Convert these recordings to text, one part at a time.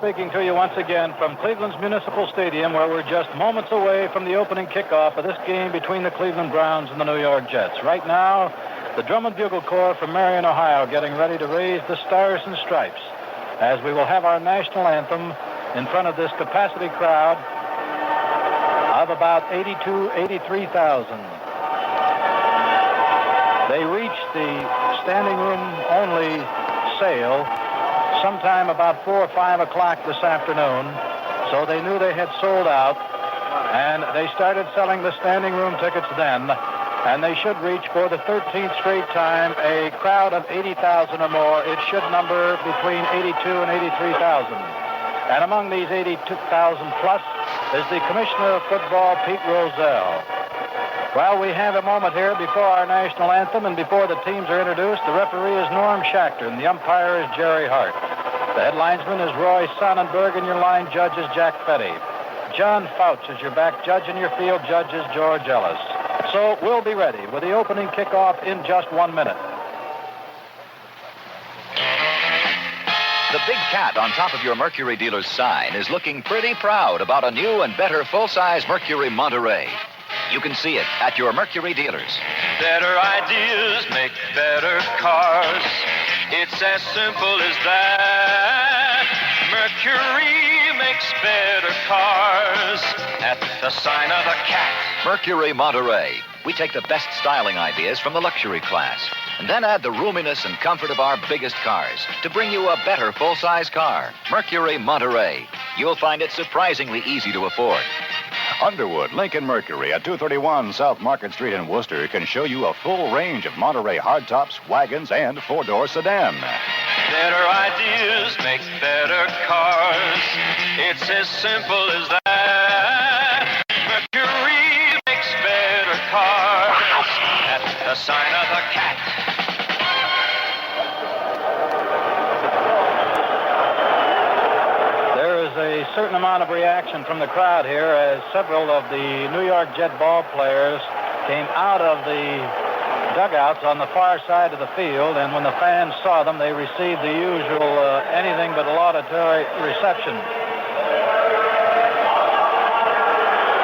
speaking to you once again from Cleveland's Municipal Stadium, where we're just moments away from the opening kickoff of this game between the Cleveland Browns and the New York Jets. Right now, the Drum and Bugle Corps from Marion, Ohio, getting ready to raise the Stars and Stripes, as we will have our national anthem in front of this capacity crowd of about 83,000. They reached the standing room only sale sometime about 4 or 5 o'clock this afternoon, so they knew they had sold out, and they started selling the standing room tickets then, and they should reach for the 13th straight time a crowd of 80,000 or more. It should number between 82 and 83,000. And among these 82,000 plus is the Commissioner of Football, Pete Rozelle. Well, we have a moment here before our national anthem and before the teams are introduced. The referee is Norm Schachter, and the umpire is Jerry Hart. The head linesman is Roy Sonnenberg, and your line judge is Jack Fetty. John Fouch is your back judge, and your field judge is George Ellis. So we'll be ready with the opening kickoff in just 1 minute. The big cat on top of your Mercury dealer's sign is looking pretty proud about a new and better full-size Mercury Monterey. You can see it at your Mercury dealers. Better ideas make better cars. It's as simple as that. Mercury makes better cars at the sign of the cat. Mercury Monterey. We take the best styling ideas from the luxury class and then add the roominess and comfort of our biggest cars to bring you a better full-size car. Mercury Monterey. You'll find it surprisingly easy to afford. Underwood, Lincoln Mercury at 231 South Market Street in Worcester can show you a full range of Monterey hardtops, wagons, and four-door sedan. Better ideas make better cars. It's as simple as that. Mercury makes better cars at the sign of the cat. A certain amount of reaction from the crowd here as several of the New York Jet ball players came out of the dugouts on the far side of the field, and when the fans saw them, they received the usual anything but laudatory reception.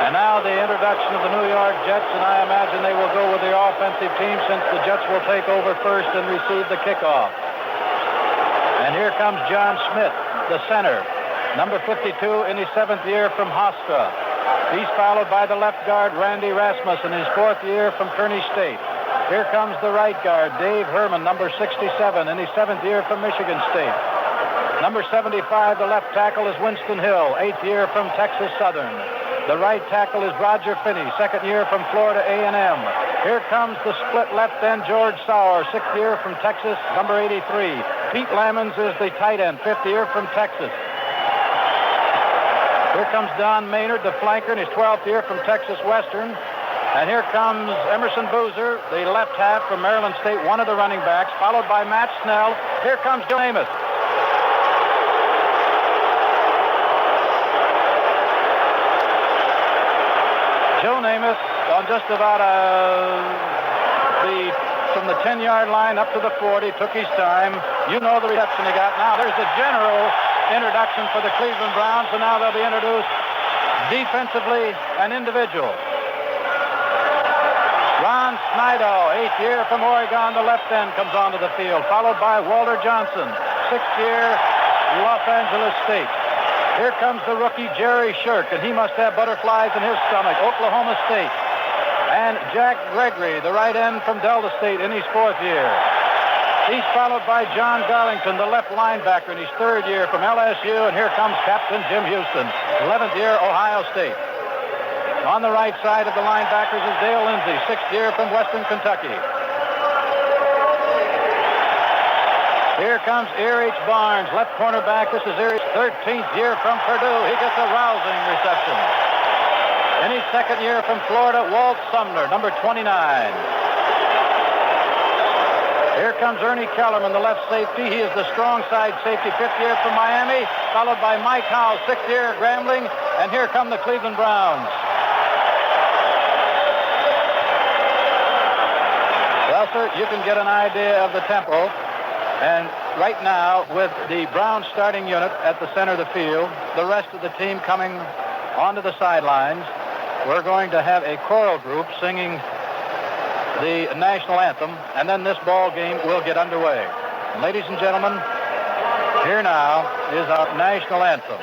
And now the introduction of the New York Jets, and I imagine they will go with the offensive team since the Jets will take over first and receive the kickoff. And here comes John Smith, the center. Number 52 in his 7th year from Hofstra. He's followed by the left guard, Randy Rasmussen, in his 4th year from Kearney State. Here comes the right guard, Dave Herman, number 67 in his 7th year from Michigan State. Number 75, the left tackle, is Winston Hill, 8th year from Texas Southern. The right tackle is Roger Finney, 2nd year from Florida A&M. Here comes the split left end, George Sauer, 6th year from Texas, number 83. Pete Lammons is the tight end, 5th year from Texas. Here comes Don Maynard, the flanker, in his 12th year from Texas Western. And here comes Emerson Boozer, the left half from Maryland State, one of the running backs, followed by Matt Snell. Here comes Joe Namath. Joe Namath on just about from the 10-yard line up to the 40, took his time. You know the reception he got. Now there's the general introduction for the Cleveland Browns, and now they'll be introduced defensively and individual. Ron Snidow, 8th year from Oregon, the left end, comes onto the field, followed by Walter Johnson, 6th year, Los Angeles State. Here comes the rookie Jerry Shirk, and he must have butterflies in his stomach, Oklahoma State. And Jack Gregory, the right end from Delta State, in his 4th year. He's followed by John Garlington, the left linebacker, in his 3rd year from LSU. And here comes Captain Jim Houston, 11th year, Ohio State. On the right side of the linebackers is Dale Lindsey, 6th year from Western Kentucky. Here comes Erie H. Barnes, left cornerback. This is Erie's 13th year from Purdue. He gets a rousing reception. In his 2nd year from Florida, Walt Sumner, number 29. Here comes Ernie Kellerman, the left safety. He is the strong side safety, 5th year from Miami, followed by Mike Howell, 6th year Grambling. And here come the Cleveland Browns. Well, sir, you can get an idea of the tempo. And right now with the Browns starting unit at the center of the field, the rest of the team coming onto the sidelines. We're going to have a choral group singing the national anthem, and then this ball game will get underway. And ladies and gentlemen, here now is our national anthem.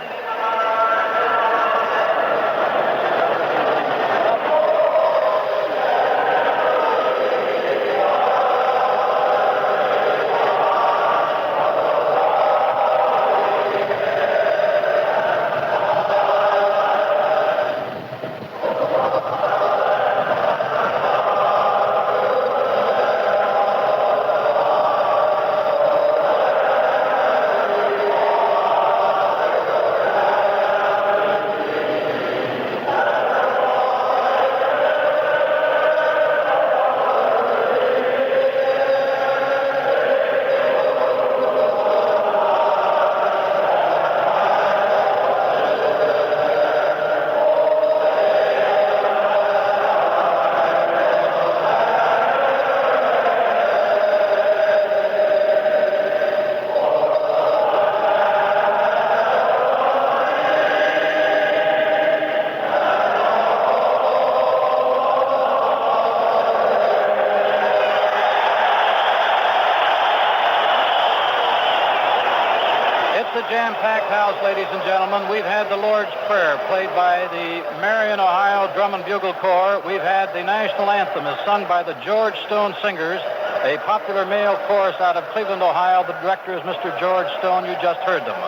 Jam-packed house, ladies and gentlemen. We've had the Lord's Prayer played by the Marion, Ohio Drum and Bugle Corps. We've had the national anthem as sung by the George Stone Singers, a popular male chorus out of Cleveland, Ohio. The director is Mr. George Stone. You just heard them.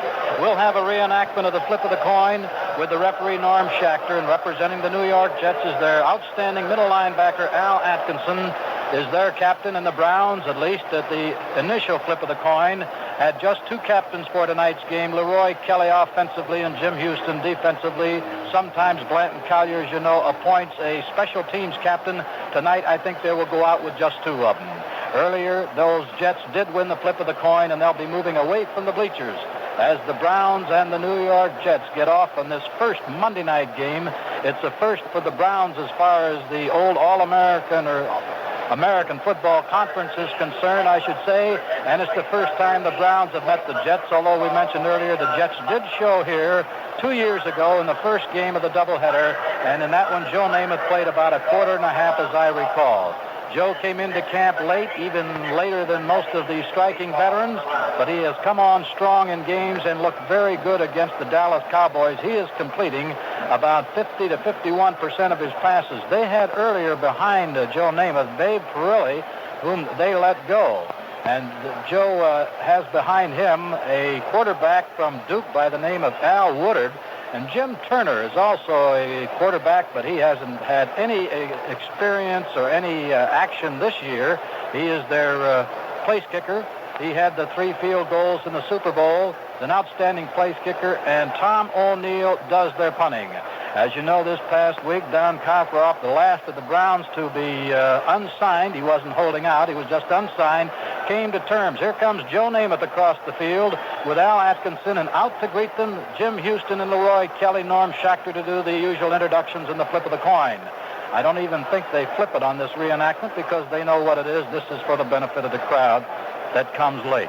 We'll have a reenactment of the flip of the coin with the referee Norm Schachter, and representing the New York Jets is their outstanding middle linebacker Al Atkinson is their captain, and the Browns, at least at the initial flip of the coin, had just two captains for tonight's game, Leroy Kelly offensively and Jim Houston defensively. Sometimes Blanton Collier, as you know, appoints a special teams captain. Tonight, I think they will go out with just two of them. Earlier, those Jets did win the flip of the coin, and they'll be moving away from the bleachers as the Browns and the New York Jets get off on this first Monday night game. It's a first for the Browns as far as the old All-American or American Football Conference is concerned, I should say, and it's the first time the Browns have met the Jets, although we mentioned earlier the Jets did show here 2 years ago in the first game of the doubleheader, and in that one Joe Namath played about a quarter and a half, as I recall. Joe came into camp late, even later than most of the striking veterans, but he has come on strong in games and looked very good against the Dallas Cowboys. He is completing about 50 to 51% of his passes. They had earlier behind Joe Namath, Babe Parilli, whom they let go. And Joe has behind him a quarterback from Duke by the name of Al Woodard. And Jim Turner is also a quarterback, but he hasn't had any experience or any action this year. He is their place kicker. He had the 3 field goals in the Super Bowl, an outstanding place kicker, and Tom O'Neill does their punting. As you know, this past week, Don Cockroft, the last of the Browns to be unsigned, he wasn't holding out, he was just unsigned, came to terms. Here comes Joe Namath across the field with Al Atkinson, and out to greet them, Jim Houston and Leroy Kelly, Norm Schachter to do the usual introductions and the flip of the coin. I don't even think they flip it on this reenactment because they know what it is. This is for the benefit of the crowd that comes late.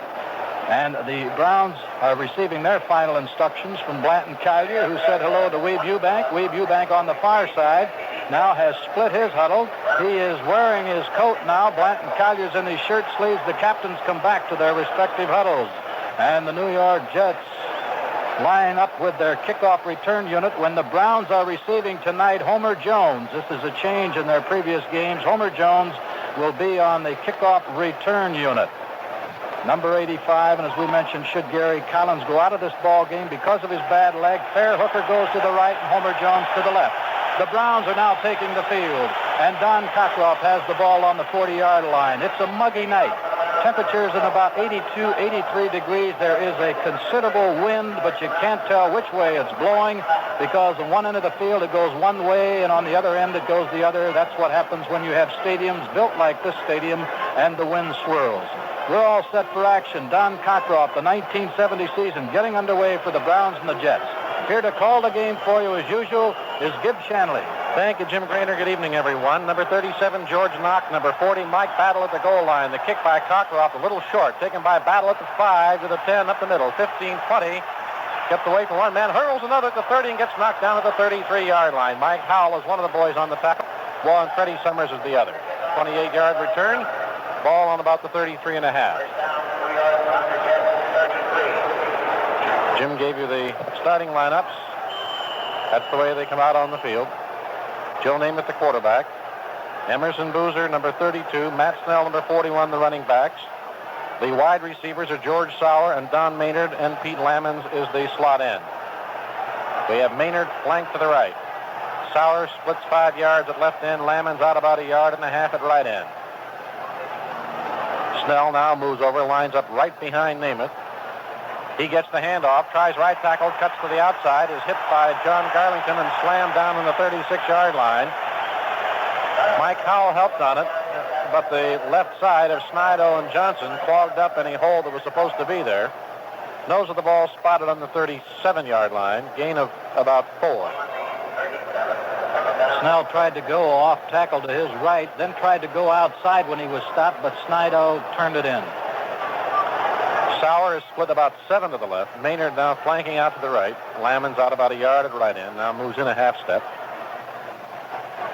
And the Browns are receiving their final instructions from Blanton Collier, who said hello to Weeb Eubank. Weeb Eubank on the far side now has split his huddle. He is wearing his coat now. Blanton Collier's in his shirt sleeves. The captains come back to their respective huddles. And the New York Jets line up with their kickoff return unit when the Browns are receiving tonight Homer Jones. This is a change in their previous games. Homer Jones will be on the kickoff return unit. Number 85, and as we mentioned, should Gary Collins go out of this ball game because of his bad leg, Fairhooker goes to the right and Homer Jones to the left. The Browns are now taking the field, and Don Cockroft has the ball on the 40-yard line. It's a muggy night. Temperatures in about 82, 83 degrees. There is a considerable wind, but you can't tell which way it's blowing because on one end of the field it goes one way, and on the other end it goes the other. That's what happens when you have stadiums built like this stadium and the wind swirls. We're all set for action. Don Cockroft, the 1970 season, getting underway for the Browns and the Jets. Here to call the game for you, as usual, is Gib Shanley. Thank you, Jim Grainer. Good evening, everyone. Number 37, George Knock. Number 40, Mike Battle at the goal line. The kick by Cockcroft, a little short. Taken by Battle at the 5 to the 10 up the middle. 15-20. Kept away from one man. Hurls another at the 30 and gets knocked down at the 33-yard line. Mike Howell is one of the boys on the tackle. Ball and Freddie Summers is the other. 28-yard return. Ball on about the 33 and a half. Jim gave you the starting lineups. That's the way they come out on the field. Joe Namath, the quarterback. Emerson Boozer, number 32. Matt Snell, number 41, the running backs. The wide receivers are George Sauer and Don Maynard, and Pete Lammons is the slot end. We have Maynard flanked to the right. Sauer splits 5 yards at left end. Lammons out about 1.5 yards at right end. Snell now moves over, lines up right behind Namath. He gets the handoff, tries right tackle, cuts to the outside, is hit by John Garlington and slammed down on the 36-yard line. Mike Howell helped on it, but the left side of Snido and Johnson clogged up any hole that was supposed to be there. Nose of the ball spotted on the 37-yard line, gain of about 4. Snell tried to go off tackle to his right, then tried to go outside when he was stopped, but Snido turned it in. Sauer is split about 7 to the left. Maynard now flanking out to the right. Lammons out about 1 yard at right end. Now moves in a half step.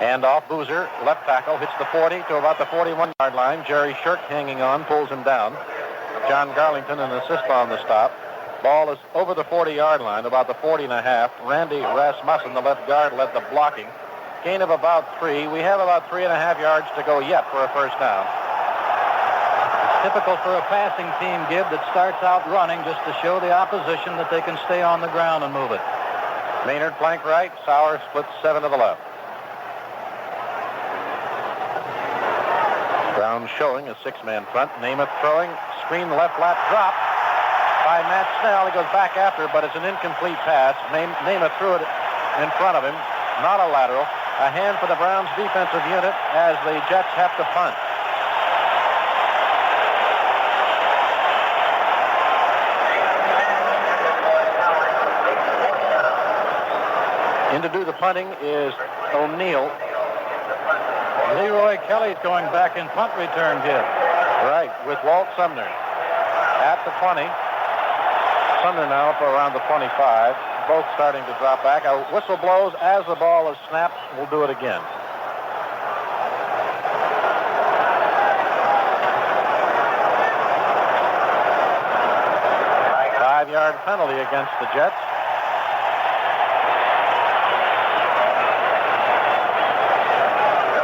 Handoff. Boozer, left tackle, hits the 40 to about the 41-yard line. Jerry Shirk hanging on, pulls him down. John Garlington an assist on the stop. Ball is over the 40-yard line, about the 40 and a half. Randy Rasmussen, the left guard, led the blocking. Gain of about 3. We have about 3.5 yards to go yet for a first down. Typical for a passing team, Gibb, that starts out running just to show the opposition that they can stay on the ground and move it. Maynard flank right. Sauer splits 7 to the left. Brown showing a 6-man front. Namath throwing. Screen left flat drop by Matt Snell. He goes back after, but it's an incomplete pass. Namath threw it in front of him. Not a lateral. A hand for the Browns defensive unit as the Jets have to punt. In to do the punting is O'Neill. Leroy Kelly's going back in punt return, Gibb. Right, with Walt Sumner at the 20. Sumner now up around the 25. Both starting to drop back. A whistle blows as the ball is snapped. We'll do it again. Five-yard penalty against the Jets.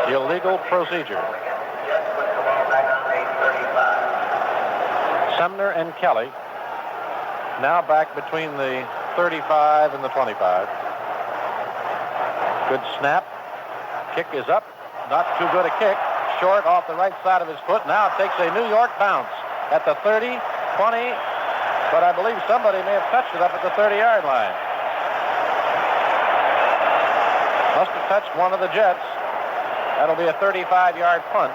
Illegal procedure. Sumner and Kelly now back between the 35 and the 25. Good snap. Kick is up. Not too good a kick. Short off the right side of his foot. Now it takes a New York bounce at the 30, 20, but I believe somebody may have touched it up at the 30-yard line. Must have touched one of the Jets. That'll be a 35-yard punt.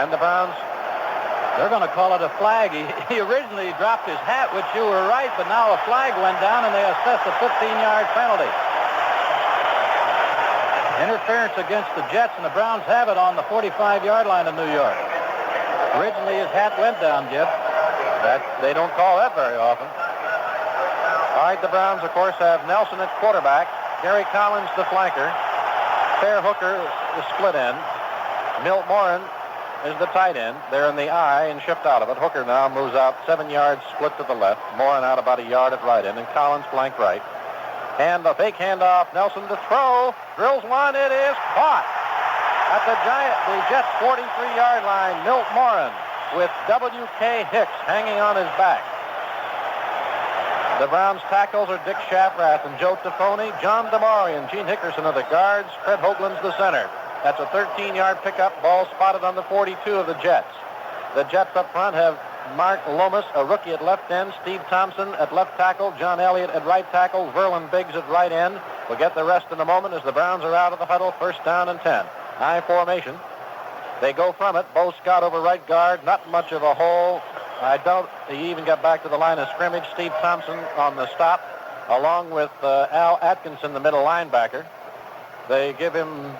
And the Browns, they're going to call it a flag. He originally dropped his hat, which you were right, but now a flag went down and they assessed a 15-yard penalty. Interference against the Jets, and the Browns have it on the 45-yard line of New York. Originally his hat went down, Gibb. They don't call that very often. All right, the Browns, of course, have Nelson at quarterback. Gary Collins, the flanker. Fair Hooker, the split end. Milt Morin is the tight end. They're in the I and shift out of it. Hooker now moves out 7 yards, split to the left. Morin out about 1 yard at right end, and Collins flank right. And the fake handoff, Nelson to throw. Drills one, it is caught. At the Jets' 43-yard line, Milt Morin with W.K. Hicks hanging on his back. The Browns' tackles are Dick Shafrath and Joe Tafoni. John DeMauri and Gene Hickerson are the guards. Fred Hoagland's the center. That's a 13-yard pickup. Ball spotted on the 42 of the Jets. The Jets up front have Mark Lomas, a rookie at left end. Steve Thompson at left tackle. John Elliott at right tackle. Verlin Biggs at right end. We'll get the rest in a moment as the Browns are out of the huddle. First down and 10. I formation. They go from it. Bo Scott over right guard. Not much of a hole. I doubt he even got back to the line of scrimmage. Steve Thompson on the stop. along with Al Atkinson, the middle linebacker. They give him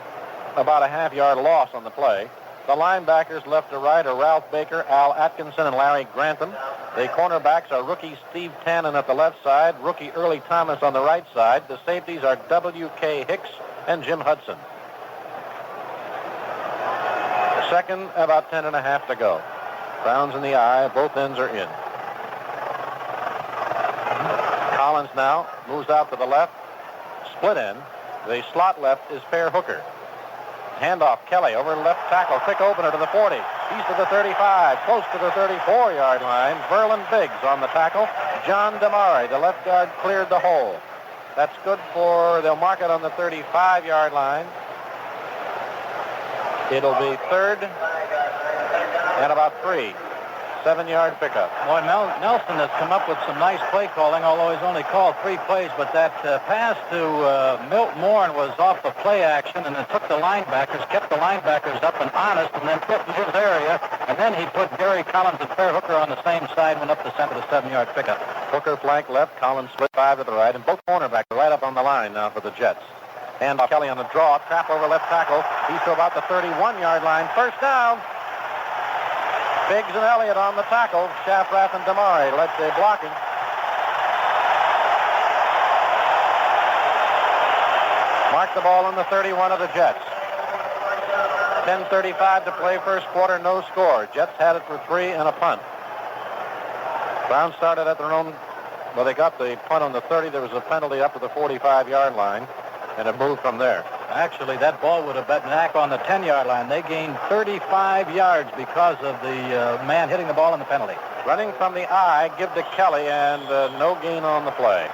about a half-yard loss on the play. The linebackers left to right are Ralph Baker, Al Atkinson, and Larry Grantham. The cornerbacks are rookie Steve Tannen at the left side, rookie Early Thomas on the right side. The safeties are W.K. Hicks and Jim Hudson. Second, about 10.5 to go. Browns in the eye. Both ends are in. Collins now moves out to the left. Split end. The slot left is Fair Hooker. Handoff, Kelly over to left tackle. Quick opener to the 40. He's to the 35, close to the 34-yard line. Verlin Biggs on the tackle. John Damari, the left guard, cleared the hole. That's good for, they'll mark it on the 35-yard line. It'll be third and about 3. 7-yard pickup. Boy, Nelson has come up with some nice play calling, although he's only called 3 plays, but that pass to Milt Morin was off the play action, and it took the linebackers, kept the linebackers up and honest, and then put in his area, and then he put Gary Collins and Fair Hooker on the same side, went up the center, the 7-yard pickup. Hooker flank left, Collins split 5 to the right, and both cornerbacks are right up on the line now for the Jets. And Kelly on the draw, trap over left tackle. He's to about the 31-yard line. First down. Biggs and Elliott on the tackle. Shafrath and Damari led the blocking. Mark the ball on the 31 of the Jets. 10:35 to play first quarter, no score. Jets had it for 3 and a punt. Browns started at their own, well, they got the punt on the 30. There was a penalty up to the 45-yard line, and it moved from there. Actually, that ball would have been back on the 10-yard line. They gained 35 yards because of the man hitting the ball in the penalty. Running from the eye, give to Kelly, and no gain on the play.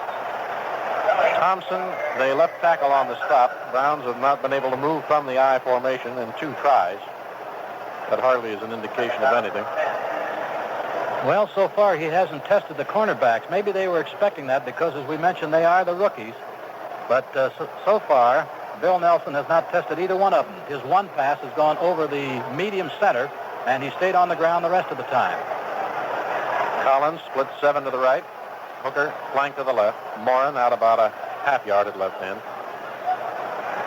Thompson, the left tackle on the stop. Browns have not been able to move from the eye formation in 2 tries. That hardly is an indication of anything. Well, so far he hasn't tested the cornerbacks. Maybe they were expecting that because, as we mentioned, they are the rookies. But so far, Bill Nelson has not tested either one of them. His one pass has gone over the medium center, and he stayed on the ground the rest of the time. Collins split 7 to the right. Hooker flank to the left. Morin out about a half-yard at left end.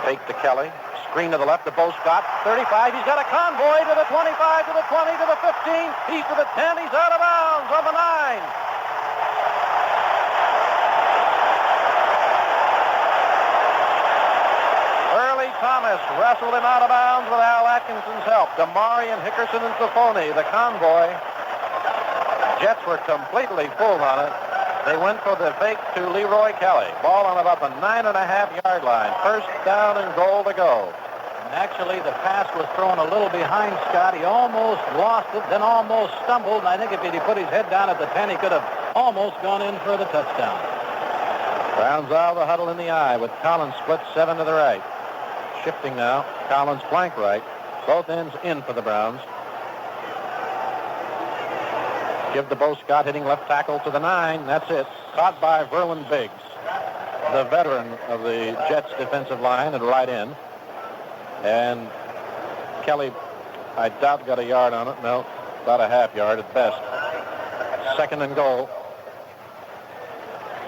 Fake to Kelly. Screen to the left to Bo Scott. 35. He's got a convoy to the 25, to the 20, to the 15. He's to the 10. He's out of bounds on the 9. Thomas wrestled him out of bounds with Al Atkinson's help. Damari and Hickerson and Safoni, the convoy. Jets were completely fooled on it. They went for the fake to Leroy Kelly. Ball on about the 9.5-yard line. First down and goal to go. Actually, the pass was thrown a little behind Scott. He almost lost it, then almost stumbled. And I think if he put his head down at the 10, he could have almost gone in for the touchdown. Browns out of the huddle in the eye with Collins split 7 to the right. Shifting now. Collins flank right. Both ends in for the Browns. Give to Bo Scott hitting left tackle to the 9. That's it. Caught by Verlin Biggs, the veteran of the Jets defensive line at right end. And Kelly, I doubt, got a yard on it. No, about a half yard at best. Second and goal.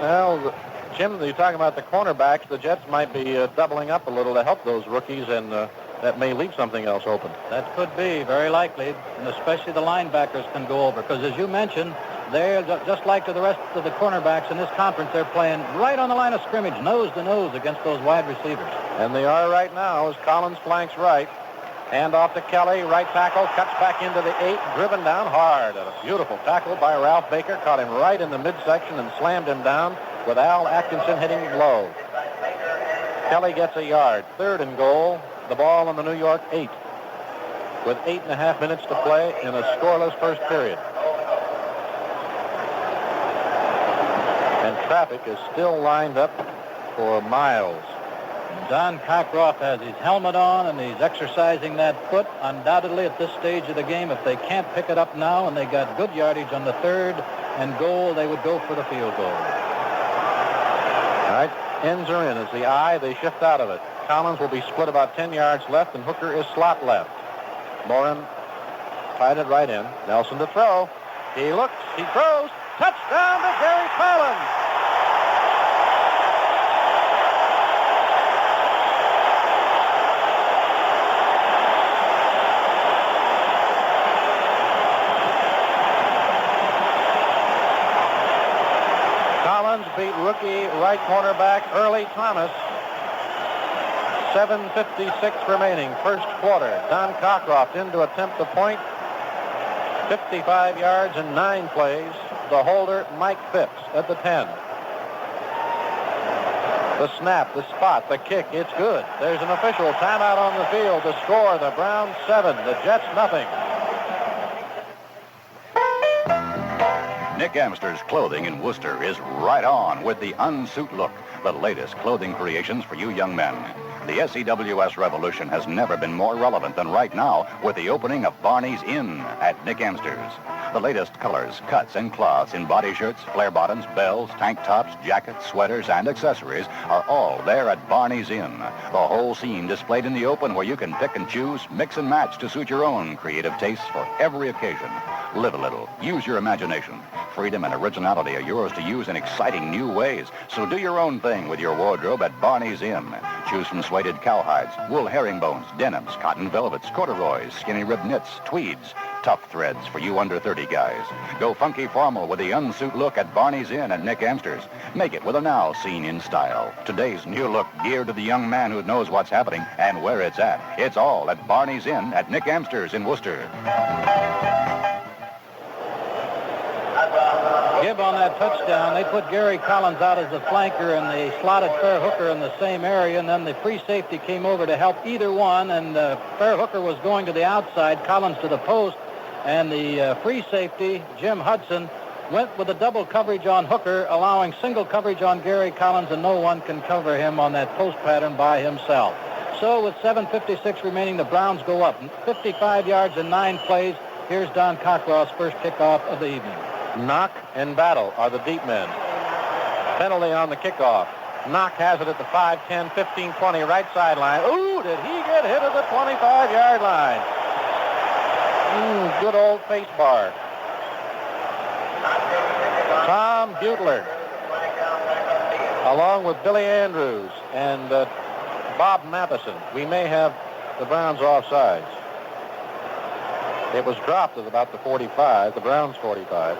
Well, Jim, you're talking about the cornerbacks. The Jets might be doubling up a little to help those rookies, and that may leave something else open. That could be, very likely, and especially the linebackers can go over, because as you mentioned, they're just like to the rest of the cornerbacks in this conference. They're playing right on the line of scrimmage, nose to nose against those wide receivers. And they are right now as Collins flanks right. Hand off to Kelly, right tackle, cuts back into the 8, driven down hard. A beautiful tackle by Ralph Baker, caught him right in the midsection and slammed him down with Al Atkinson hitting low. Kelly gets a yard. Third and goal, the ball on the New York 8, with 8.5 minutes to play in a scoreless first period. And traffic is still lined up for miles. Don Cockroft has his helmet on, and he's exercising that foot. Undoubtedly, at this stage of the game, if they can't pick it up now and they got good yardage on the 3rd and goal, they would go for the field goal. All right, ends are in. As the eye, they shift out of it. Collins will be split about 10 yards left, and Hooker is slot left. Morin tied it right in. Nelson to throw. He looks, he throws. Touchdown to Gary Collins. feet, rookie right cornerback Early Thomas. 7:56 remaining, first quarter. Don Cockcroft in to attempt the point. 55 yards and 9 plays. The holder, Mike Phipps, at the 10. The snap, the spot, the kick, it's good. There's an official timeout on the field. The score, the Browns 7, the Jets nothing. Nick Amster's clothing in Worcester is right on with the unsuit look, the latest clothing creations for you young men. The SEWS revolution has never been more relevant than right now with the opening of Barney's Inn at Nick Amster's. The latest colors, cuts, and cloths in body shirts, flare bottoms, bells, tank tops, jackets, sweaters, and accessories are all there at Barney's Inn. The whole scene displayed in the open where you can pick and choose, mix and match to suit your own creative tastes for every occasion. Live a little. Use your imagination. Freedom and originality are yours to use in exciting new ways. So do your own thing with your wardrobe at Barney's Inn. Choose from suede cowhides, wool herringbones, denims, cotton velvets, corduroys, skinny rib knits, tweeds, tough threads for you under 30 guys. Go funky formal with the unsuit look at Barney's Inn at Nick Amster's. Make it with a now seen in style. Today's new look geared to the young man who knows what's happening and where it's at. It's all at Barney's Inn at Nick Amster's in Worcester. Gibb on that touchdown. They put Gary Collins out as the flanker, and they slotted Fair Hooker in the same area, and then the free safety came over to help either one, and Fair Hooker was going to the outside, Collins to the post, and the free safety, Jim Hudson, went with a double coverage on Hooker, allowing single coverage on Gary Collins, and no one can cover him on that post pattern by himself. So with 7:56 remaining, the Browns go up 55 yards and 9 plays. Here's Don Cockcroft's first kickoff of the evening. Knock and Battle are the deep men. Penalty on the kickoff. Knock has it at the 5, 10, 15, 20 right sideline. Ooh, did he get hit at the 25-yard line? Good old face bar. Tom Butler, along with Billy Andrews and Bob Matheson. We may have the Browns offsides. It was dropped at about the 45, the Browns 45.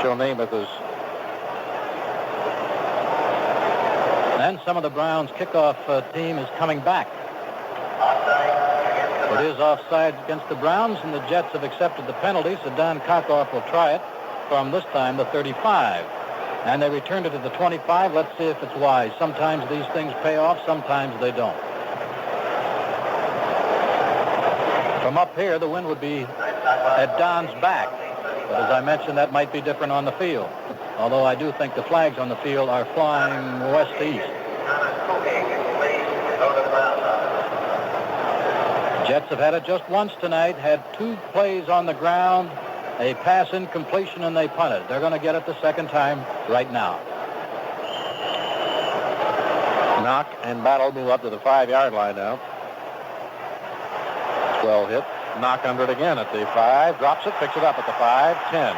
Joe Namath is. And some of the Browns kickoff team is coming back. It is offsides against the Browns, and the Jets have accepted the penalty, so Don Cockcroft will try it from this time the 35. And they returned it to the 25. Let's see if it's wise. Sometimes these things pay off, sometimes they don't. From up here, the wind would be at Don's back. But as I mentioned, that might be different on the field. Although I do think the flags on the field are flying west to east. Jets have had it just once tonight, had 2 plays on the ground, a pass incompletion, and they punted. They're going to get it the second time right now. Knock and Battle move up to the 5-yard line now. 12 hit. Knock under it again at the 5. Drops it, picks it up at the 5, 10,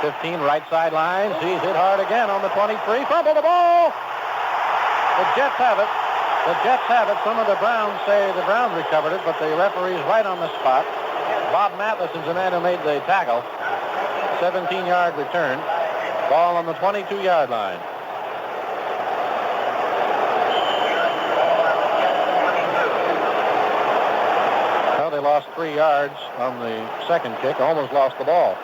15 right sideline. He's hit hard again on the 23. Fumble the ball. The Jets have it. The Jets have it. Some of the Browns say the Browns recovered it, but the referee's right on the spot. Bob Matheson's the man who made the tackle. 17-yard return. Ball on the 22-yard line. Well, they lost 3 yards on the second kick. Almost lost the ball.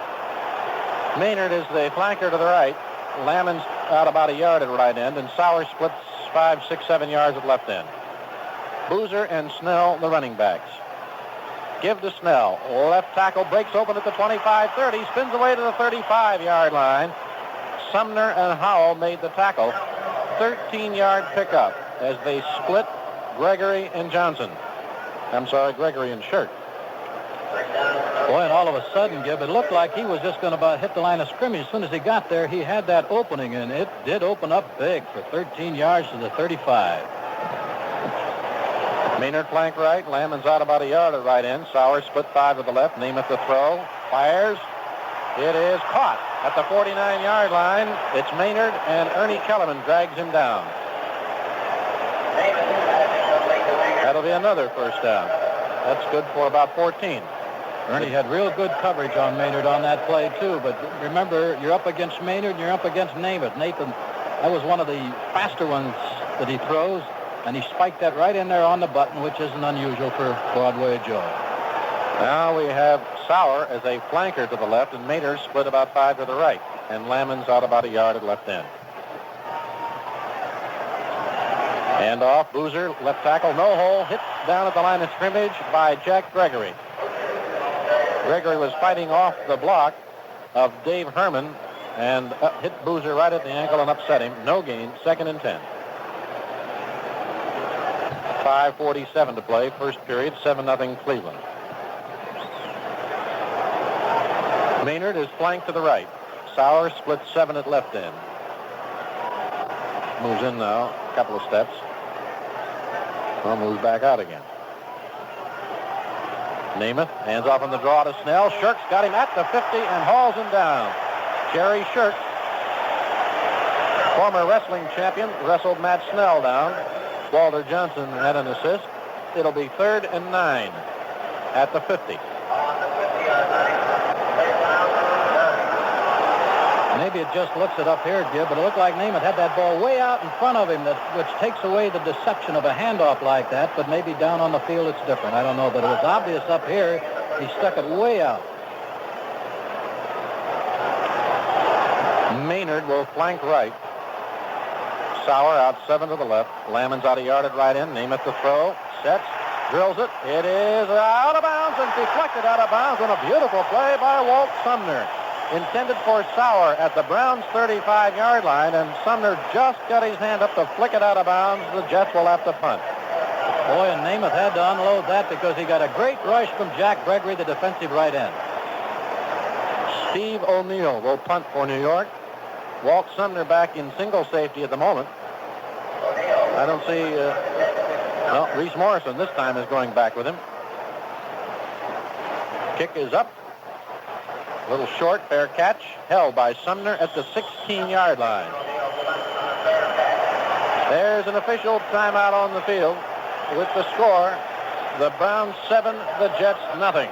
Maynard is the flanker to the right. Lamon's out about a yard at right end, and Sauer splits 5, 6, 7 yards at left end. Boozer and Snell, the running backs. Give to Snell. Left tackle breaks open at the 25-30, spins away to the 35-yard line. Sumner and Howell made the tackle. 13-yard pickup as they split Gregory and Johnson. Gregory and Shirt. Boy, and all of a sudden, Gibb, it looked like he was just going to about hit the line of scrimmage. As soon as he got there, he had that opening, and it did open up big for 13 yards to the 35. Maynard flank right. Lamon's out about a yard at right end. Sauer split 5 to the left. Namath the throw. Fires. It is caught at the 49-yard line. It's Maynard, and Ernie Kellerman drags him down. That'll be another first down. That's good for about 14. Ernie had real good coverage on Maynard on that play, too. But remember, you're up against Maynard and you're up against Namath. Nathan, that was one of the faster ones that he throws, and he spiked that right in there on the button, which isn't unusual for Broadway Joe. Now we have Sauer as a flanker to the left, and Maynard split about 5 to the right, and Lammons out about a yard at left end. And off, Boozer, left tackle, no hole, hit down at the line of scrimmage by Jack Gregory. Gregory was fighting off the block of Dave Herman and hit Boozer right at the ankle and upset him. No gain, 2nd and 10. 5:47 to play, first period, 7-0 Cleveland. Maynard is flanked to the right. Sauer splits 7 at left end. Moves in now, a couple of steps. Well, moves back out again. Namath hands off on the draw to Snell. Shirk's got him at the 50 and hauls him down. Jerry Shirk, former wrestling champion, wrestled Matt Snell down. Walter Johnson had an assist. It'll be 3rd and 9 at the 50. Maybe it just looks it up here, Gib, but it looked like Namath had that ball way out in front of him, which takes away the deception of a handoff like that, but maybe down on the field it's different. I don't know, but it was obvious up here. He stuck it way out. Maynard will flank right. Sauer out 7 to the left. Lammons out a yard at right end. Namath the throw. Sets. Drills it. It is out of bounds and deflected out of bounds, and a beautiful play by Walt Sumner. Intended for Sauer at the Browns' 35-yard line, and Sumner just got his hand up to flick it out of bounds. The Jets will have to punt. Boy, and Namath had to unload that because he got a great rush from Jack Gregory, the defensive right end. Steve O'Neill will punt for New York. Walt Sumner back in single safety at the moment. I don't see... well, Reese Morrison this time is going back with him. Kick is up. A little short, fair catch, held by Sumner at the 16-yard line. There's an official timeout on the field with the score. The Browns 7, the Jets nothing.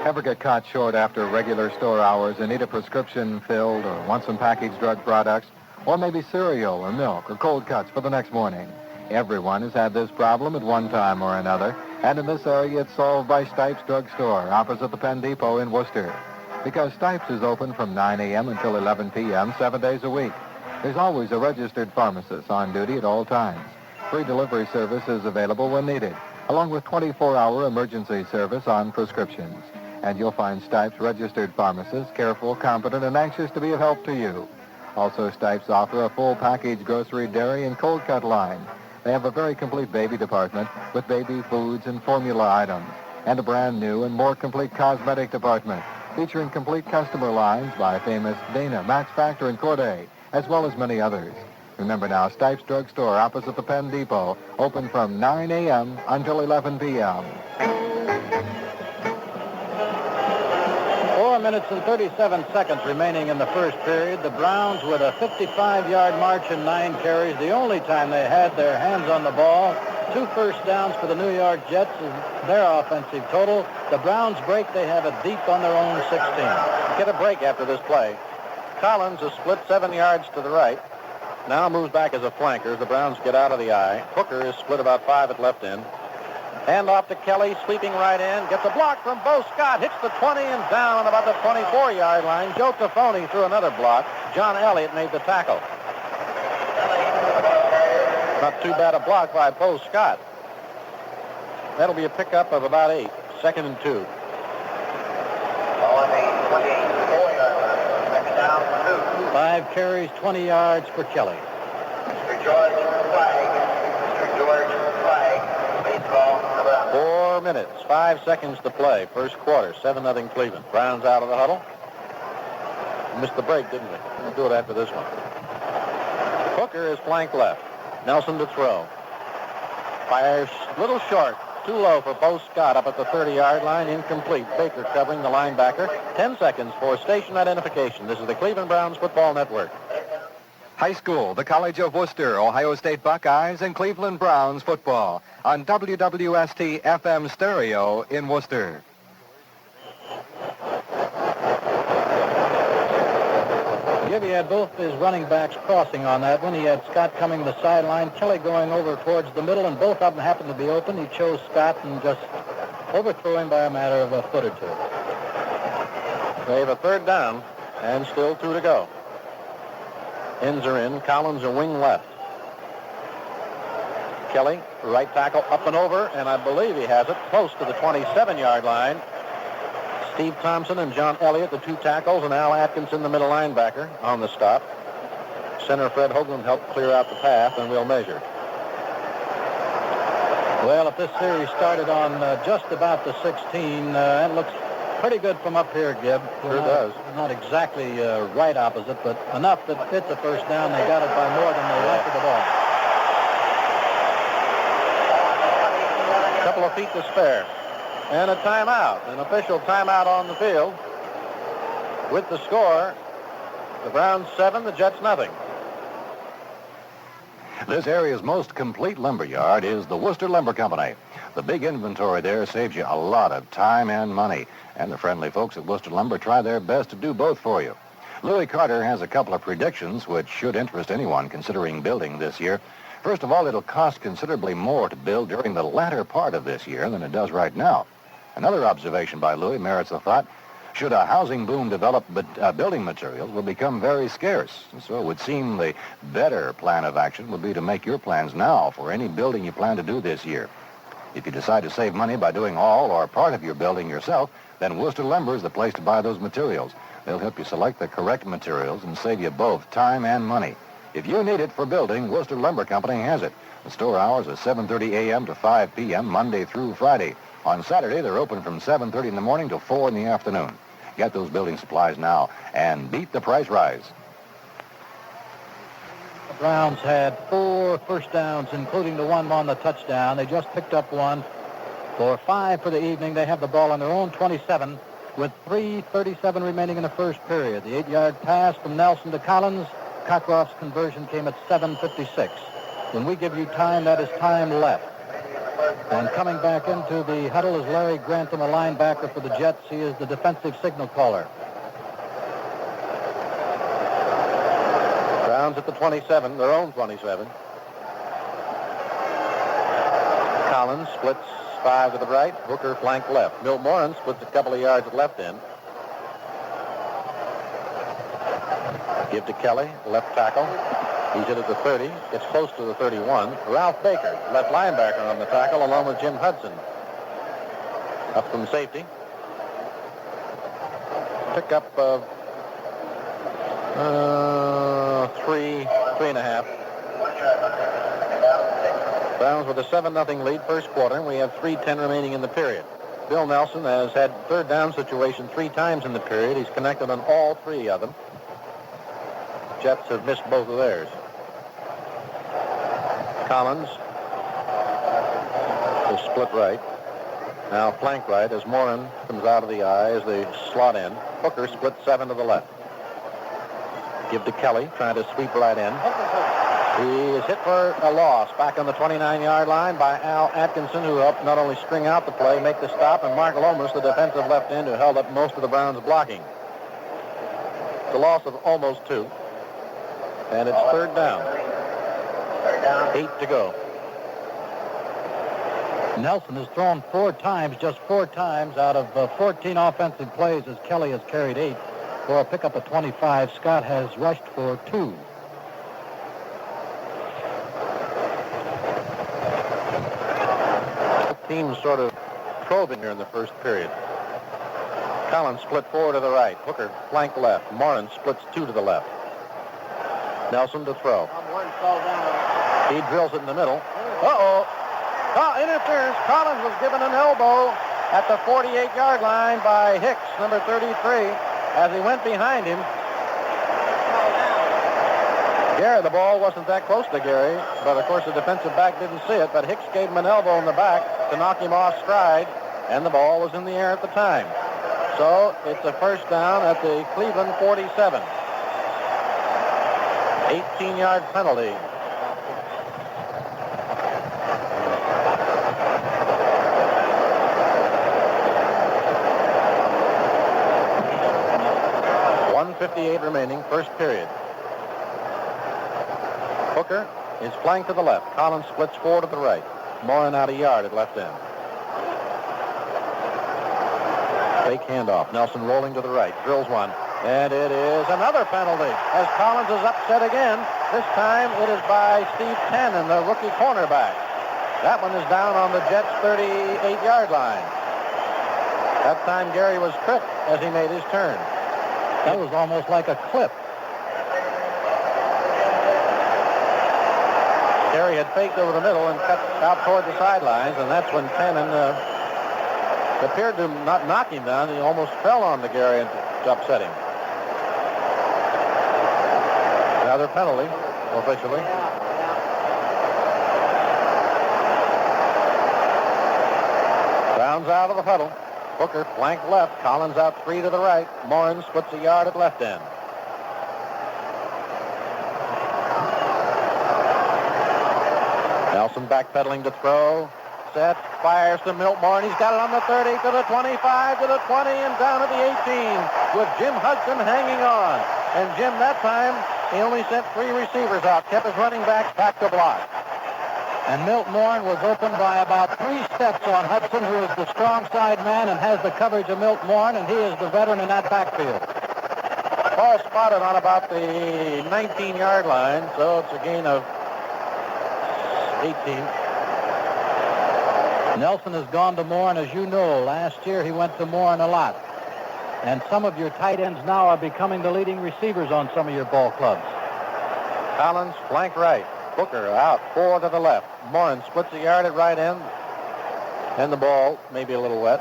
Ever get caught short after regular store hours and need a prescription filled or want some packaged drug products, or maybe cereal or milk or cold cuts for the next morning? Everyone has had this problem at one time or another, and in this area it's solved by Stipes Drug Store, opposite the Penn Depot in Worcester. Because Stipes is open from 9 a.m. until 11 p.m. 7 days a week. There's always a registered pharmacist on duty at all times. Free delivery service is available when needed, along with 24-hour emergency service on prescriptions. And you'll find Stipes registered pharmacists careful, competent, and anxious to be of help to you. Also, Stipes offer a full package grocery, dairy, and cold cut line. They have a very complete baby department with baby foods and formula items, and a brand new and more complete cosmetic department featuring complete customer lines by famous Dana, Max Factor, and Corday, as well as many others. Remember now, Stipes Drug Store opposite the Penn Depot, open from 9 a.m. until 11 p.m. 4 minutes and 37 seconds remaining in the first period. The Browns with a 55-yard march and 9 carries. The only time they had their hands on the ball. 2 first downs for the New York Jets is their offensive total. The Browns break. They have it deep on their own 16. Get a break after this play. Collins is split 7 yards to the right. Now moves back as a flanker. The Browns get out of the eye. Hooker is split about 5 at left end. Hand off to Kelly, sweeping right in. Gets a block from Bo Scott. Hits the 20 and down on about the 24-yard line. Joe Tafoni threw another block. John Elliott made the tackle. Not too bad a block by Bo Scott. That'll be a pickup of about 8. 2nd and 2. 5 carries, 20 yards for Kelly. Mr. George Flag. Mr. George Flag. Baseball. 4 minutes, 5 seconds to play. First quarter, 7-0 Cleveland. Browns out of the huddle. Missed the break, didn't we? We'll do it after this one. Hooker is flank left. Nelson to throw. Fires a little short. Too low for Bo Scott up at the 30-yard line. Incomplete. Baker covering the linebacker. 10 seconds for station identification. This is the Cleveland Browns Football Network. High school, the College of Worcester, Ohio State Buckeyes, and Cleveland Browns football on WWST FM stereo in Worcester. Gibby had both his running backs crossing on that one. He had Scott coming the sideline, Kelly going over towards the middle, and both of them happened to be open. He chose Scott and just overthrew him by a matter of a foot or two. They have a third down and still 2 to go. Ends are in. Collins a wing left. Kelly, right tackle, up and over, and I believe he has it close to the 27-yard line. Steve Thompson and John Elliott, the 2 tackles, and Al Atkinson, the middle linebacker, on the stop. Center Fred Hoagland helped clear out the path, and we'll measure. Well, if this series started on just about the 16, it looks pretty good from up here, Gib. Sure does. Not exactly right opposite, but enough that it's a first down. They got it by more than they wanted the ball. A couple of feet to spare. And a timeout, an official timeout on the field. With the score, the Browns 7, the Jets nothing. This area's most complete lumberyard is the Worcester Lumber Company. The big inventory there saves you a lot of time and money. And the friendly folks at Worcester Lumber try their best to do both for you. Louis Carter has a couple of predictions which should interest anyone considering building this year. First of all, it'll cost considerably more to build during the latter part of this year than it does right now. Another observation by Louis merits a thought. Should a housing boom develop, building materials will become very scarce. And so it would seem the better plan of action would be to make your plans now for any building you plan to do this year. If you decide to save money by doing all or part of your building yourself, then Worcester Lumber is the place to buy those materials. They'll help you select the correct materials and save you both time and money. If you need it for building, Worcester Lumber Company has it. The store hours are 7:30 a.m. to 5 p.m. Monday through Friday. On Saturday, they're open from 7:30 in the morning to 4 in the afternoon. Get those building supplies now and beat the price rise. The Browns had 4 first downs, including the one on the touchdown. They just picked up one for 5 for the evening. They have the ball on their own 27 with 3:37 remaining in the first period. The 8-yard pass from Nelson to Collins. Cockroft's conversion came at 7:56. When we give you time, that is time left. And coming back into the huddle is Larry Grantham, a linebacker for the Jets. He is the defensive signal caller. Browns at the 27, their own 27. Collins splits 5 to the right, Hooker flank left. Milt Morin splits a couple of yards at left end. Give to Kelly, left tackle. He's hit at the 30, gets close to the 31. Ralph Baker, left linebacker on the tackle, along with Jim Hudson. Up from safety. Pick up of 3.5. Browns with a 7-0 lead first quarter. We have 3:10 remaining in the period. Bill Nelson has had third down situation 3 times in the period. He's connected on all 3 of them. Jets have missed both of theirs. Collins is split right. Now flank right as Morin comes out of the eye as they slot in. Hooker split 7 to the left. Give to Kelly, trying to sweep right in. He is hit for a loss back on the 29-yard line by Al Atkinson, who helped not only string out the play, make the stop, and Mark Lomas, the defensive left end, who held up most of the Browns' blocking. It's a loss of almost 2. And it's third down. 8 to go. Nelson has thrown 4 times, just 4 times out of 14 offensive plays, as Kelly has carried 8 for a pickup of 25. Scott has rushed for 2. Teams sort of probing here in the first period. Collins split 4 to the right. Hooker flank left. Morin splits 2 to the left. Nelson to throw. He drills it in the middle. Uh-oh. Interference. Collins was given an elbow at the 48-yard line by Hicks, number 33, as he went behind him. Gary, the ball wasn't that close to Gary, but of course the defensive back didn't see it, but Hicks gave him an elbow in the back to knock him off stride, and the ball was in the air at the time. So it's a first down at the Cleveland 47. 18-yard penalty. .158 remaining, first period. Hooker is flanked to the left. Collins splits 4 to the right. Morin out a yard at left end. Fake handoff. Nelson rolling to the right. Drills one. And it is another penalty as Collins is upset again. This time it is by Steve Tannen, the rookie cornerback. That one is down on the Jets' 38-yard line. That time Gary was tripped as he made his turn. That was almost like a clip. Gary had faked over the middle and cut out toward the sidelines, and that's when Tannen appeared to not knock him down. He almost fell on the Gary to upset him. Another penalty, officially. Browns out of the huddle. Hooker flank left. Collins out 3 to the right. Morin splits a yard at left end. Nelson backpedaling to throw. Set. Fires to Milt Morin. He's got it on the 30 to the 25 to the 20 and down to the 18 with Jim Hudson hanging on. And Jim, that time, he only sent 3 receivers out. Kept his running backs back to block. And Milt Morin was open by about 3 steps on Hudson, who is the strong side man and has the coverage of Milt Morin, and he is the veteran in that backfield. Ball spotted on about the 19-yard line, so it's a gain of 18. Nelson has gone to Morin, as you know. Last year he went to Morin a lot. And some of your tight ends now are becoming the leading receivers on some of your ball clubs. Collins, flank right. Booker out, 4 to the left. Morin splits a yard at right end. And the ball may be a little wet.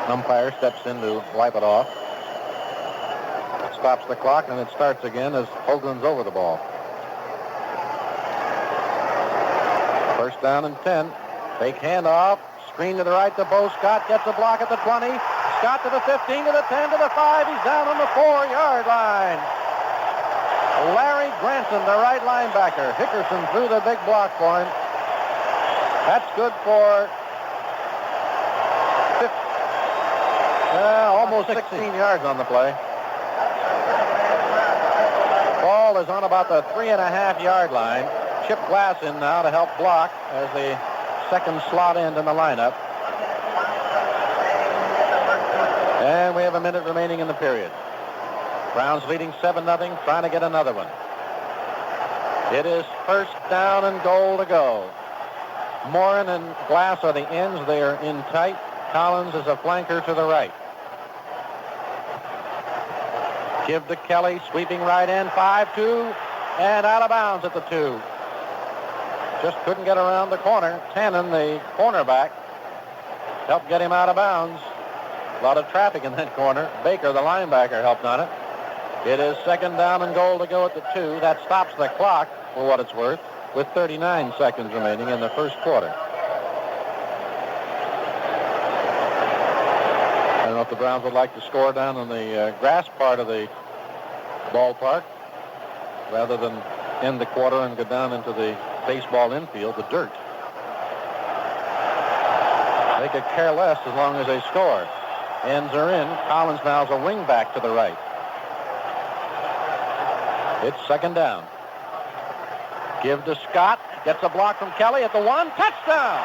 Umpire steps in to wipe it off. Stops the clock, and it starts again as Hoagland's over the ball. First down and 10. Fake handoff. Screen to the right to Bo Scott. Gets a block at the 20. Scott to the 15, to the 10, to the 5. He's down on the 4-yard line. Larry Grantham, the right linebacker. Hickerson threw the big block for him. That's good for almost 16 yards on the play. Ball is on about the 3.5-yard line. Chip Glass in now to help block as the second slot end in the lineup. And we have a minute remaining in the period. Browns leading 7-0, trying to get another one. It is first down and goal to go. Morin and Glass are the ends. They are in tight. Collins is a flanker to the right. Give to Kelly, sweeping right end, 5-2, and out of bounds at the 2. Just couldn't get around the corner. Tannen, the cornerback, helped get him out of bounds. A lot of traffic in that corner. Baker, the linebacker, helped on it. It is second down and goal to go at the 2. That stops the clock, for what it's worth, with 39 seconds remaining in the first quarter. I don't know if the Browns would like to score down on the grass part of the ballpark rather than end the quarter and go down into the baseball infield, the dirt. They could care less as long as they score. Ends are in. Collins now is a wing back to the right. It's second down. Give to Scott. Gets a block from Kelly at the 1. Touchdown!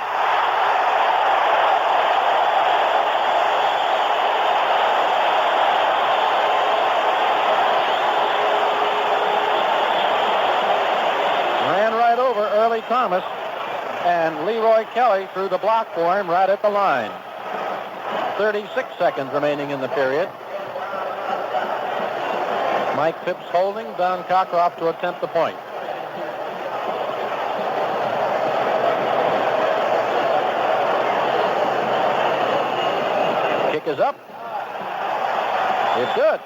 Ran right over Early Thomas, and Leroy Kelly threw the block for him right at the line. 36 seconds remaining in the period. Mike Phipps holding. Don Cockcroft to attempt the point. Kick is up. It's good.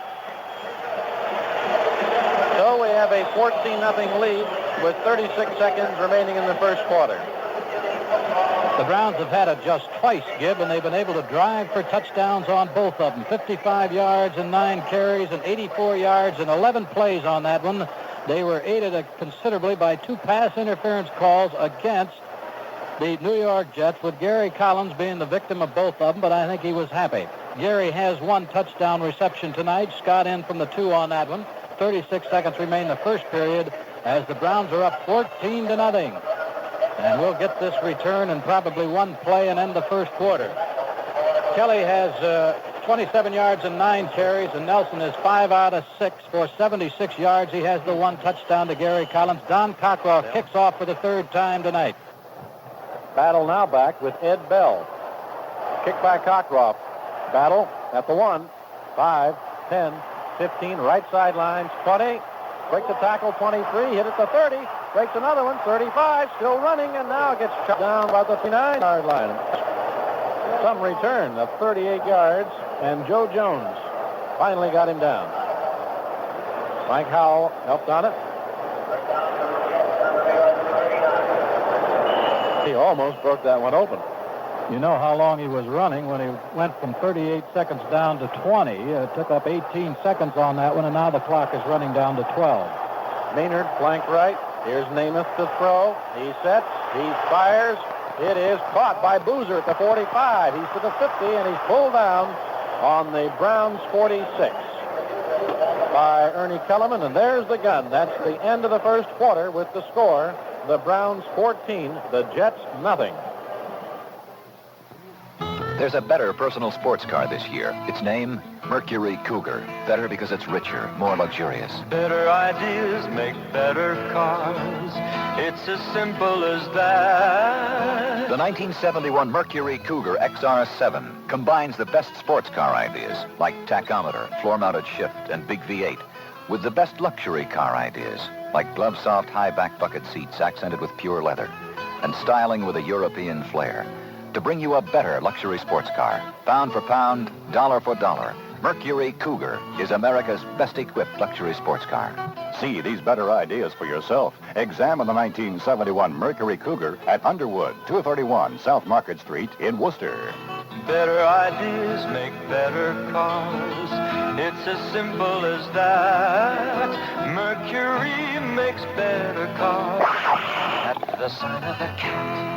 So we have a 14-0 lead with 36 seconds remaining in the first quarter. The Browns have had it just twice, Gib, and they've been able to drive for touchdowns on both of them. 55 yards and 9 carries and 84 yards and 11 plays on that one. They were aided considerably by 2 pass interference calls against the New York Jets, with Gary Collins being the victim of both of them, but I think he was happy. Gary has 1 touchdown reception tonight. Scott in from the 2 on that one. 36 seconds remain the first period as the Browns are up 14-0. And we'll get this return in probably 1 play and end the first quarter. Kelly has 27 yards and 9 carries, and Nelson is 5 out of 6 for 76 yards. He has the 1 touchdown to Gary Collins. Don Cockroft kicks off for the 3rd time tonight. Battle now back with Ed Bell. Kick by Cockroft. Battle at the 1, 5, 10, 15, right sidelines, 20. Breaks the tackle, 23, hit at the 30, breaks another one, 35, still running, and now gets shut down by the 39-yard line. Some return of 38 yards, and Joe Jones finally got him down. Mike Howell helped on it. He almost broke that one open. You know how long he was running when he went from 38 seconds down to 20. It took up 18 seconds on that one, and now the clock is running down to 12. Maynard flank right. Here's Namath to throw. He sets. He fires. It is caught by Boozer at the 45. He's to the 50, and he's pulled down on the Browns' 46 by Ernie Kellerman, and there's the gun. That's the end of the first quarter with the score. The Browns 14, the Jets nothing. There's a better personal sports car this year. Its name, Mercury Cougar. Better because it's richer, more luxurious. Better ideas make better cars. It's as simple as that. The 1971 Mercury Cougar XR7 combines the best sports car ideas, like tachometer, floor-mounted shift, and big V8, with the best luxury car ideas, like glove-soft high-back bucket seats accented with pure leather, and styling with a European flair. To bring you a better luxury sports car, pound for pound, dollar for dollar, Mercury Cougar is America's best-equipped luxury sports car. See these better ideas for yourself. Examine the 1971 Mercury Cougar at Underwood, 231 South Market Street in Worcester. Better ideas make better cars. It's as simple as that. Mercury makes better cars. At the sign of the cat.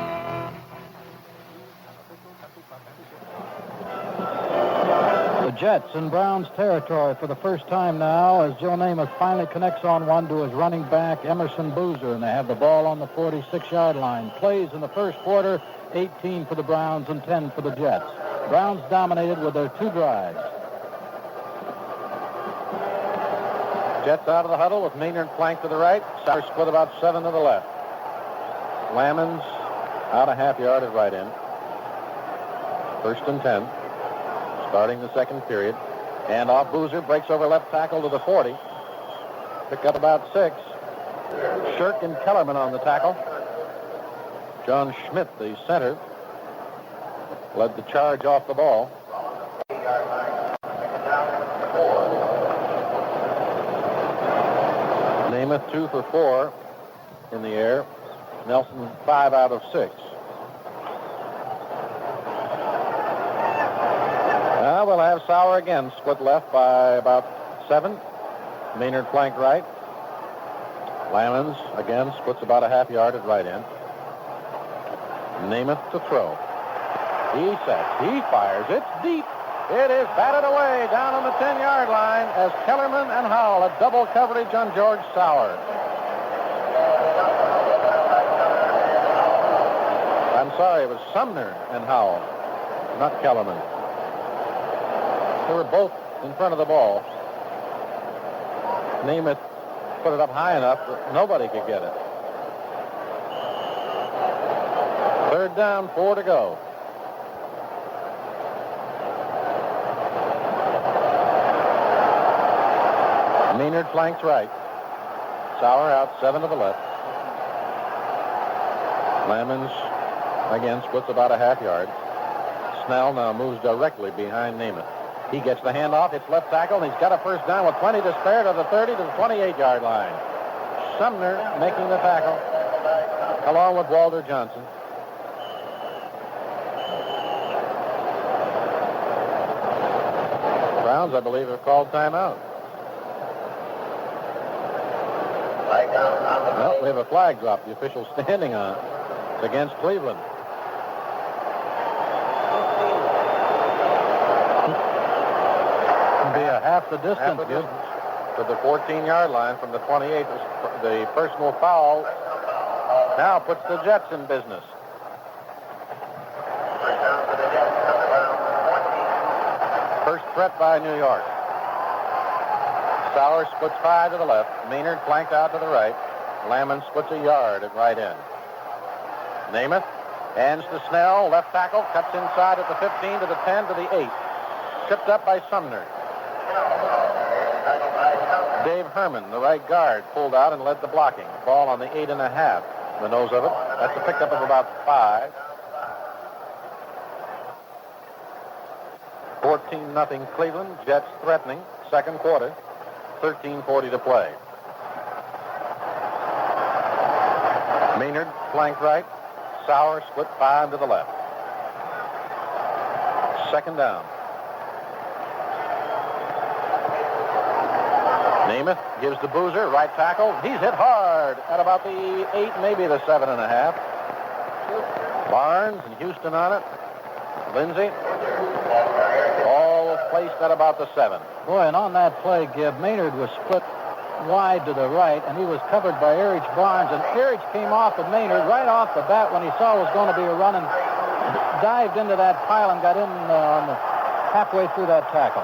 The Jets in Browns territory for the first time now as Joe Namath finally connects on one to his running back, Emerson Boozer, and they have the ball on the 46-yard line. Plays in the first quarter, 18 for the Browns and 10 for the Jets. Browns dominated with their 2 drives. Jets out of the huddle with Maynard flank to the right. Sauer split about 7 to the left. Lamons out a half yard at right end. 1st and 10. Starting the second period. And off Boozer, breaks over left tackle to the 40. Pick up about 6. Shirk and Kellerman on the tackle. John Schmidt, the center, led the charge off the ball. Namath 2 for 4 in the air. Nelson 5 out of 6. Now we'll have Sauer again, split left by about 7. Maynard flank right. Lamons again splits about a half yard at right end. Namath to throw. He sets. He fires. It's deep. It is batted away down on the 10-yard line as Kellerman and Howell at double coverage on George Sauer. I'm sorry, it was Sumner and Howell, not Kellerman. They were both in front of the ball. Namath put it up high enough that nobody could get it. 3rd down, 4 to go. Maynard flanks right. Sauer out 7 to the left. Lamons again splits about a half yard. Snell now moves directly behind Namath. He gets the handoff. It's left tackle, and he's got a first down with 20 to spare to the 30 to the 28-yard line. Sumner making the tackle, along with Walter Johnson. Browns, I believe, have called timeout. Flag down on the Well, we have a flag drop. The official standing on it. It's against Cleveland. It'll be a half the distance. To the 14-yard line from the 28. The personal foul now puts the Jets in business. First down for the Jets on the ground, 14. First threat by New York. Sauer splits 5 to the left. Maynard flanked out to the right. Lamon splits a yard at right end. Namath hands to Snell, left tackle, cuts inside at the 15 to the 10 to the 8. Tripped up by Sumner. Dave Herman, the right guard, pulled out and led the blocking. Ball on the 8.5, the nose of it. That's a pickup of about 5. 14-0 Cleveland. Jets threatening. Second quarter. 13:40 to play. Maynard flanked right. Sauer split 5 to the left. Second down. Namath gives to Boozer, right tackle. He's hit hard at about the 8, maybe the 7.5. Barnes and Houston on it. Lindsay. All placed at about the 7. Boy, and on that play, Gib, Maynard was split wide to the right, and he was covered by Erich Barnes, and Erich came off of Maynard right off the bat when he saw it was going to be a run and dived into that pile and got in halfway through that tackle.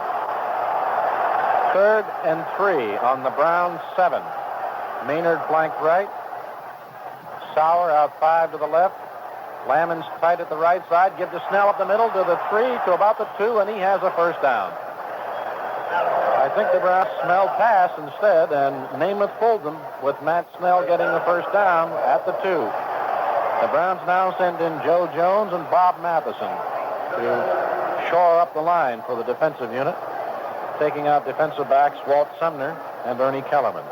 3rd and 3 on the Browns 7. Maynard flanked right. Sauer out 5 to the left. Lamon's tight at the right side. Give to Snell up the middle to the 3 to about the 2, and he has a first down. I think the Browns smelled pass instead, and Namath fooled them with Matt Snell getting the first down at the 2. The Browns now send in Joe Jones and Bob Matheson to shore up the line for the defensive unit, taking out defensive backs Walt Sumner and Ernie Kellerman.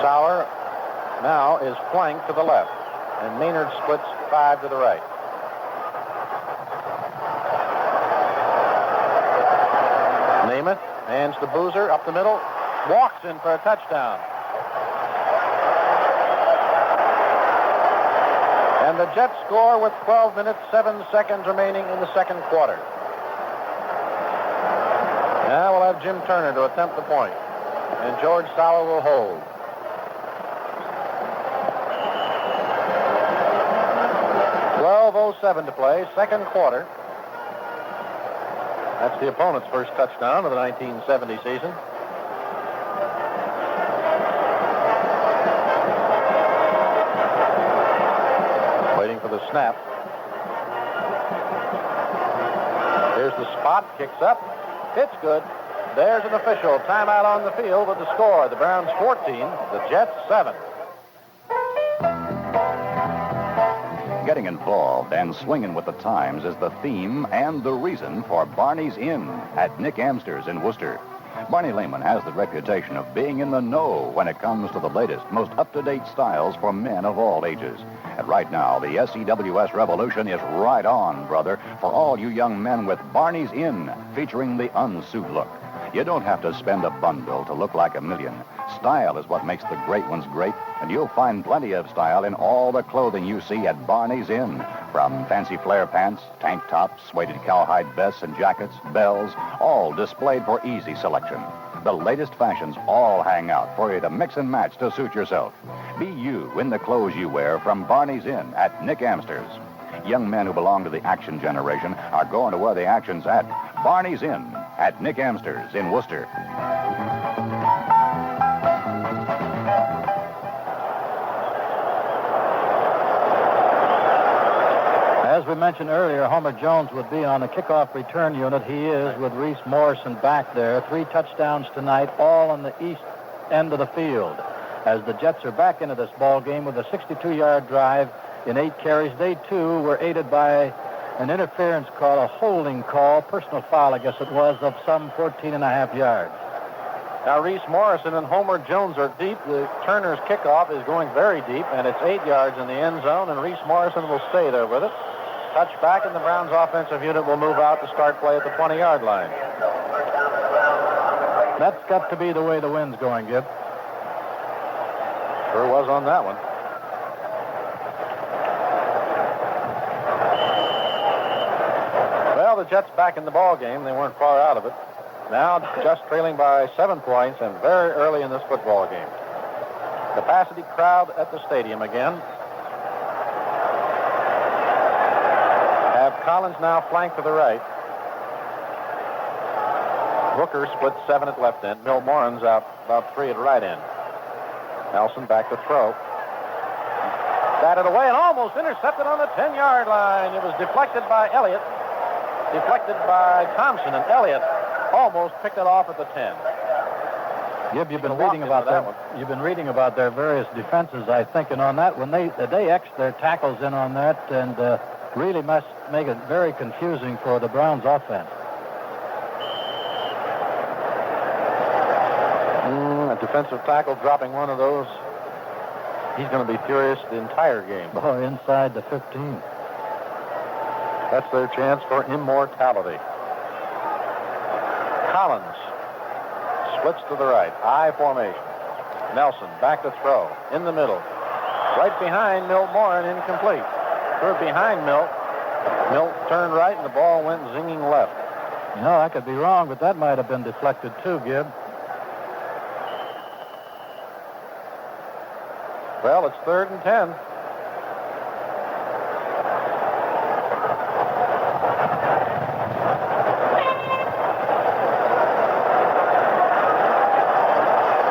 Sauer now is flanked to the left, and Maynard splits 5 to the right. Namath hands to Boozer up the middle, walks in for a touchdown. And the Jets score with 12 minutes, 7 seconds remaining in the second quarter. Now we'll have Jim Turner to attempt the point, and George Sauer will hold. .12:07 to play, second quarter. That's the opponent's first touchdown of the 1970 season. Waiting for the snap. Here's the spot, kicks up. It's good. There's an official timeout on the field with the score. The Browns 14, the Jets 7. Getting involved and swinging with the times is the theme and the reason for Barney's Inn at Nick Amster's in Worcester. Barney Lehman has the reputation of being in the know when it comes to the latest, most up-to-date styles for men of all ages. And right now, the SEWS revolution is right on, brother, for all you young men with Barney's Inn, featuring the unsuit look. You don't have to spend a bundle to look like a million. Style is what makes the great ones great, and you'll find plenty of style in all the clothing you see at Barney's Inn. From fancy flare pants, tank tops, suede cowhide vests and jackets, bells, all displayed for easy selection. The latest fashions all hang out for you to mix and match to suit yourself. Be you in the clothes you wear from Barney's Inn at Nick Amster's. Young men who belong to the action generation are going to where the action's at. Barney's Inn at Nick Amster's in Worcester. As we mentioned earlier, Homer Jones would be on the kickoff return unit. He is with Reese Morrison back there. 3 touchdowns tonight, all on the east end of the field. As the Jets are back into this ball game with a 62-yard drive in 8 carries. They, too, were aided by an interference call, a holding call, personal foul, I guess it was, of some 14.5 yards. Now, Reese Morrison and Homer Jones are deep. The Turner's kickoff is going very deep, and it's 8 yards in the end zone, and Reese Morrison will stay there with it. Touchback, and the Browns offensive unit will move out to start play at the 20-yard line. That's got to be the way the wind's going, Gib. Sure was on that one. Well, the Jets back in the ball game. They weren't far out of it. Now just trailing by 7 points and very early in this football game. Capacity crowd at the stadium again. Have Collins now flanked to the right. Hooker split 7 at left end. Milt Morin's out about 3 at right end. Nelson back to throw. Batted away and almost intercepted on the 10-yard line. It was deflected by Elliott. Deflected by Thompson, and Elliott almost picked it off at the 10. Gib, you've been reading about that one. You've been reading about their various defenses, I think, and on that one, they X'd their tackles in on that, and really must make it very confusing for the Browns offense. A defensive tackle dropping one of those. He's going to be furious the entire game. Oh, inside the 15. That's their chance for immortality. Collins splits to the right. I formation. Nelson back to throw. In the middle. Right behind Milt Morin, incomplete. Third behind Milt. Milt turned right and the ball went zinging left. You know, I could be wrong, but that might have been deflected too, Gib. Well, it's 3rd and 10.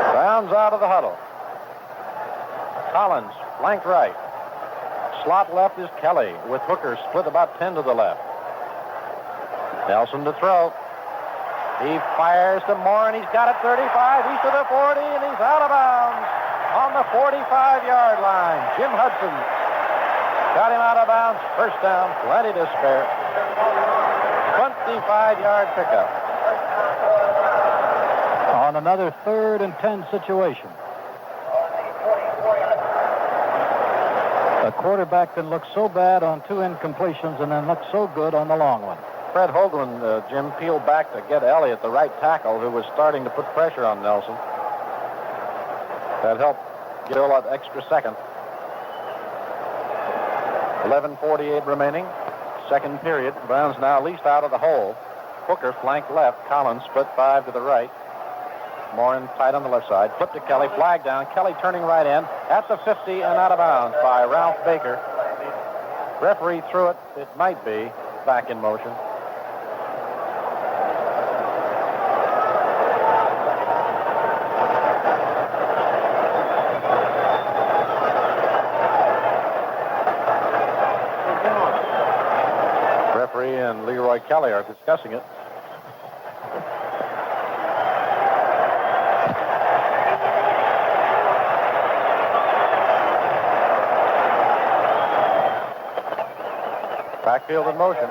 Browns out of the huddle. Collins, flank right. Slot left is Kelly, with Hooker split about 10 to the left. Nelson to throw. He fires to Morin. He's got it 35. He's to the 40, and he's out of bounds on the 45-yard line. Jim Hudson got him out of bounds. First down, plenty to spare. 25-yard pickup. On another 3rd and 10 situation. The quarterback can look so bad on 2 incompletions and then look so good on the long one. Fred Hoagland, Jim, peeled back to get Elliott, the right tackle, who was starting to put pressure on Nelson. That helped get a lot extra second. 11:48 remaining. Second period. Browns now least out of the hole. Hooker flank left. Collins split 5 to the right. Morin tight on the left side. Flip to Kelly. Flag down. Kelly turning right in at the 50 and out of bounds by Ralph Baker. Referee threw it. It might be back in motion. And Leroy Kelly are discussing it. Backfield in motion.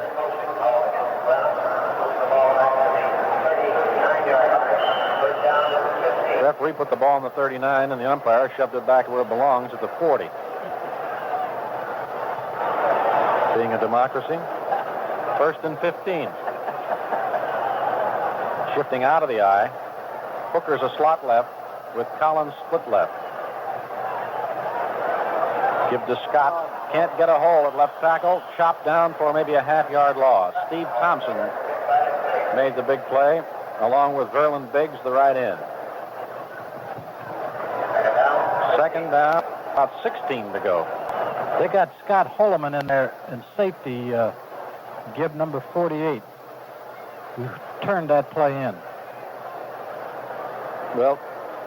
The referee put the ball on the 39, and the umpire shoved it back where it belongs at the 40. Being a democracy. 1st and 15. Shifting out of the eye. Hooker's a slot left with Collins split left. Give to Scott. Can't get a hole at left tackle. Chopped down for maybe a half-yard loss. Steve Thompson made the big play, along with Verlin Biggs, the right end. Second down, about 16 to go. They got Scott Holloman in there in safety, Gib number 48, who turned that play in. Well,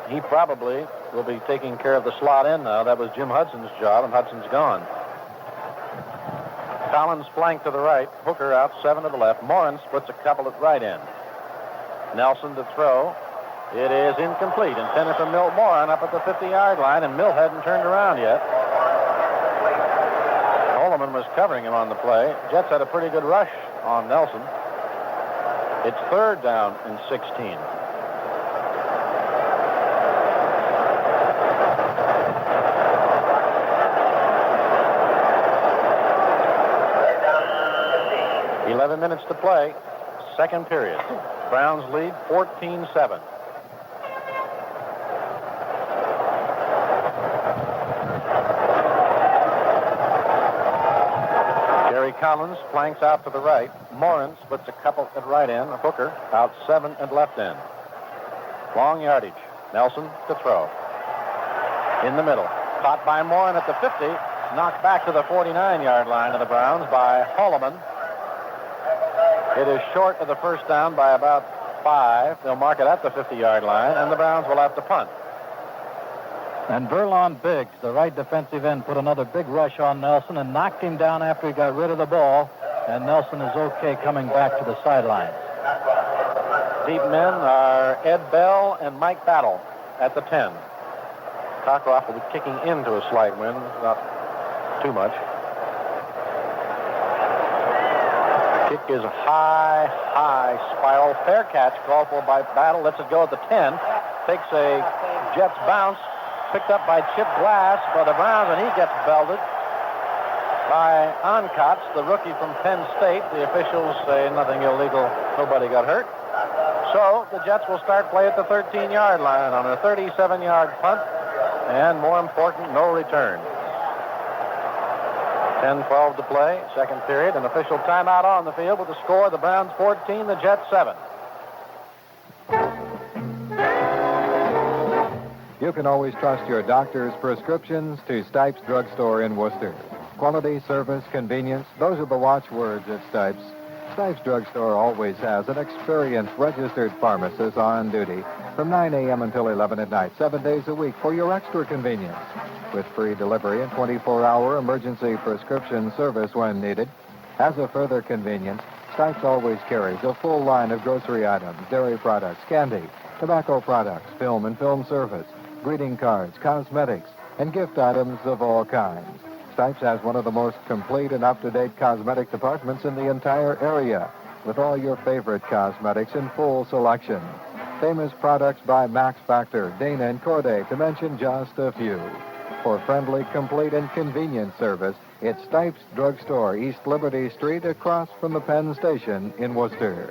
he probably will be taking care of the slot in now. That was Jim Hudson's job, and Hudson's gone. Collins flank to the right. Hooker out 7 to the left. Morin splits a couple at right end. Nelson to throw. It is incomplete. Intended for Milt Morin up at the 50-yard line, and Milt hadn't turned around yet. Holloman was covering him on the play. Jets had a pretty good rush on Nelson. It's 3rd down and 16. 11 minutes to play. Second period. Browns lead 14-7. Gary Collins flanks out to the right. Morin splits a couple at right end. Hooker out 7 at left end. Long yardage. Nelson to throw. In the middle. Caught by Morin at the 50. Knocked back to the 49-yard line of the Browns by Holloman. It is short of the first down by about 5. They'll mark it at the 50-yard line, and the Browns will have to punt. And Verlon Biggs, the right defensive end, put another big rush on Nelson and knocked him down after he got rid of the ball. And Nelson is okay coming back to the sidelines. Deep men are Ed Bell and Mike Battle at the 10. Cockcroft will be kicking into a slight wind, not too much. Kick is a high spiral. Fair catch called for by Battle. Lets it go at the 10. Takes a Jets bounce. Picked up by Chip Glass by the Browns, and he gets belted by Oncotts, the rookie from Penn State. The officials say nothing illegal. Nobody got hurt. So the Jets will start play at the 13-yard line on a 37-yard punt. And more important, no return. 10-12 to play, second period. An official timeout on the field with the score: the Browns 14, the Jets 7. You can always trust your doctor's prescriptions to Stipes Drugstore in Worcester. Quality, service, convenience, those are the watchwords at Stipes. Stipes Drugstore always has an experienced registered pharmacist on duty from 9 a.m. until 11 at night, 7 days a week for your extra convenience. With free delivery and 24-hour emergency prescription service when needed. As a further convenience, Stipes always carries a full line of grocery items, dairy products, candy, tobacco products, film and film service, greeting cards, cosmetics, and gift items of all kinds. Stipes has one of the most complete and up-to-date cosmetic departments in the entire area, with all your favorite cosmetics in full selection. Famous products by Max Factor, Dana, and Corday, to mention just a few. For friendly, complete, and convenient service, it's Stipes Drugstore, East Liberty Street, across from the Penn Station in Worcester.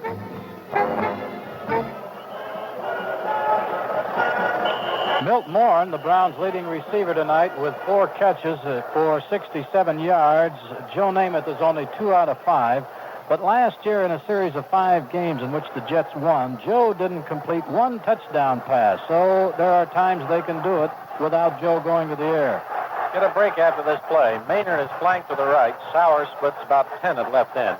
Milt Morin, the Browns' leading receiver tonight, with 4 catches for 67 yards. Joe Namath is only 2 out of 5. But last year, in a series of 5 games in which the Jets won, Joe didn't complete 1 touchdown pass. So there are times they can do it without Joe going to the air. Get a break after this play. Maynard is flanked to the right. Sauer splits about 10 at left end.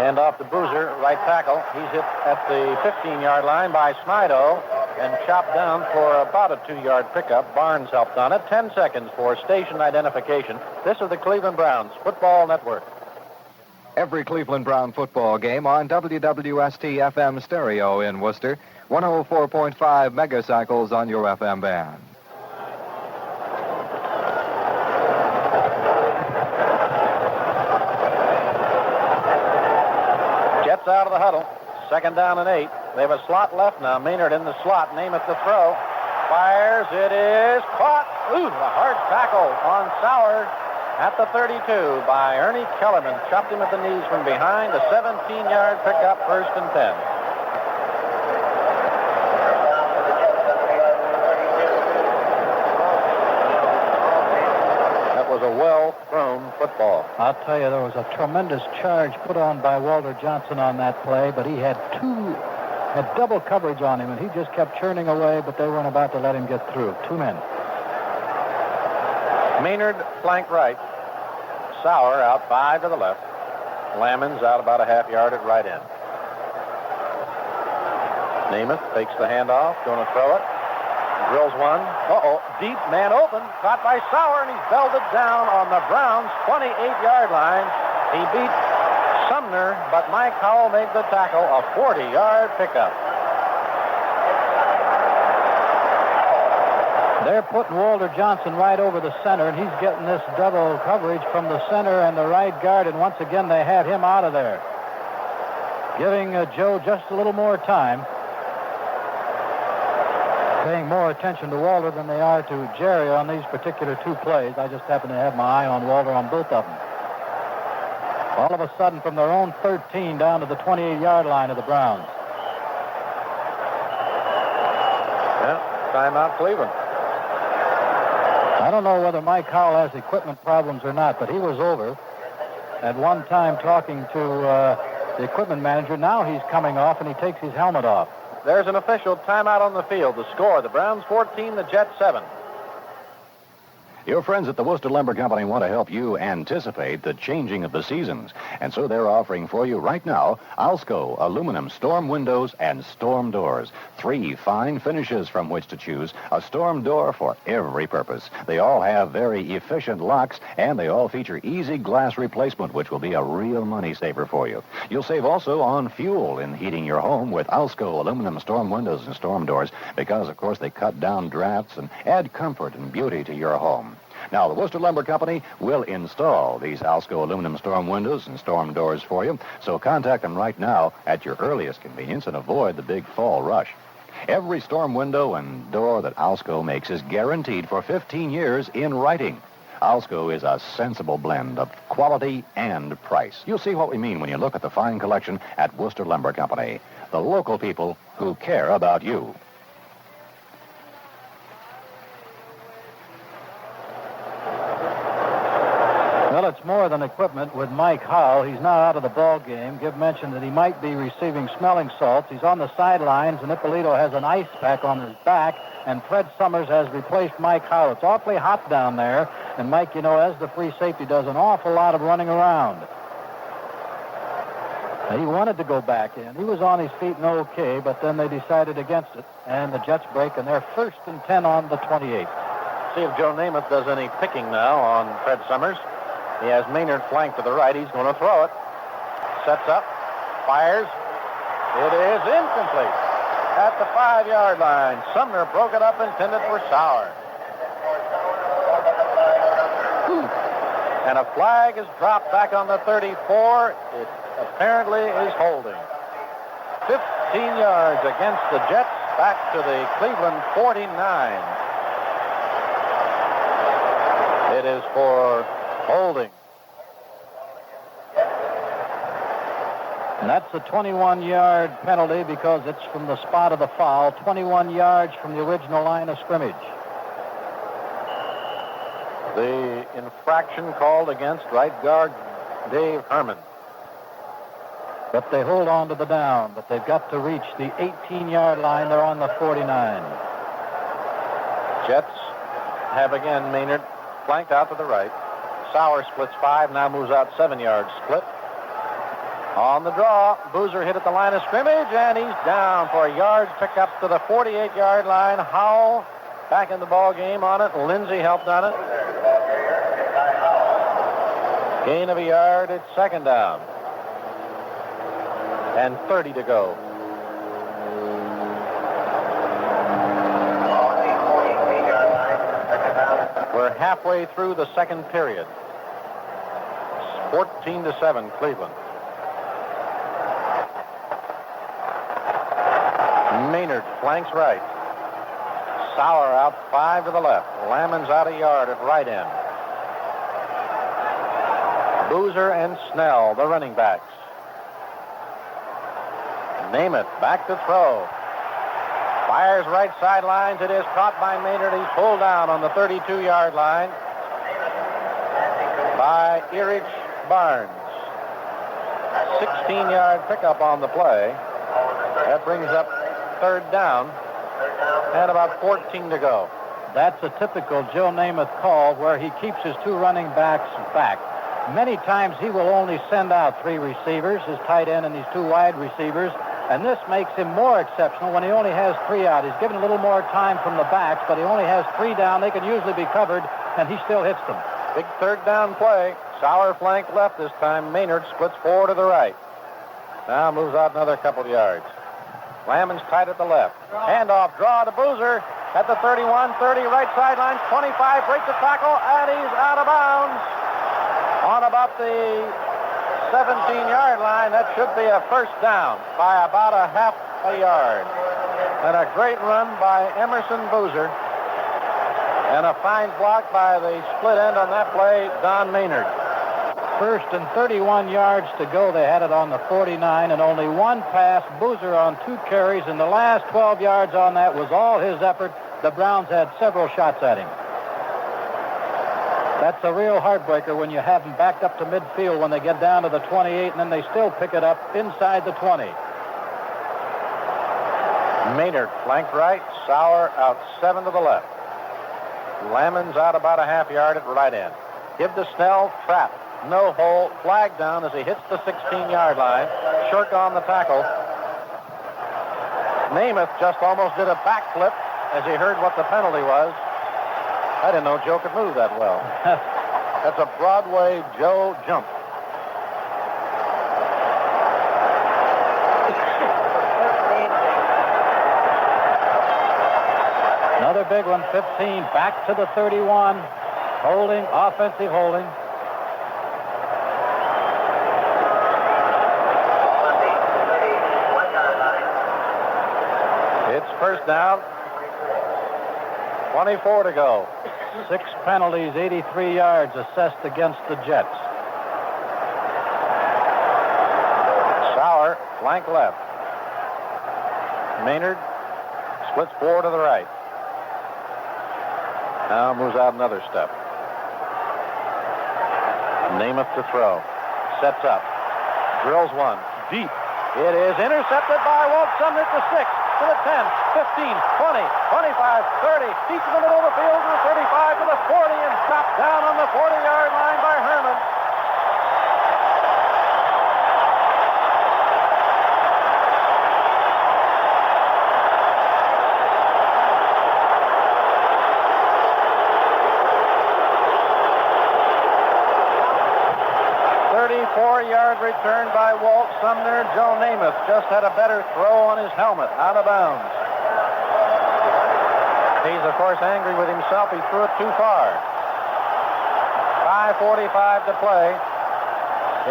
And off to Boozer, right tackle. He's hit at the 15-yard line by Snido and chopped down for about a 2-yard pickup. Barnes helped on it. 10 seconds for station identification. This is the Cleveland Browns Football Network. Every Cleveland Brown football game on WWST FM stereo in Worcester, 104.5 megacycles on your FM band. Jets out of the huddle. Second down and 8. They have a slot left now. Maynard in the slot. Namath the throw. Fires. It is caught. Ooh, a hard tackle on Sauer at the 32 by Ernie Kellerman. Chopped him at the knees from behind. A 17-yard pickup, first and 10. That was a well-thrown football. I'll tell you, there was a tremendous charge put on by Walter Johnson on that play, but he had double coverage on him, and he just kept churning away, but they weren't about to let him get through. 2 men. Maynard flank right. Sauer out 5 to the left. Lammons out about a half yard at right end. Namath takes the handoff, going to throw it. Drills one. Uh-oh, deep man open. Caught by Sauer, and he's belted down on the Browns' 28-yard line. He beat Sumner, but Mike Howell made the tackle, a 40-yard pickup. They're putting Walter Johnson right over the center, and he's getting this double coverage from the center and the right guard, and once again they had him out of there. Giving Joe just a little more time. Paying more attention to Walter than they are to Jerry on these particular 2 plays. I just happen to have my eye on Walter on both of them. All of a sudden, from their own 13 down to the 28-yard line of the Browns. Yeah, timeout Cleveland. I don't know whether Mike Howell has equipment problems or not, but he was over at one time talking to the equipment manager. Now he's coming off, and he takes his helmet off. There's an official timeout on the field. The score, the Browns 14, the Jets 7. Your friends at the Worcester Lumber Company want to help you anticipate the changing of the seasons. And so they're offering for you right now Alsco aluminum storm windows and storm doors. 3 fine finishes from which to choose. A storm door for every purpose. They all have very efficient locks, and they all feature easy glass replacement, which will be a real money saver for you. You'll save also on fuel in heating your home with Alsco aluminum storm windows and storm doors because, of course, they cut down drafts and add comfort and beauty to your home. Now, the Worcester Lumber Company will install these Alsco aluminum storm windows and storm doors for you, so contact them right now at your earliest convenience and avoid the big fall rush. Every storm window and door that Alsco makes is guaranteed for 15 years in writing. Alsco is a sensible blend of quality and price. You'll see what we mean when you look at the fine collection at Worcester Lumber Company. The local people who care about you. Well, it's more than equipment with Mike Howell. He's now out of the ball game. Give mentioned that he might be receiving smelling salts. He's on the sidelines, and Ippolito has an ice pack on his back, and Fred Summers has replaced Mike Howell. It's awfully hot down there, and Mike, you know, as the free safety, does an awful lot of running around. Now, he wanted to go back in. He was on his feet and okay, but then they decided against it, and the Jets break, and they're 1st and 10 on the 28. See if Joe Namath does any picking now on Fred Summers. He has Maynard flanked to the right. He's going to throw it. Sets up. Fires. It is incomplete. At the 5-yard line. Sumner broke it up, intended for Sauer. And a flag is dropped back on the 34. It apparently is holding. 15 yards against the Jets. Back to the Cleveland 49. It is for holding. And that's a 21-yard penalty because it's from the spot of the foul, 21 yards from the original line of scrimmage. The infraction called against right guard Dave Herman. But they hold on to the down, but they've got to reach the 18-yard line. They're on the 49. Jets have again Maynard flanked out to the right. Sauer splits 5, now moves out 7 yards split. On the draw, Boozer hit at the line of scrimmage, and he's down for a yard pickup to the 48-yard line. Howell back in the ball game on it. Lindsay helped on it. Gain of a yard. It's 2nd down. And 30 to go. We're halfway through the second period. 14-7, Cleveland. Maynard flanks right. Sauer out 5 to the left. Lammons out a yard at right end. Boozer and Snell, the running backs. Namath back to throw. Fires right sidelines. It is caught by Maynard. He's pulled down on the 32-yard line by Erich Barnes. 16-yard pickup on the play. That brings up 3rd down and about 14 to go. That's a typical Joe Namath call where he keeps his 2 running backs back. Many times he will only send out 3 receivers, his tight end and his 2 wide receivers, and this makes him more exceptional when he only has 3 out. He's given a little more time from the backs, but he only has 3 down. They can usually be covered, and he still hits them. Big 3rd down play. Sauer flanked left this time. Maynard splits 4 to the right. Now moves out another couple of yards. Lammons tight at the left. Handoff, draw to Boozer at the 31, 30, right sideline, 25, breaks the tackle, and he's out of bounds on about the 17-yard line. That should be a 1st down by about a half a yard. And a great run by Emerson Boozer. And a fine block by the split end on that play, Don Maynard. First and 31 yards to go. They had it on the 49, and only one pass. Boozer on 2 carries, and the last 12 yards on that was all his effort. The Browns had several shots at him. That's a real heartbreaker when you have them backed up to midfield when they get down to the 28, and then they still pick it up inside the 20. Maynard flanked right, Sauer out 7 to the left. Lammons out about a half yard at right end. Give to Snell, trap, no hole, flag down as he hits the 16-yard line. Shirk on the tackle. Namath just almost did a backflip as he heard what the penalty was. I didn't know Joe could move that well. That's a Broadway Joe jump. Another big one, 15, back to the 31. Holding, offensive holding. It's first down. 24 to go. 6 penalties, 83 yards assessed against the Jets. Sauer, flank left. Maynard splits 4 to the right. Now moves out another step. Namath to throw. Sets up. Drills one. Deep. It is intercepted by Walt Sumner to 6, to the 10, 15, 20, 25, 30. Deep in the middle of the field to the 35, to the 40, and chopped down on the 40-yard line by Herman. Four-yard return by Walt Sumner. Joe Namath just had a better throw on his helmet, out of bounds. He's, of course, angry with himself. He threw it too far. 5:45 to play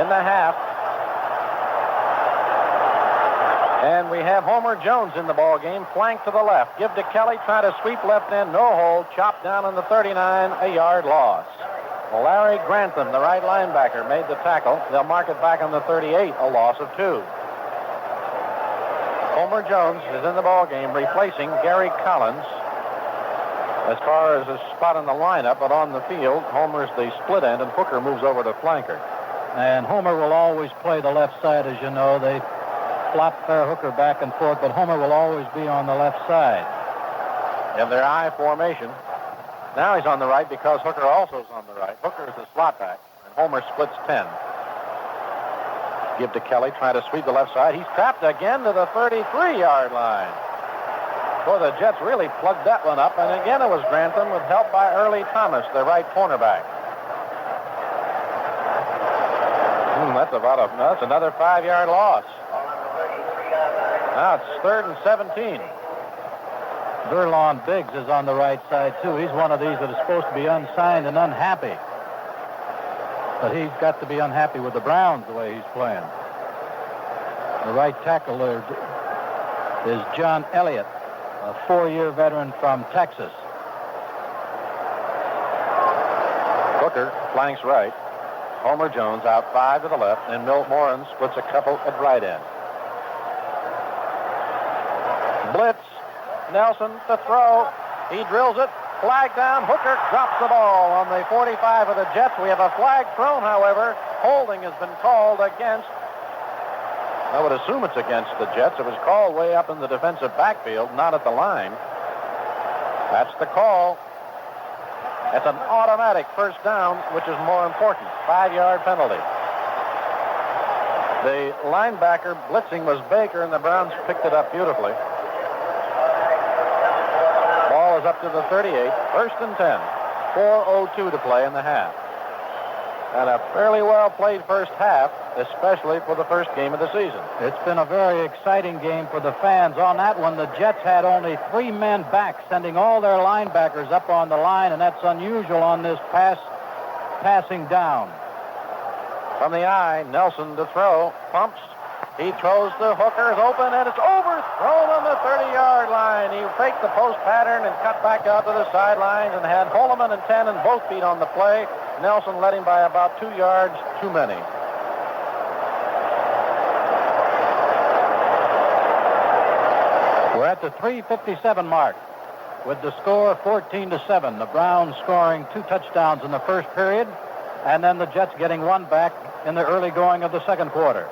in the half. And we have Homer Jones in the ball game, flank to the left. Give to Kelly, try to sweep left end, no hold. Chopped down on the 39, a yard loss. Larry Grantham, the right linebacker, made the tackle. They'll mark it back on the 38, a loss of 2. Homer Jones is in the ball game, replacing Gary Collins. As far as his spot in the lineup, but on the field, Homer's the split end, and Hooker moves over to flanker. And Homer will always play the left side, as you know. They flop their Hooker back and forth, but Homer will always be on the left side. In their I formation. Now he's on the right because Hooker also is on the right. Hooker is the slot back, and Homer splits 10. Give to Kelly, try to sweep the left side. He's trapped again to the 33-yard line. Boy, the Jets really plugged that one up, and again it was Grantham with help by Early Thomas, the right cornerback. That's another 5-yard loss. Now it's 3rd and 17. Verlon Biggs is on the right side, too. He's one of these that is supposed to be unsigned and unhappy. But he's got to be unhappy with the Browns the way he's playing. The right tackle is John Elliott, a 4-year veteran from Texas. Hooker flanks right. Homer Jones out 5 to the left, and Milt Morin splits a couple at right end. Blitz. Nelson to throw. He drills it. Flag down. Hooker drops the ball on the 45 of the Jets. We have a flag thrown, however. Holding has been called against. I would assume it's against the Jets. It was called way up in the defensive backfield, not at the line. That's the call. That's an automatic first down, which is more important. 5-yard penalty. The linebacker blitzing was Baker, and the Browns picked it up beautifully. Ball is up to the 38. 1st and 10. 4:02 to play in the half. And a fairly well-played first half, especially for the first game of the season. It's been a very exciting game for the fans. On that one, the Jets had only 3 men back, sending all their linebackers up on the line, and that's unusual on this passing down. From the eye, Nelson to throw. Pumps. He throws to Hooker. It's open, and it's overthrown on the 30-yard line. He faked the post pattern and cut back out to the sidelines and had Holloman and Tannen both feet on the play. Nelson led him by about 2 yards too many. We're at the 3:57 mark with the score 14-7. The Browns scoring 2 touchdowns in the first period, and then the Jets getting one back in the early going of the second quarter.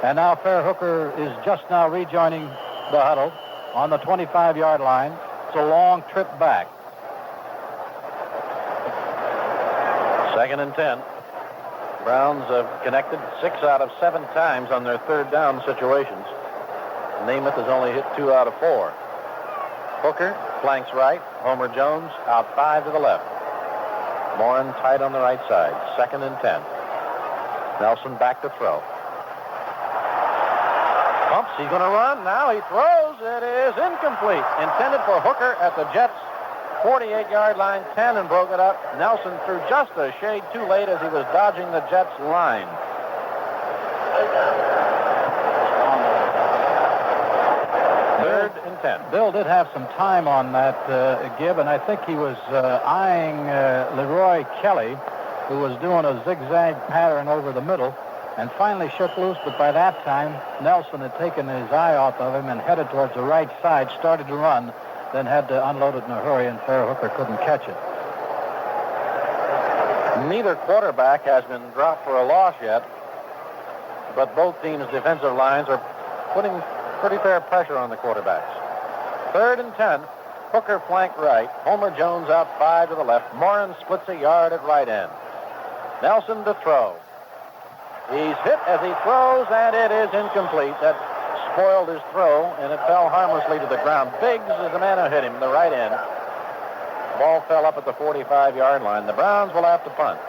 And now Fairhooker is just now rejoining the huddle on the 25-yard line. It's a long trip back. 2nd and 10. Browns have connected 6 out of 7 times on their third down situations. Namath has only hit 2 out of 4. Hooker flanks right. Homer Jones out 5 to the left. Morin tight on the right side. 2nd and 10. Nelson back to throw. Pumps. He's going to run. Now he throws. It is incomplete. Intended for Hooker at the Jets' 48-yard line. 10 and broke it up. Nelson threw just a shade too late as he was dodging the Jets' line. Third and 10. Bill did have some time on that give, and I think he was eyeing Leroy Kelly, who was doing a zigzag pattern over the middle, and finally shook loose, but by that time, Nelson had taken his eye off of him and headed towards the right side, started to run, then had to unload it in a hurry, and Fairhooker couldn't catch it. Neither quarterback has been dropped for a loss yet, but both teams' defensive lines are putting pretty fair pressure on the quarterbacks. 3rd and 10. Hooker flank right. Homer Jones out 5 to the left. Morin splits a yard at right end. Nelson to throw. He's hit as he throws, and it is incomplete. That spoiled his throw, and it fell harmlessly to the ground. Biggs is the man who hit him, the right end. Ball fell up at the 45-yard line. The Browns will have to punt.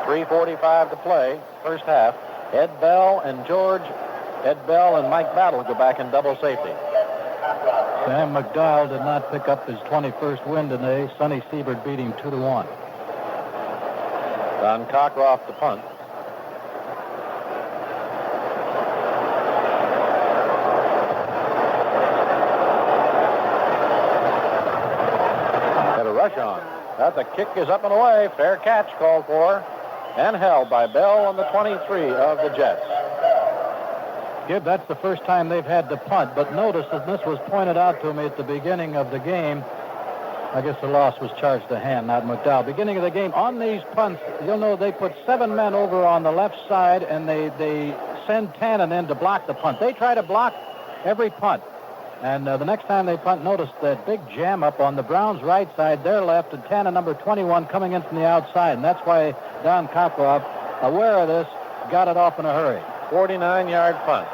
3:45 to play, first half. Ed Bell and Mike Battle go back in double safety. Sam McDowell did not pick up his 21st win today. Sonny Siebert beat him 2-1. Don Cockroft to punt. Got a rush on. The kick is up and away. Fair catch called for and held by Bell on the 23 of the Jets. Gib, that's the first time they've had to punt, but notice that this was pointed out to me at the beginning of the game. I guess the loss was charged to hand, not McDowell. Beginning of the game, on these punts, you'll know they put 7 men over on the left side, and they send Tannen in to block the punt. They try to block every punt. And the next time they punt, notice that big jam up on the Browns' right side, their left, and Tannen, number 21, coming in from the outside. And that's why Don Cockroft, aware of this, got it off in a hurry. 49-yard punt.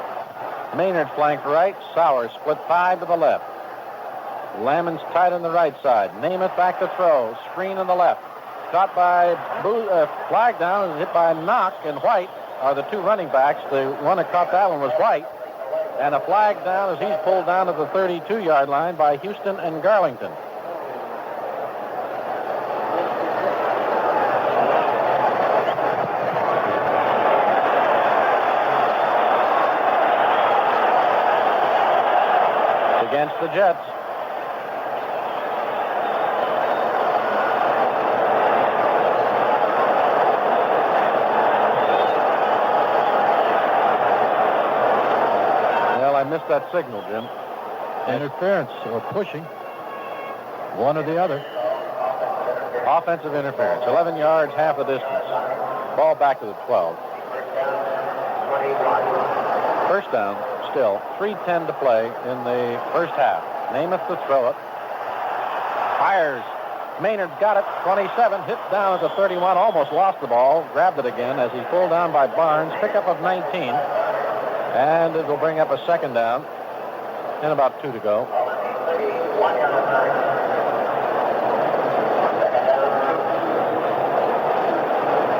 Maynard flanked right. Sauer split 5 to the left. Lammons tight on the right side. Namath back to throw. Screen on the left. Caught by flag down and hit by Knock and White are the 2 running backs. The one that caught that one was White. And a flag down as he's pulled down to the 32-yard line by Houston and Garlington. Against the Jets. Well, I missed that signal, Jim. Interference or pushing. One or the other. Offensive interference. 11 yards, half the distance. Ball back to the 12. First down. Still, 3:10 to play in the first half. Namath to throw it. Fires. Maynard's got it. 27. Hit down at the 31. Almost lost the ball. Grabbed it again as he's pulled down by Barnes. Pickup of 19. And it will bring up a second down. And about 2 to go.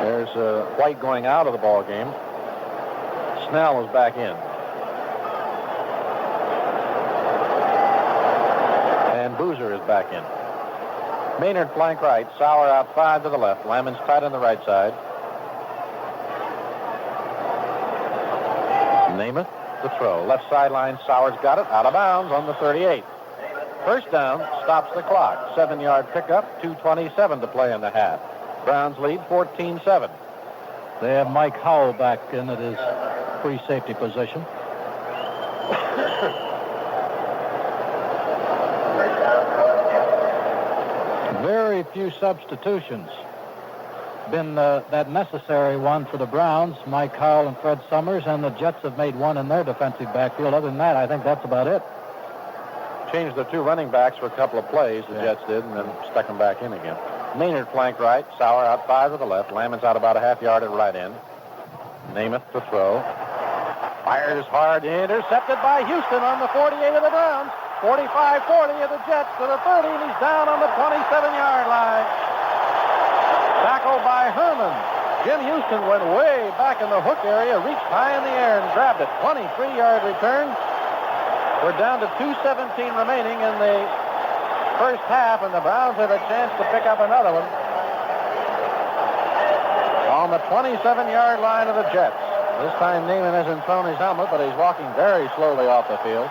There's White going out of the ball game. Snell is back in. And Boozer is back in. Maynard flank right. Sauer out 5 to the left. Lammons tight on the right side. Namath to throw. Left sideline. Sauer's got it. Out of bounds on the 38. First down. Stops the clock. 7-yard pickup. 2:27 to play in the half. Browns lead 14-7. They have Mike Howell back in at his free safety position. Very few substitutions. Been that necessary one for the Browns, Mike Howell and Fred Summers, and the Jets have made one in their defensive backfield. Other than that, I think that's about it. Changed the two running backs for a couple of plays, the Jets did, and then stuck them back in again. Maynard flank right, Sauer out 5 to the left, Lammons out about a half yard at right end. Namath to throw. Fires hard, intercepted by Houston on the 48 of the Browns. 45-40 of the Jets to the 30, and he's down on the 27-yard line. Tackled by Herman. Jim Houston went way back in the hook area, reached high in the air and grabbed it. 23-yard return. We're down to 2:17 remaining in the first half, and the Browns have a chance to pick up another one on the 27-yard line of the Jets. This time Neiman hasn't thrown his helmet, but he's walking very slowly off the field.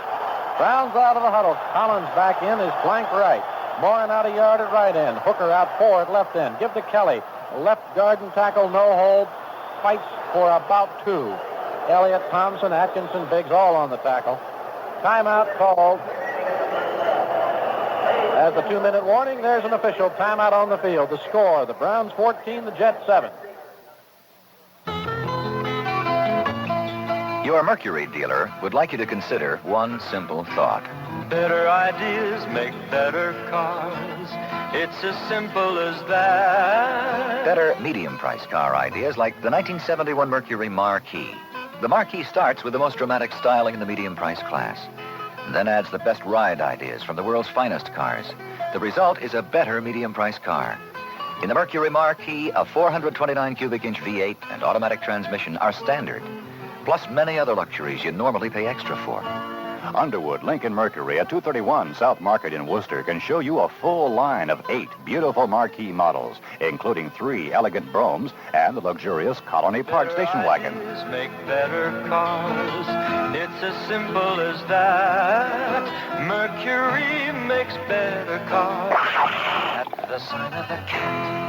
Browns out of the huddle. Collins back in, his flank right. Morin out a yard at right end. Hooker out 4 at left end. Give to Kelly. Left guard and tackle, no hold. Fights for about 2. Elliott, Thompson, Atkinson, Biggs all on the tackle. Timeout called. As the 2-minute warning, there's an official timeout on the field. The score, the Browns 14, the Jets 7. Your Mercury dealer would like you to consider one simple thought. Better ideas make better cars. It's as simple as that. Better medium-price car ideas like the 1971 Mercury Marquis. The Marquis starts with the most dramatic styling in the medium-price class, and then adds the best ride ideas from the world's finest cars. The result is a better medium-price car. In the Mercury Marquis, a 429 cubic inch V8 and automatic transmission are standard, plus many other luxuries you normally pay extra for. Underwood Lincoln Mercury at 231 South Market in Worcester can show you a full line of 8 beautiful Marquis models, including 3 elegant Bromes and the luxurious Colony Park station wagon. Ideas make better cars. It's as simple as that. Mercury makes better cars. At the sign of the cat.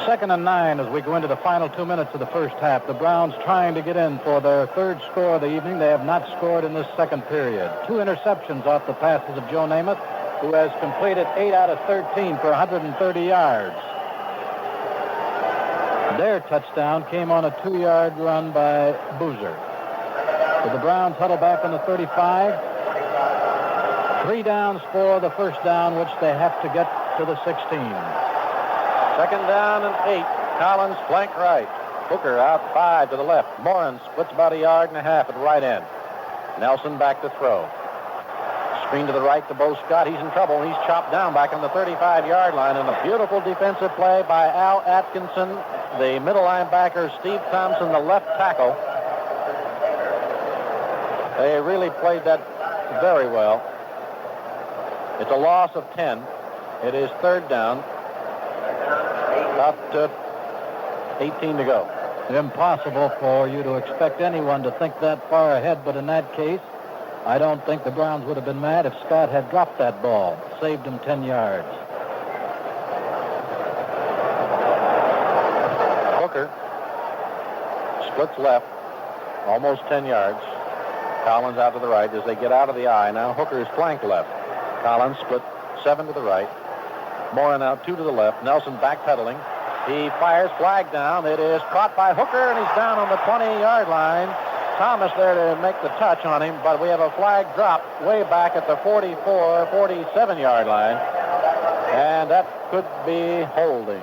2nd and 9 as we go into the final 2 minutes of the first half. The Browns trying to get in for their 3rd score of the evening. They have not scored in this second period. 2 interceptions off the passes of Joe Namath, who has completed 8 out of 13 for 130 yards. Their touchdown came on a 2-yard run by Boozer. So the Browns huddle back on the 35. 3 downs for the first down, which they have to get to the 16. 2nd down and 8. Collins flank right. Hooker out 5 to the left. Morin splits about a yard and a half at right end. Nelson back to throw. Screen to the right to Bo Scott. He's in trouble. He's chopped down back on the 35-yard line. And a beautiful defensive play by Al Atkinson, the middle linebacker, Steve Thompson, the left tackle. They really played that very well. It's a loss of 10. It is 3rd down. About 18 to go. Impossible for you to expect anyone to think that far ahead, but in that case, I don't think the Browns would have been mad if Scott had dropped that ball. Saved him 10 yards. Hooker splits left, almost 10 yards. Collins out to the right as they get out of the eye. Now Hooker's flank left. Collins split 7 to the right. Morin out 2 to the left. Nelson backpedaling. He fires, flag down. It is caught by Hooker, and he's down on the 20-yard line. Thomas there to make the touch on him, but we have a flag drop way back at the 44, 47-yard line, and that could be holding.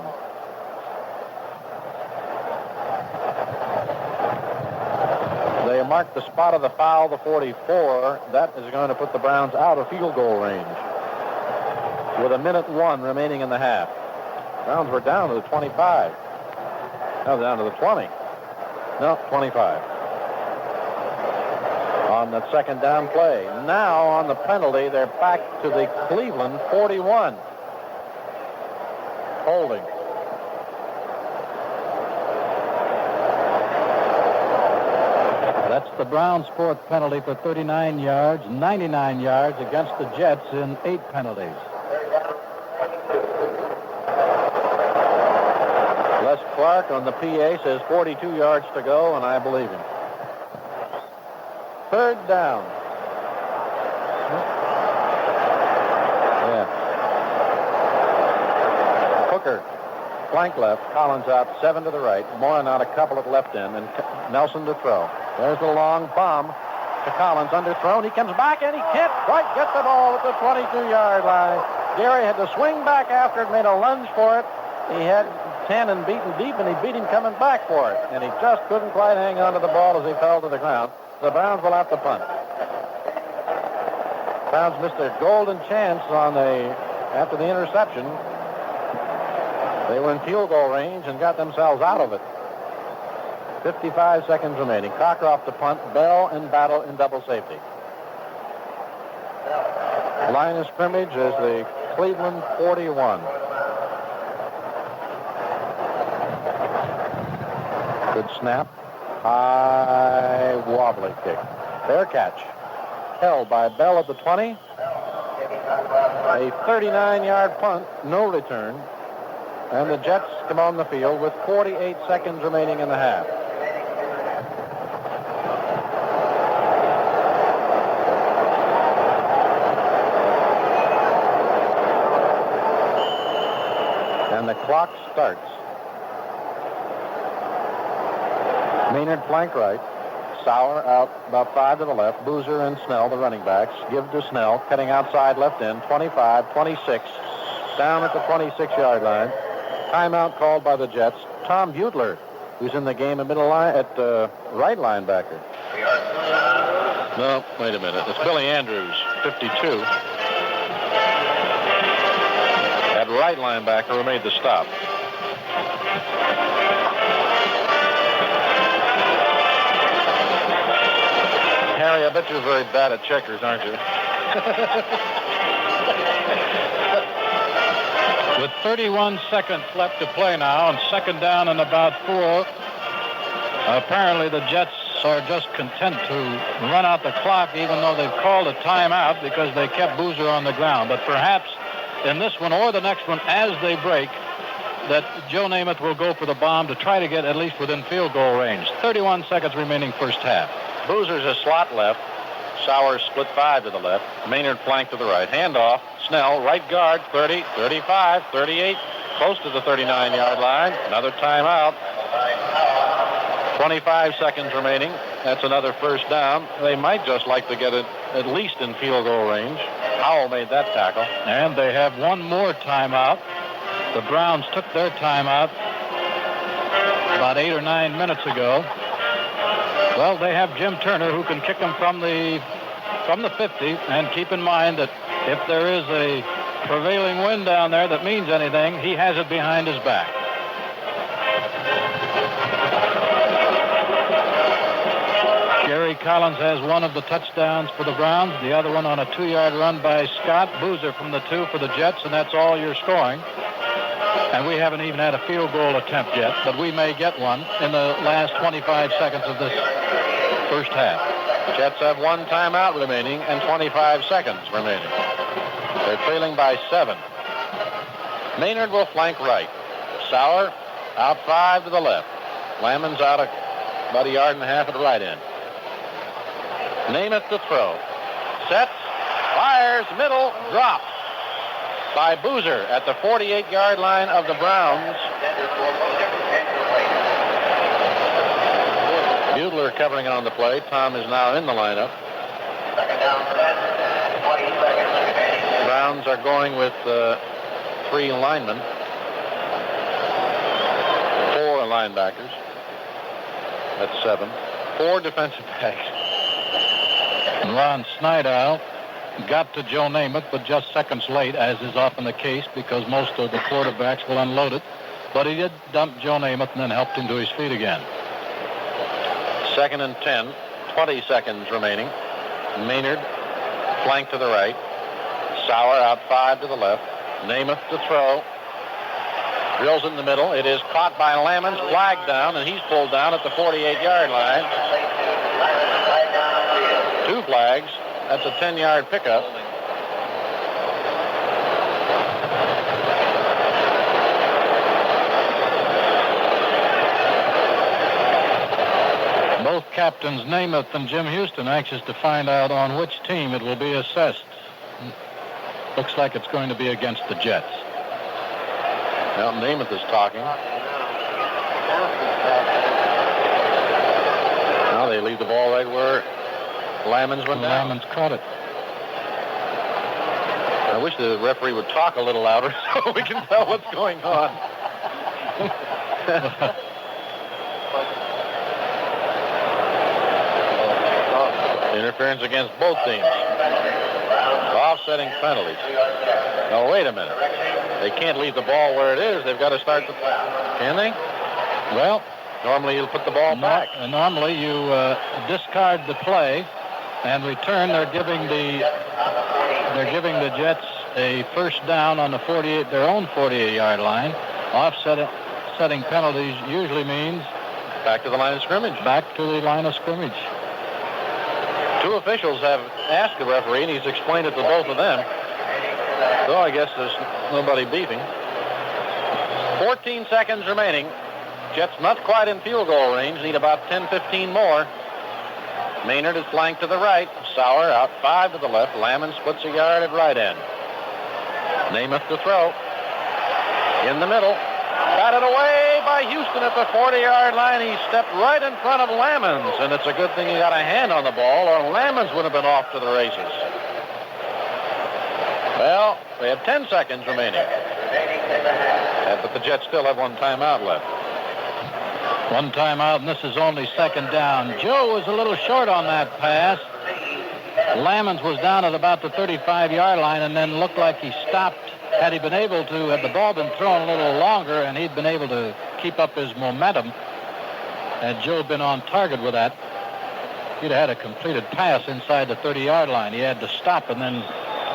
They marked the spot of the foul, the 44. That is going to put the Browns out of field goal range with 1:01 remaining in the half. Browns were down to the 25. Now down to the 20. No, 25. On that 2nd down play. Now on the penalty, they're back to the Cleveland 41. Holding. That's the Browns' fourth penalty for 39 yards, 99 yards against the Jets in 8 penalties. Les Clark on the PA says 42 yards to go, and I believe him. Third down. Yeah. Hooker, flank left. Collins out 7 to the right. Morin out a couple at left end, and Nelson to throw. There's the long bomb to Collins, underthrown. He comes back, and he can't quite get the ball at the 22-yard line. Gary had to swing back after it, made a lunge for it. He had 10 and beaten deep, and he beat him coming back for it. And he just couldn't quite hang on to the ball as he fell to the ground. The Browns will have to punt. Browns missed their golden chance after the interception. They were in field goal range and got themselves out of it. 55 seconds remaining. Cockcroft to punt. Bell and Battle in double safety. Line of scrimmage is the Cleveland 41. Good snap. High wobbly kick. Fair catch. Held by Bell at the 20. A 39-yard punt. No return. And the Jets come on the field with 48 seconds remaining in the half. And the clock starts. Maynard flank right. Sauer out about 5 to the left. Boozer and Snell, the running backs. Give to Snell, cutting outside left end. 25, 26. Down at the 26-yard line. Timeout called by the Jets. Tom Butler, who's in the game at right linebacker. No, wait a minute. It's Billy Andrews, 52. At right linebacker who made the stop. Harry, I bet you're very bad at checkers, aren't you? With 31 seconds left to play now, and second down and about 4, apparently the Jets are just content to run out the clock, even though they've called a timeout because they kept Boozer on the ground. But perhaps in this one or the next one, as they break, that Joe Namath will go for the bomb to try to get at least within field goal range. 31 seconds remaining first half. Boozer's a slot left. Sauer split 5 to the left. Maynard flank to the right. Handoff. Snell, right guard, 30, 35, 38, close to the 39-yard line. Another timeout. 25 seconds remaining. That's another first down. They might just like to get it at least in field goal range. Howell made that tackle. And they have one more timeout. The Browns took their timeout about 8 or 9 minutes ago. Well, they have Jim Turner who can kick them from the 50, and keep in mind that if there is a prevailing wind down there that means anything, he has it behind his back. Gary Collins has one of the touchdowns for the Browns, the other one on a 2-yard run by Scott. Boozer from the 2 for the Jets, and that's all you're scoring. And we haven't even had a field goal attempt yet, but we may get one in the last 25 seconds of this first half. Jets have one timeout remaining and 25 seconds remaining. They're trailing by 7. Maynard will flank right. Sauer out 5 to the left. Lammons out about 1.5 yards at the right end. Namath to throw. Sets, fires, middle, dropped by Boozer at the 48-yard line of the Browns. Butler covering it on the play. Tom is now in the lineup. Browns are going with 3 linemen. 4 linebackers. That's 7. 4 defensive backs. Ron Snydow got to Joe Namath, but just seconds late, as is often the case, because most of the quarterbacks will unload it. But he did dump Joe Namath and then helped him to his feet again. 2nd and 10, 20 seconds remaining. Maynard, flank to the right. Sauer out 5 to the left. Namath to throw. Drills in the middle. It is caught by Lammons, flagged down, and he's pulled down at the 48-yard line. flags. That's a 10-yard pickup. Both captains Namath and Jim Houston anxious to find out on which team it will be assessed. Looks like it's going to be against the Jets. Well, Namath is talking. Now they leave the ball right where Lammons went down. Lammons caught it. I wish the referee would talk a little louder so we can tell what's going on. Interference against both teams. Offsetting penalties. Now, wait a minute. They can't leave the ball where it is. They've got to start the... Can they? Well, normally you'll put the ball back. Normally you discard the play and return. They're giving the Jets a first down on the 48, their own 48-yard line. Offsetting penalties usually means back to the line of scrimmage. Back to the line of scrimmage. Two officials have asked the referee, and he's explained it to both of them. So I guess there's nobody beefing. 14 seconds remaining. Jets not quite in field goal range. Need about 10-15 more. Maynard is flanked to the right. Sauer out 5 to the left. Lammons splits a yard at right end. Namath to throw. In the middle. Batted away by Houston at the 40-yard line. He stepped right in front of Lammons, and it's a good thing he got a hand on the ball, or Lammons would have been off to the races. Well, we have 10 seconds remaining. But the Jets still have one timeout left. One timeout, and this is only second down. Joe was a little short on that pass. Lammons was down at about the 35-yard line and then looked like he stopped. Had he been able to, had the ball been thrown a little longer and he'd been able to keep up his momentum, had Joe been on target with that, he'd have had a completed pass inside the 30-yard line. He had to stop and then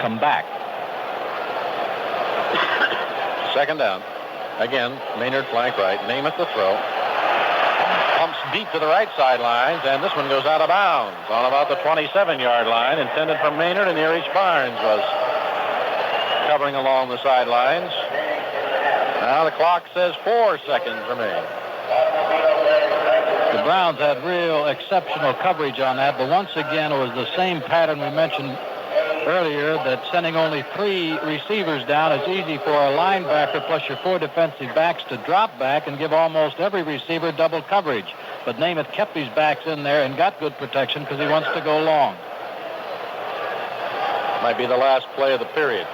come back. Second down. Again, Maynard flank right. Namath the throw. Pumps deep to the right sidelines, and this one goes out of bounds on about the 27-yard line, intended for Maynard, and Erich Barnes was covering along the sidelines. Now the clock says 4 seconds remain. The Browns had real exceptional coverage on that, but once again it was the same pattern we mentioned earlier, that sending only 3 receivers down is easy for a linebacker plus your 4 defensive backs to drop back and give almost every receiver double coverage. But Namath kept his backs in there and got good protection because he wants to go long. Might be the last play of the period.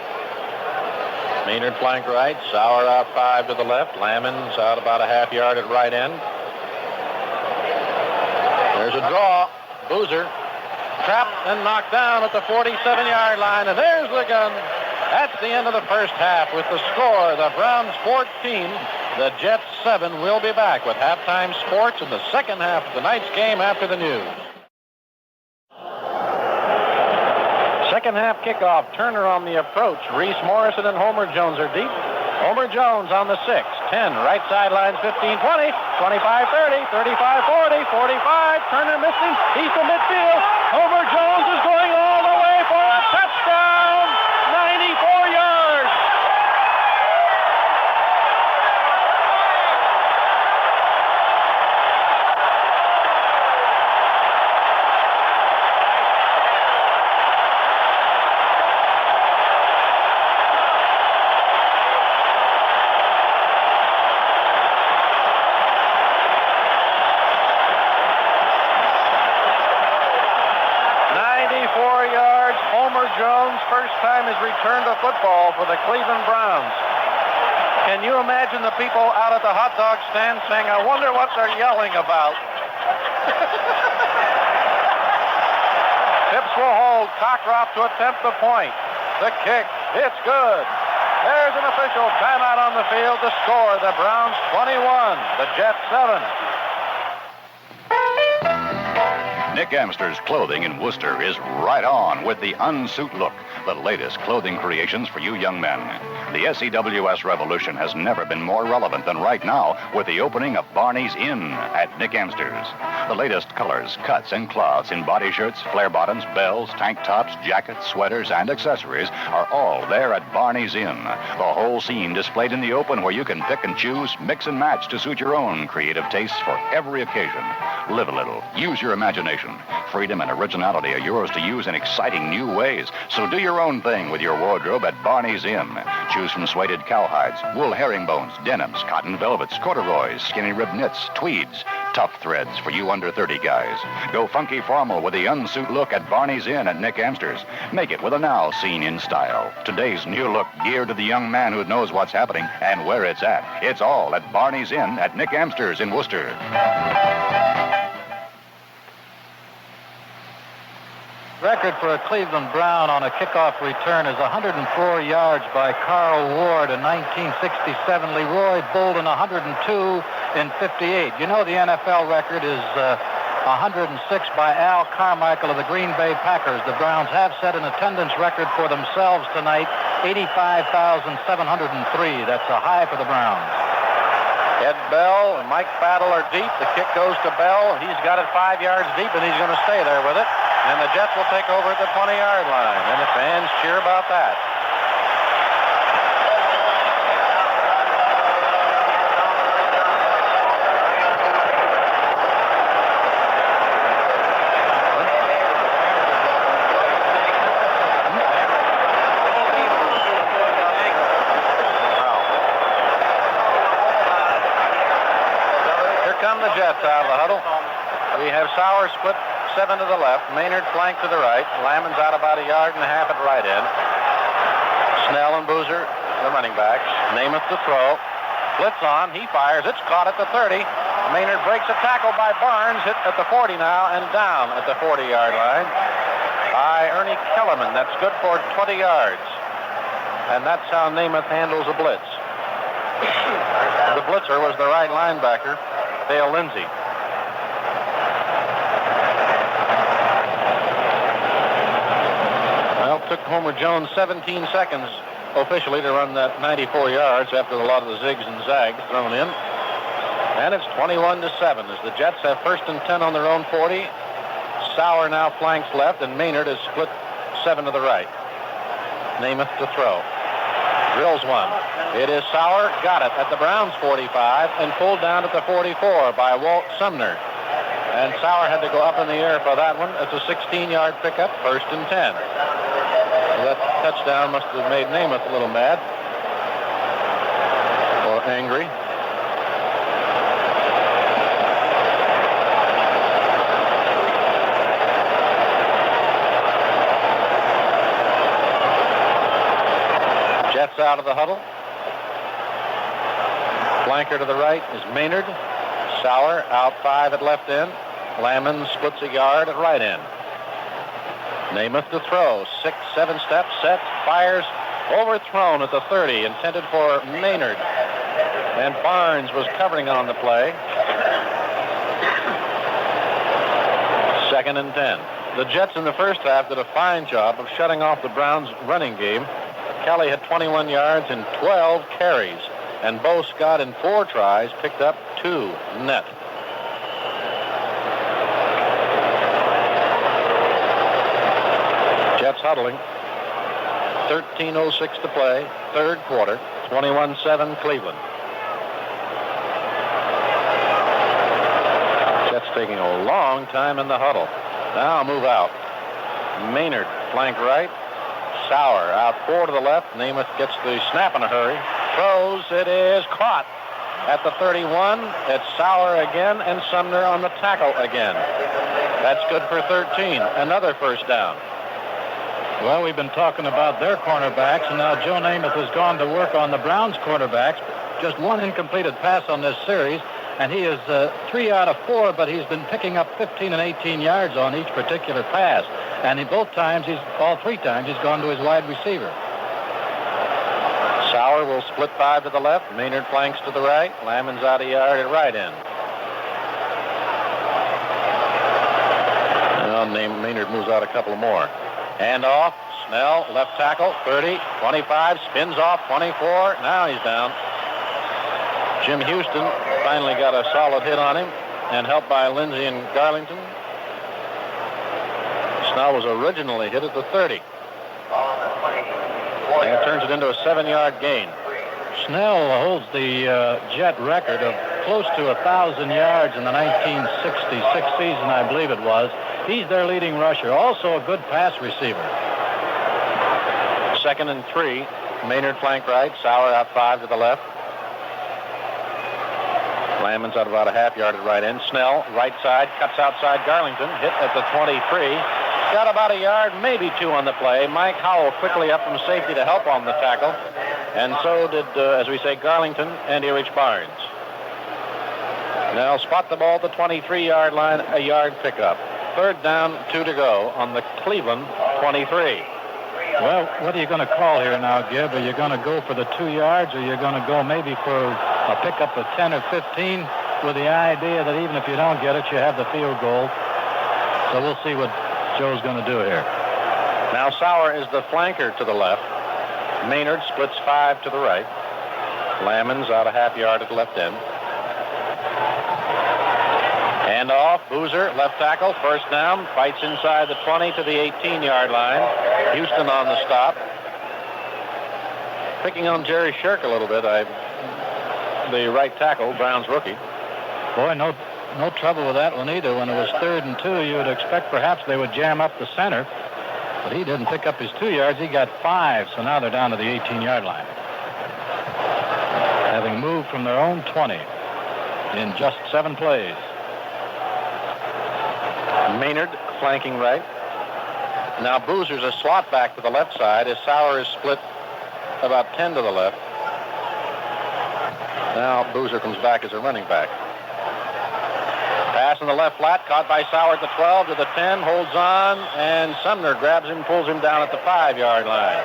Maynard flank right, Sauer out 5 to the left, Lammons out about a half yard at right end. There's a draw. Boozer trapped and knocked down at the 47-yard line, and there's the gun. That's the end of the first half with the score. The Browns 14, the Jets 7. We'll be back with halftime sports in the second half of tonight's game after the news. Second half kickoff. Turner on the approach. Reese Morrison and Homer Jones are deep. Homer Jones on the 6, 10, right sidelines, 15, 20, 25, 30, 35, 40, 45. Turner missing. He's to midfield. Homer Jones is going all the way for a touchdown. 94 yards. First time he's returned to football for the Cleveland Browns. Can you imagine the people out at the hot dog stand saying, I wonder what they're yelling about? Phipps will hold. Cockcroft to attempt the point. The kick. It's good. There's an official timeout on the field to score. The Browns 21, the Jets 7. Nick Amster's clothing in Worcester is right on with the unsuit look, the latest clothing creations for you young men. The SEWS revolution has never been more relevant than right now with the opening of Barney's Inn at Nick Amster's. The latest colors, cuts, and cloths in body shirts, flare bottoms, bells, tank tops, jackets, sweaters, and accessories are all there at Barney's Inn. The whole scene displayed in the open where you can pick and choose, mix and match to suit your own creative tastes for every occasion. Live a little. Use your imagination. Freedom and originality are yours to use in exciting new ways. So do your own thing with your wardrobe at Barney's Inn. Choose from suede cowhides, wool herringbones, denims, cotton velvets, corduroys, skinny rib knits, tweeds, tough threads for you under 30 guys. Go funky formal with the unsuit look at Barney's Inn at Nick Amster's. Make it with a now seen in style. Today's new look geared to the young man who knows what's happening and where it's at. It's all at Barney's Inn at Nick Amster's in Worcester. Record for a Cleveland Brown on a kickoff return is 104 yards by Carl Ward in 1967. Leroy Bolden 102 in 58. You know the NFL record is 106 by Al Carmichael of the Green Bay Packers. The Browns have set an attendance record for themselves tonight, 85,703. That's a high for the Browns. Ed Bell and Mike Battle are deep. The kick goes to Bell. He's got it 5 yards deep, and he's going to stay there with it. And the Jets will take over at the 20-yard line. And the fans cheer about that. The Jets out of the huddle. We have Sauer split 7 to the left, Maynard flank to the right, Lammons out about 1.5 yards at right end. Snell and Boozer, the running backs. Namath to throw. Blitz on, he fires, it's caught at the 30. Maynard breaks a tackle by Barnes, hit at the 40 now, and down at the 40-yard line by Ernie Kellerman. That's good for 20 yards. And that's how Namath handles a blitz. The blitzer was the right linebacker, Dale Lindsay. Well, it took Homer Jones 17 seconds officially to run that 94 yards after a lot of the zigs and zags thrown in. And it's 21-7 as the Jets have first and 10 on their own 40. Sauer now flanks left, and Maynard is split 7 to the right. Namath to throw. Drills one. It is Sauer, got it at the Browns 45 and pulled down at the 44 by Walt Sumner. And Sauer had to go up in the air for that one. It's a 16-yard pickup, first and 10. So that touchdown must have made Namath a little mad or angry. Jets out of the huddle. Flanker to the right is Maynard. Sauer out 5 at left end. Lammons splits 1 yard at right end. Namath to throw. 6, 7 steps, sets, fires. Overthrown at the 30, intended for Maynard. And Barnes was covering on the play. 2nd and 10. The Jets in the first half did a fine job of shutting off the Browns' running game. Kelly had 21 yards and 12 carries. And Bo Scott in 4 tries picked up 2 net. Jets huddling. 13:06 to play. Third quarter. 21-7 Cleveland. Jets taking a long time in the huddle. Now move out. Maynard flank right. Sauer out 4 to the left. Namath gets the snap in a hurry. Throws. It is caught at the 31. It's Sauer again and Sumner on the tackle again. That's good for 13. Another first down. Well, we've been talking about their cornerbacks, and now Joe Namath has gone to work on the Browns' cornerbacks. Just 1 incompleted pass on this series, and he is 3 out of 4, but he's been picking up 15 and 18 yards on each particular pass. And in all 3 times, he's gone to his wide receiver. Sauer will split 5 to the left. Maynard flanks to the right. Lammons out 1 yard at right end. then Maynard moves out a couple more. Hand off. Snell, left tackle, 30, 25, spins off, 24. Now he's down. Jim Houston finally got a solid hit on him, and helped by Lindsay and Garlington. Snell was originally hit at the 30. And it turns it into a 7-yard gain. Snell holds the Jet record of close to 1,000 yards in the 1966 season, I believe it was. He's their leading rusher, also a good pass receiver. 2nd and 3. Maynard flank right, Sauer out 5 to the left. Lammons out about a half yard at right end. Snell, right side, cuts outside Garlington, hit at the 23. Got about a yard, maybe 2 on the play. Mike Howell quickly up from safety to help on the tackle. And so did, as we say, Garlington and Erich Barnes. Now spot the ball at the 23-yard line, a yard pickup. 3rd down, 2 to go on the Cleveland 23. Well, what are you going to call here now, Gib? Are you going to go for the 2 yards, or are you going to go maybe for a pickup of 10 or 15 with the idea that even if you don't get it, you have the field goal? So we'll see what Joe's going to do here. Now Sauer is the flanker to the left. Maynard splits 5 to the right. Lammons out a half yard at the left end. Hand off, Boozer, left tackle, 1st down, fights inside the 20 to the 18-yard line. Houston on the stop. Picking on Jerry Shirk a little bit, the right tackle, Brown's rookie. Boy, no trouble with that one either. When it was 3rd and 2, you would expect perhaps they would jam up the center. But he didn't pick up his 2 yards. He got 5, so now they're down to the 18-yard line. Having moved from their own 20 in just 7 plays. Maynard flanking right. Now Boozer's a slot back to the left side as Sauer is split about 10 to the left. Now Boozer comes back as a running back. Pass in the left flat, caught by Sauer at the 12 to the 10, holds on, and Sumner grabs him, pulls him down at the 5-yard line.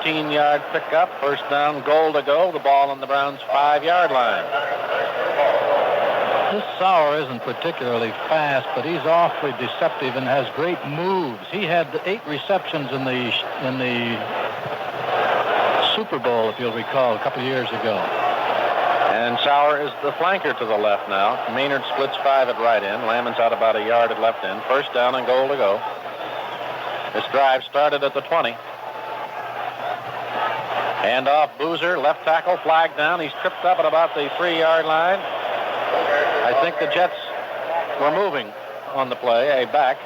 13-yard pickup, 1st down, goal to go. The ball on the Browns' 5-yard line. This Sauer isn't particularly fast, but he's awfully deceptive and has great moves. He had 8 receptions in the Super Bowl, if you'll recall, a couple of years ago. And Sauer is the flanker to the left now. Maynard splits 5 at right end. Lammons out about a yard at left end. 1st down and goal to go. This drive started at the 20. Hand off Boozer, left tackle, flag down. He's tripped up at about the 3-yard line. I think the Jets were moving on the play, a back.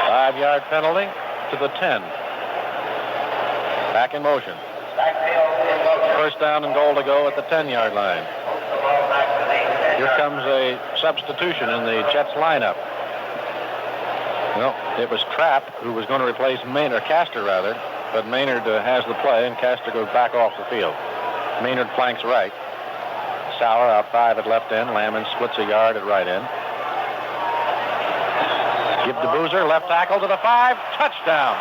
Five-yard penalty to the 10. Back in motion. 1st down and goal to go at the 10-yard line. Here comes a substitution in the Jets lineup. Well, it was Trapp who was going to replace Maynard, Castor rather, but Maynard has the play and Castor goes back off the field. Maynard flanks right. Sauer out 5 at left end. Lammons splits a yard at right end. Give to Boozer, left tackle to the 5. Touchdown.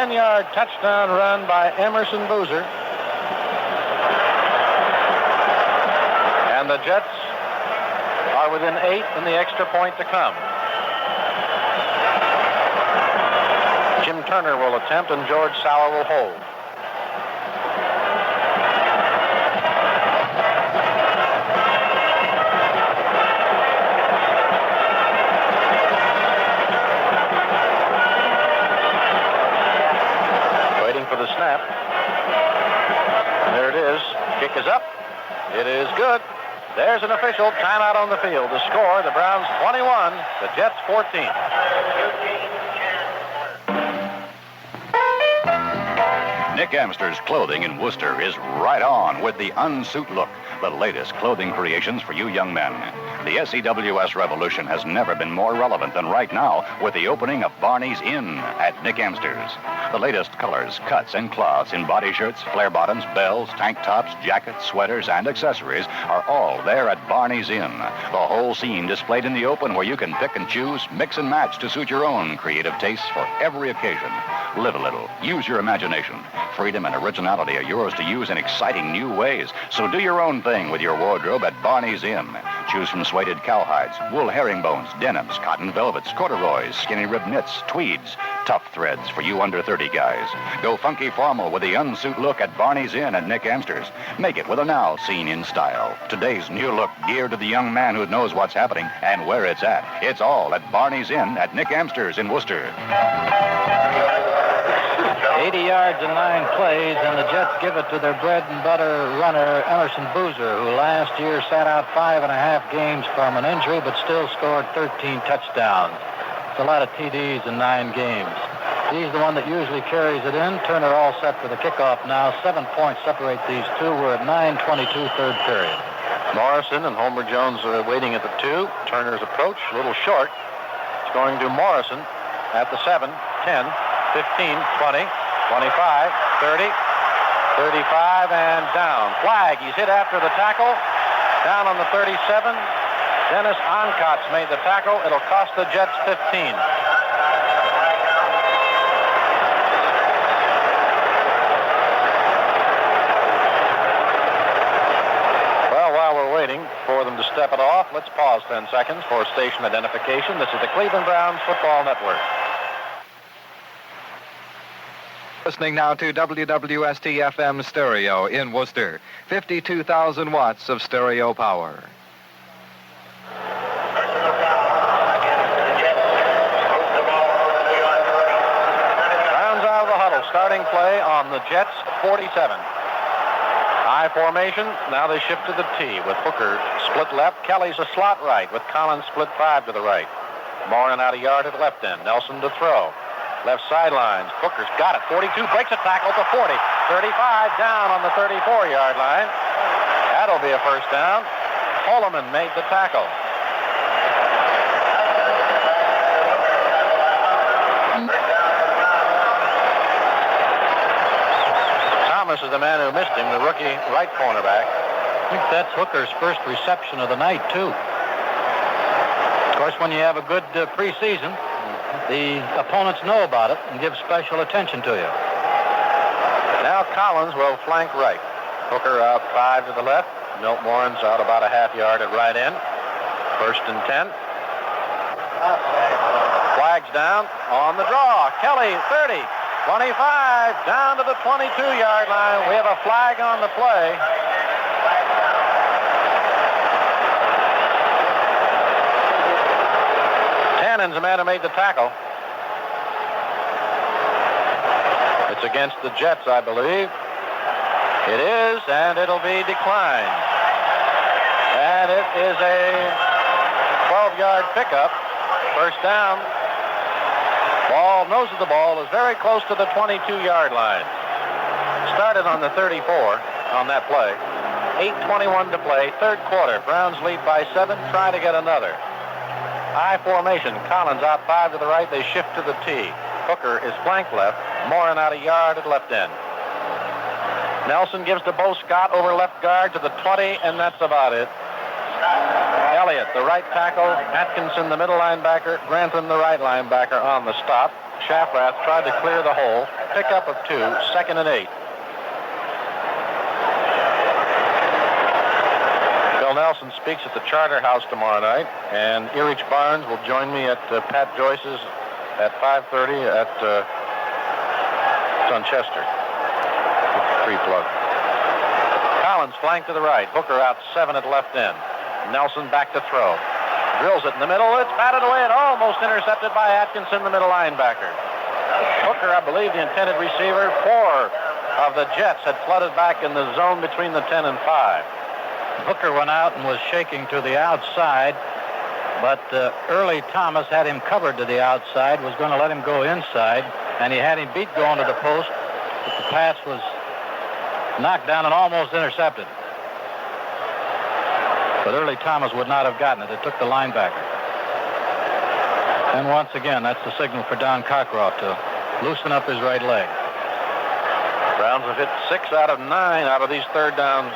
Yard touchdown run by Emerson Boozer. And the Jets are within 8 and the extra point to come. Jim Turner will attempt and George Sauer will hold. Snap. There it is. Kick is up. It is good. There's an official timeout on the field. The score, the Browns 21, the Jets 14. Nick Amster's Clothing in Worcester is right on with the unsuit look, the latest clothing creations for you young men. The SEWS revolution has never been more relevant than right now with the opening of Barney's Inn at Nick Amster's. The latest colors, cuts, and cloths in body shirts, flare bottoms, bells, tank tops, jackets, sweaters, and accessories are all there at Barney's Inn. The whole scene displayed in the open where you can pick and choose, mix and match to suit your own creative tastes for every occasion. Live a little. Use your imagination. Freedom and originality are yours to use in exciting new ways. So do your own thing with your wardrobe at Barney's Inn. Choose from suede cowhides, wool herringbones, denims, cotton velvets, corduroys, skinny rib knits, tweeds, tough threads for you under 30 guys. Go funky formal with the unsuit look at Barney's Inn at Nick Amster's. Make it with a now seen in style. Today's new look geared to the young man who knows what's happening and where it's at. It's all at Barney's Inn at Nick Amster's in Worcester. 80 yards and 9 plays, and the Jets give it to their bread and butter runner, Emerson Boozer, who last year sat out 5.5 games from an injury, but still scored 13 touchdowns. It's a lot of TDs in 9 games. He's the one that usually carries it in. Turner all set for the kickoff now. 7 points separate these two. We're at 9:22 third period. Morrison and Homer Jones are waiting at the 2. Turner's approach, a little short. It's going to Morrison at the 7, 10, 15, 20, 25, 30, 35, and down. Flag. He's hit after the tackle. Down on the 37. Dennis Onkotz made the tackle. It'll cost the Jets 15. Well, while we're waiting for them to step it off, let's pause 10 seconds for station identification. This is the Cleveland Browns Football Network. Listening now to WWST-FM stereo in Worcester. 52,000 watts of stereo power. Browns out of the huddle. Starting play on the Jets 47. I formation. Now they shift to the T with Hooker split left. Kelly's a slot right with Collins split 5 to the right. Morin out a yard at left end. Nelson to throw. Left sidelines. Hooker's got it. 42, breaks a tackle to 40. 35, down on the 34-yard line. That'll be a first down. Holloman made the tackle. Thomas is the man who missed him, the rookie right cornerback. I think that's Hooker's first reception of the night, too. Of course, when you have a good preseason, the opponents know about it and give special attention to you. Now Collins will flank right. Hooker out 5 to the left. Milt Morin's out about a half yard at right end. First and 10. Flags down on the draw. Kelly, 30, 25, down to the 22-yard line. We have a flag on the play. Tannen's the man who made the tackle. It's against the Jets, I believe. It is, and it'll be declined. And it is a 12-yard pickup. First down. Ball, nose of the ball, is very close to the 22-yard line. Started on the 34 on that play. 8:21 to play, third quarter. Browns lead by 7. Try to get another. I formation. Collins out 5 to the right. They shift to the T. Hooker is flank left. Morin out a yard at left end. Nelson gives to Bo Scott over left guard to the 20, and that's about it. Elliott, the right tackle. Atkinson, the middle linebacker. Grantham, the right linebacker on the stop. Shafrath tried to clear the hole. Pickup of 2, second and 8. Bill Nelson speaks at the Charter House tomorrow night, and Erich Barnes will join me at Pat Joyce's at 5:30 at Chester. Free plug. Collins flank to the right. Hooker out 7 at left end. Nelson back to throw. Drills it in the middle. It's batted away and almost intercepted by Atkinson, the middle linebacker. Hooker, I believe, the intended receiver. 4 of the Jets had flooded back in the zone between the 10 and 5. Hooker went out and was shaking to the outside, but Early Thomas had him covered to the outside, was going to let him go inside, and he had him beat going to the post. but the pass was knocked down and almost intercepted. But Early Thomas would not have gotten it. It took the linebacker. And once again, that's the signal for Don Cockcroft to loosen up his right leg. Browns have hit 6 out of 9 out of these third down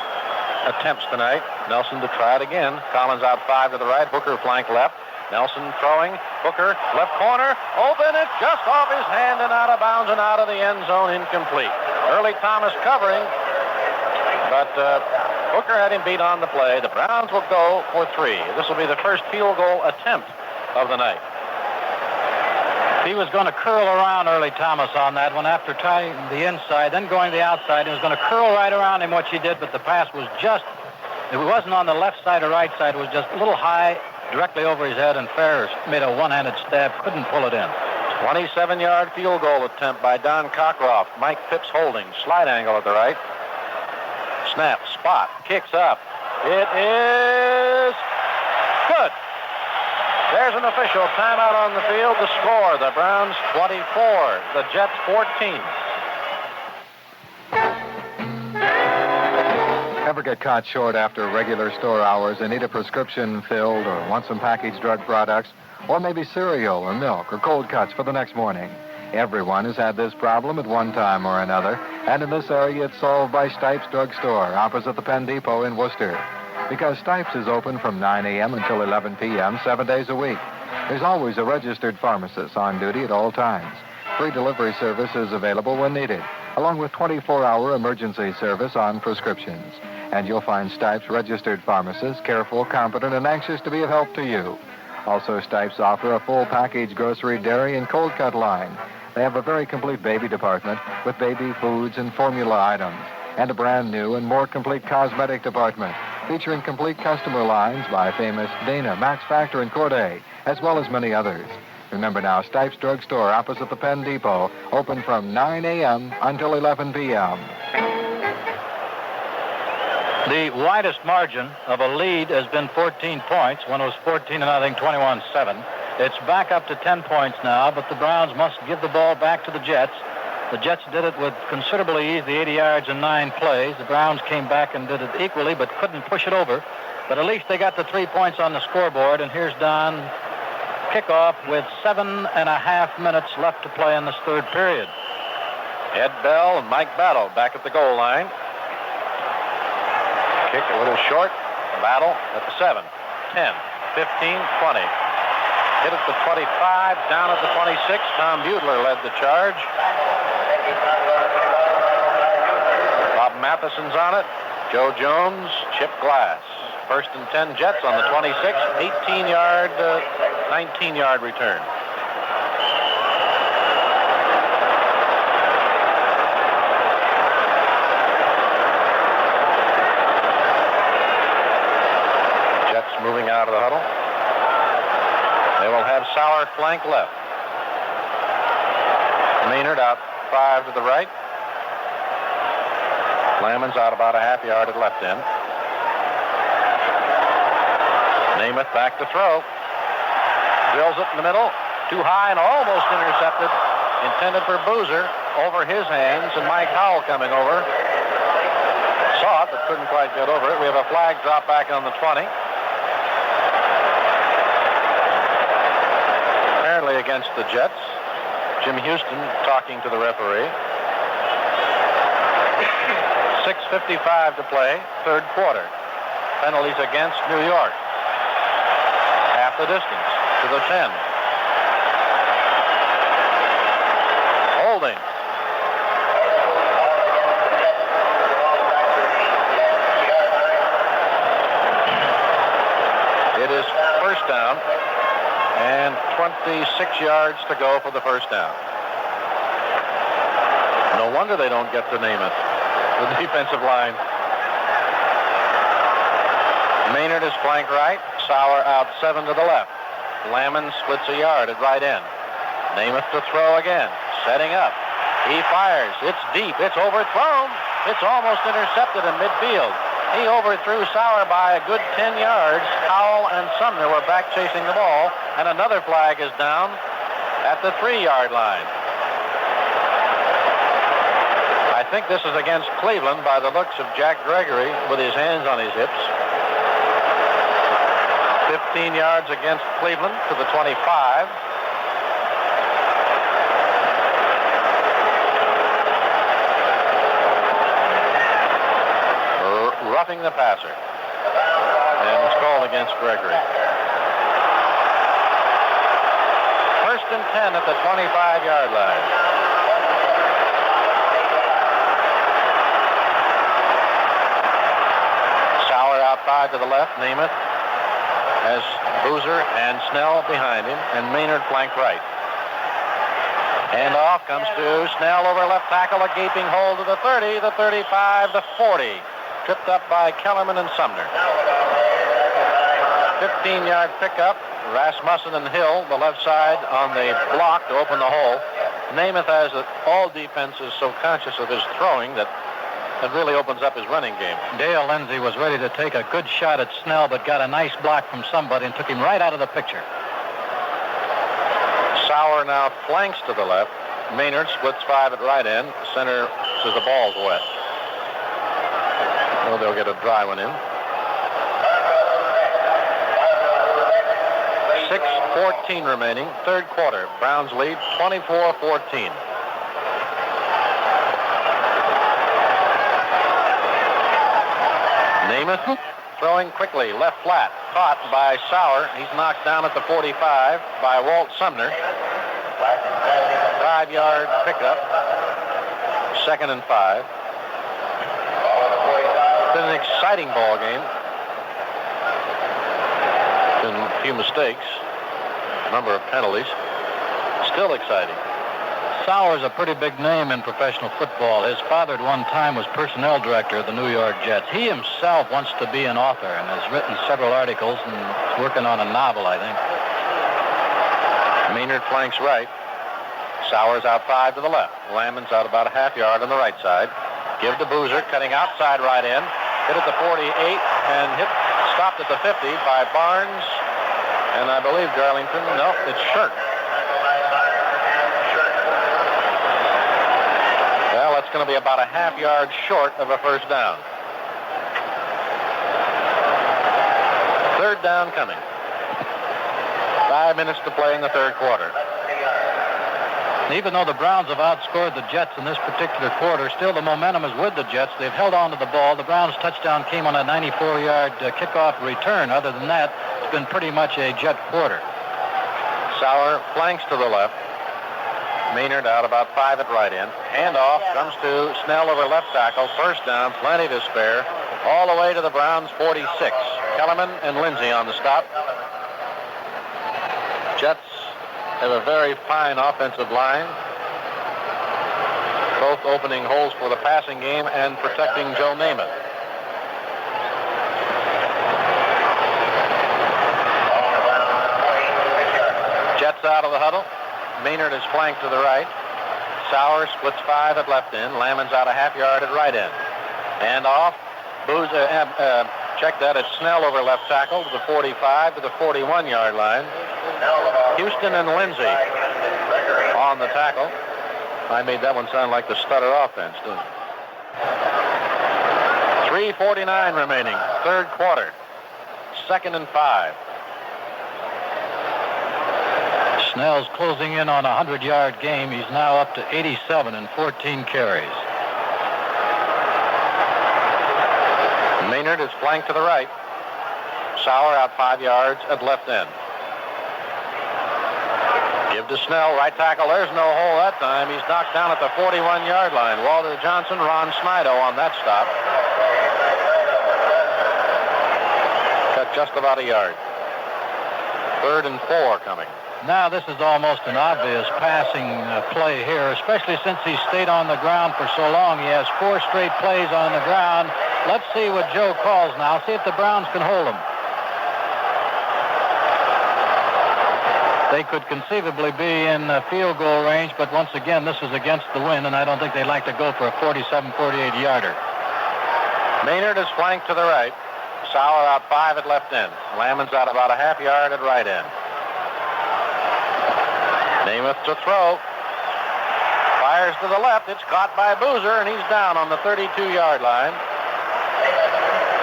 attempts tonight. Nelson to try it again. Collins out 5 to the right. Hooker flank left. Nelson throwing. Hooker left corner. Open it just off his hand and out of bounds and out of the end zone. Incomplete. Early Thomas covering. But Hooker had him beat on the play. The Browns will go for 3. This will be the first field goal attempt of the night. He was going to curl around Early Thomas on that one after trying the inside, then going the outside. He was going to curl right around him, which he did, but the pass was just, it wasn't on the left side or right side. It was just a little high, directly over his head, and Ferris made a one-handed stab, couldn't pull it in. 27-yard field goal attempt by Don Cockcroft. Mike Phipps holding. Slide angle at the right. Snap, spot, kicks up. It is good. There's an official timeout on the field. The score, the Browns 24, the Jets 14. Ever get caught short after regular store hours and need a prescription filled or want some packaged drug products, or maybe cereal or milk or cold cuts for the next morning? Everyone has had this problem at one time or another, and in this area it's solved by Stipes Drug Store, opposite the Penn Depot in Worcester. Because Stipes is open from 9 a.m. until 11 p.m. 7 days a week. There's always a registered pharmacist on duty at all times. Free delivery service is available when needed, along with 24-hour emergency service on prescriptions. And you'll find Stipes registered pharmacists careful, competent, and anxious to be of help to you. Also, Stipes offer a full package grocery, dairy, and cold cut line. They have a very complete baby department with baby foods and formula items, and a brand new and more complete cosmetic department featuring complete customer lines by famous Dana, Max Factor, and Corday, as well as many others. Remember now, Stipes Drug Store opposite the Penn Depot, open from 9 a.m. until 11 p.m. The widest margin of a lead has been 14 points when it was 14-0, 21-7. It's back up to 10 points now, but the Browns must give the ball back to the Jets. The Jets did it with considerable ease, the 80 yards in 9 plays. The Browns came back and did it equally, but couldn't push it over. But at least they got the 3 points on the scoreboard, and here's Don Kickoff with 7.5 minutes left to play in this third period. Ed Bell and Mike Battle back at the goal line. Kick a little short. Battle at the 7, 10, 15, 20. Hit at the 25, down at the 26. Tom Butler led the charge. Bob Matheson's on it. Joe Jones, Chip Glass. First and 10 Jets on the 26, 18-yard, 19-yard return. Jets moving out of the huddle. They will have Sauer flank left. Maynard out 5 to the right. Lammons out about a half yard at left end. Namath back to throw. Drills it in the middle. Too high and almost intercepted. Intended for Boozer. Over his hands, and Mike Howell coming over. Saw it, but couldn't quite get over it. We have a flag drop back on the 20. Apparently against the Jets. Jim Houston talking to the referee. 6:55 to play, third quarter. Penalties against New York. Half the distance to the 10. Holding. It is first down and 26 yards to go for the first down. No wonder they don't get to Namath. The defensive line. Maynard is flank right. Sauer out 7 to the left. Lammons splits a yard at right end. Namath to throw again. Setting up. He fires. It's deep. It's overthrown. It's almost intercepted in midfield. He overthrew Sauer by a good 10 yards. Howell and Sumner were back chasing the ball. And another flag is down at the 3-yard line. think this is against Cleveland by the looks of Jack Gregory with his hands on his hips. 15 yards against Cleveland to the 25. Roughing the passer. And it's called against Gregory. First and 10 at the 25-yard line. Sauer out 5 to the left. Namath has Boozer and Snell behind him, and Maynard flanked right. And off comes to Snell over left tackle, a gaping hole to the 30, the 35, the 40. Tripped up by Kellerman and Sumner. 15-yard pickup. Rasmussen and Hill, the left side on the block to open the hole. Namath has it. All defense is so conscious of his throwing that it really opens up his running game. Dale Lindsey was ready to take a good shot at Snell, but got a nice block from somebody and took him right out of the picture. Sauer now flanks to the left. Maynard splits 5 at right end. Center says the ball's wet. Oh, they'll get a dry one in. 6:14 remaining, third quarter. Browns lead 24-14. Namath throwing quickly, left flat, caught by Sauer. He's knocked down at the 45 by Walt Sumner. 5-yard pickup, 2nd and 5. It's been an exciting ball game. Been a few mistakes, a number of penalties. Still exciting. Sauer's a pretty big name in professional football. His father at one time was personnel director of the New York Jets. He himself wants to be an author and has written several articles and is working on a novel, I think. Maynard flanks right. Sauer's out 5 to the left. Lamon's out about a half yard on the right side. Give to Boozer, cutting outside right end. Hit at the 48 and stopped at the 50 by Barnes. And I believe Darlington. No, it's Shirk. Well, that's going to be about a half yard short of a first down. Third down coming. 5 minutes to play in the third quarter. Even though the Browns have outscored the Jets in this particular quarter, still the momentum is with the Jets. They've held on to the ball. The Browns' touchdown came on a 94-yard kickoff return. Other than that, it's been pretty much a Jet quarter. Sauer flanks to the left. Maynard out about 5 at right end. Handoff comes to Snell over left tackle. First down, plenty to spare. All the way to the Browns' 46. Kellerman and Lindsey on the stop. Jets have a very fine offensive line, both opening holes for the passing game and protecting Joe Namath. Jets out of the huddle. Maynard is flanked to the right. Sauer splits 5 at left end. Lamon's out a half yard at right end. And off. Boozer, check that. It's Snell over left tackle to the 45 to the 41-yard line. Houston and Lindsey on the tackle. I made that one sound like the Stutter offense, didn't it? 3:49 remaining, third quarter. 2nd and 5. Snell's closing in on a 100-yard game. He's now up to 87 and 14 carries. Maynard is flanked to the right. Sauer out 5 yards at left end. Give to Snell, right tackle. There's no hole that time. He's knocked down at the 41-yard line. Walter Johnson, Ron Snido on that stop. Cut just about a yard. 3rd and 4 coming. Now this is almost an obvious passing play here, especially since he's stayed on the ground for so long. He has 4 straight plays on the ground. Let's see what Joe calls now. See if the Browns can hold him. They could conceivably be in field goal range, but once again, this is against the wind, and I don't think they'd like to go for a 47, 48-yarder. Maynard is flanked to the right. Sauer out 5 at left end. Lamon's out about a half yard at right end. Namath to throw. Fires to the left. It's caught by Boozer, and he's down on the 32-yard line.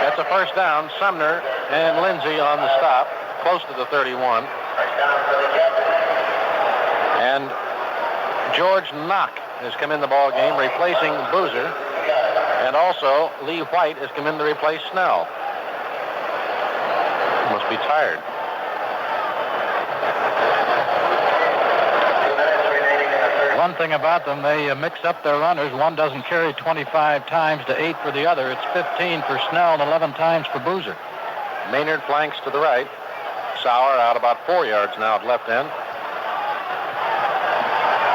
That's a first down. Sumner and Lindsay on the stop, close to the 31. And George Knock has come in the ball game, replacing Boozer. And also, Lee White has come in to replace Snell. He must be tired. One thing about them, they mix up their runners. One doesn't carry 25 times to 8 for the other. It's 15 for Snell and 11 times for Boozer. Maynard flanks to the right. Sauer out about 4 yards now at left end.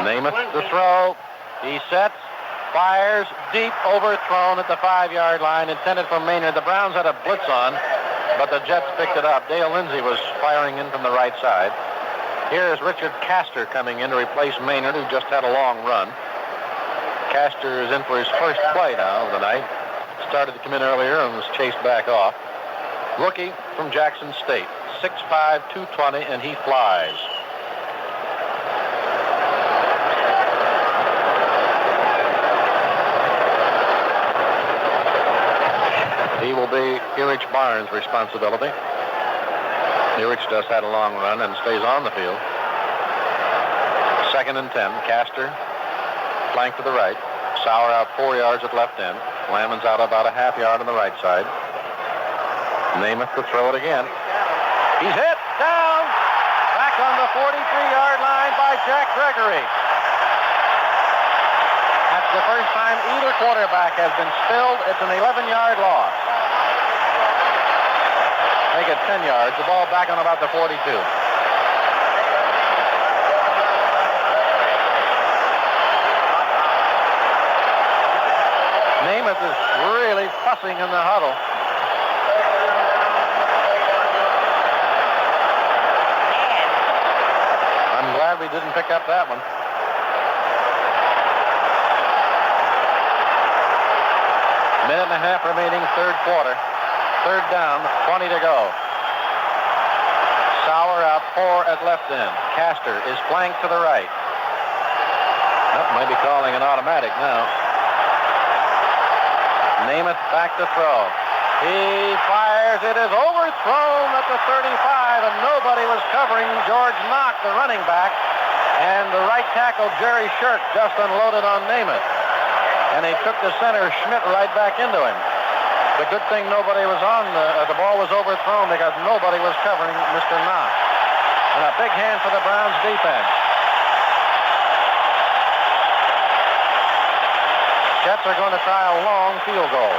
Namath the throw. He sets, fires, deep, overthrown at the 5-yard line, intended for Maynard. The Browns had a blitz on, but the Jets picked it up. Dale Lindsay was firing in from the right side. Here's Richard Castor coming in to replace Maynard, who just had a long run. Castor is in for his first play now of the night. Started to come in earlier and was chased back off. Rookie from Jackson State, 6'5", 220, and he flies. He will be Erich Barnes' responsibility. Erich just had a long run and stays on the field. 2nd and 10. Castor, flank to the right. Sauer out 4 yards at left end. Lammons out about a half yard on the right side. Namath to throw it again. He's hit. Down. Back on the 43-yard line by Jack Gregory. That's the first time either quarterback has been spilled. It's an 11-yard loss. Make it 10 yards. The ball back on about the 42. Namath is really fussing in the huddle. I'm glad we didn't pick up that one. Minute and a half remaining, third quarter. Third down, 20 to go. Sauer out 4 at left end. Castor is flanked to the right. Might be calling an automatic now. Namath back to throw. He fires. It is overthrown at the 35, and nobody was covering George Knock, the running back. And the right tackle, Jerry Shirk, just unloaded on Namath. And he took the center, Schmidt, right back into him. The good thing nobody was on, the ball was overthrown because nobody was covering Mr. Knox. And a big hand for the Browns defense. Jets are going to try a long field goal.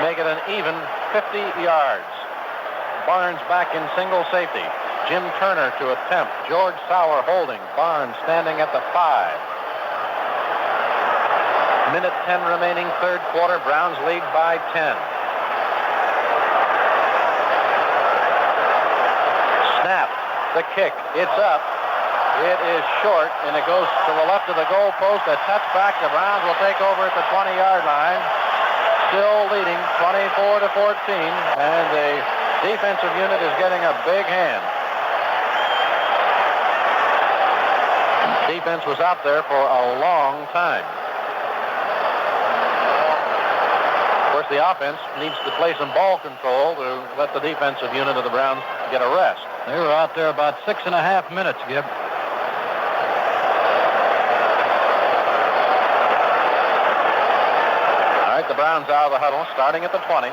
Make it an even 50 yards. Barnes back in single safety. Jim Turner to attempt. George Sauer holding. Barnes standing at the 5. Minute 10 remaining, third quarter. Browns lead by 10. Snap. The kick. It's up. It is short, and it goes to the left of the goal post. A touchback. The Browns will take over at the 20-yard line. Still leading 24-14, and the defensive unit is getting a big hand. Defense was out there for a long time. Of course, the offense needs to play some ball control to let the defensive unit of the Browns get a rest. They were out there about 6.5 minutes, Gib. All right, the Browns out of the huddle, starting at the 20.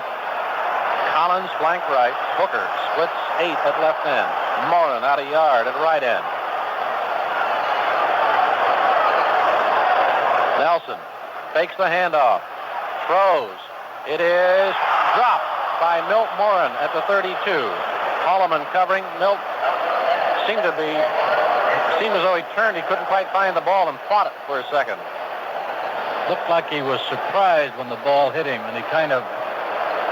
Collins flank right. Hooker splits 8 at left end. Morin out a yard at right end. Nelson fakes the handoff. Throws. It is dropped by Milt Morin at the 32. Holloman covering. Milt seemed as though he turned. He couldn't quite find the ball and fought it for a second. Looked like he was surprised when the ball hit him, and he kind of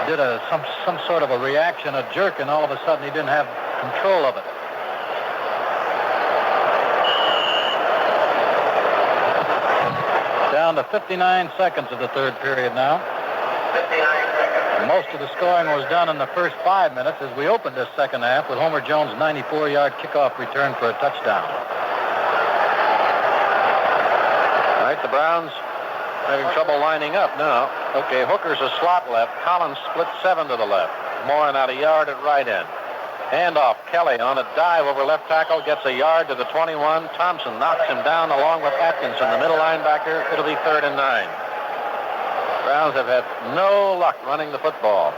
did some sort of a reaction, a jerk, and all of a sudden he didn't have control of it. Down to 59 seconds of the third period now. 59 seconds. Most of the scoring was done in the first 5 minutes as we opened this second half with Homer Jones' 94-yard kickoff return for a touchdown. All right, the Browns having trouble lining up now. Okay, Hooker's a slot left. Collins split 7 to the left. Morin out a yard at right end. Handoff. Kelly on a dive over left tackle, gets a yard to the 21. Thompson knocks him down along with Atkinson, the middle linebacker. It'll be 3rd and 9. Browns have had no luck running the football.